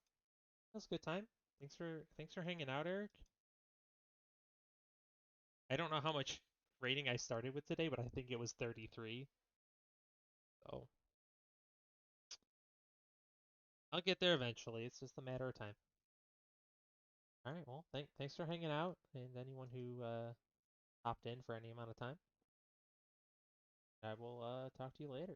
was a good time. Thanks for hanging out, Eric. I don't know how much rating I started with today, but I think it was 33. So I'll get there eventually. It's just a matter of time. All right. Well, thanks for hanging out, and anyone who hopped in for any amount of time. I will talk to you later.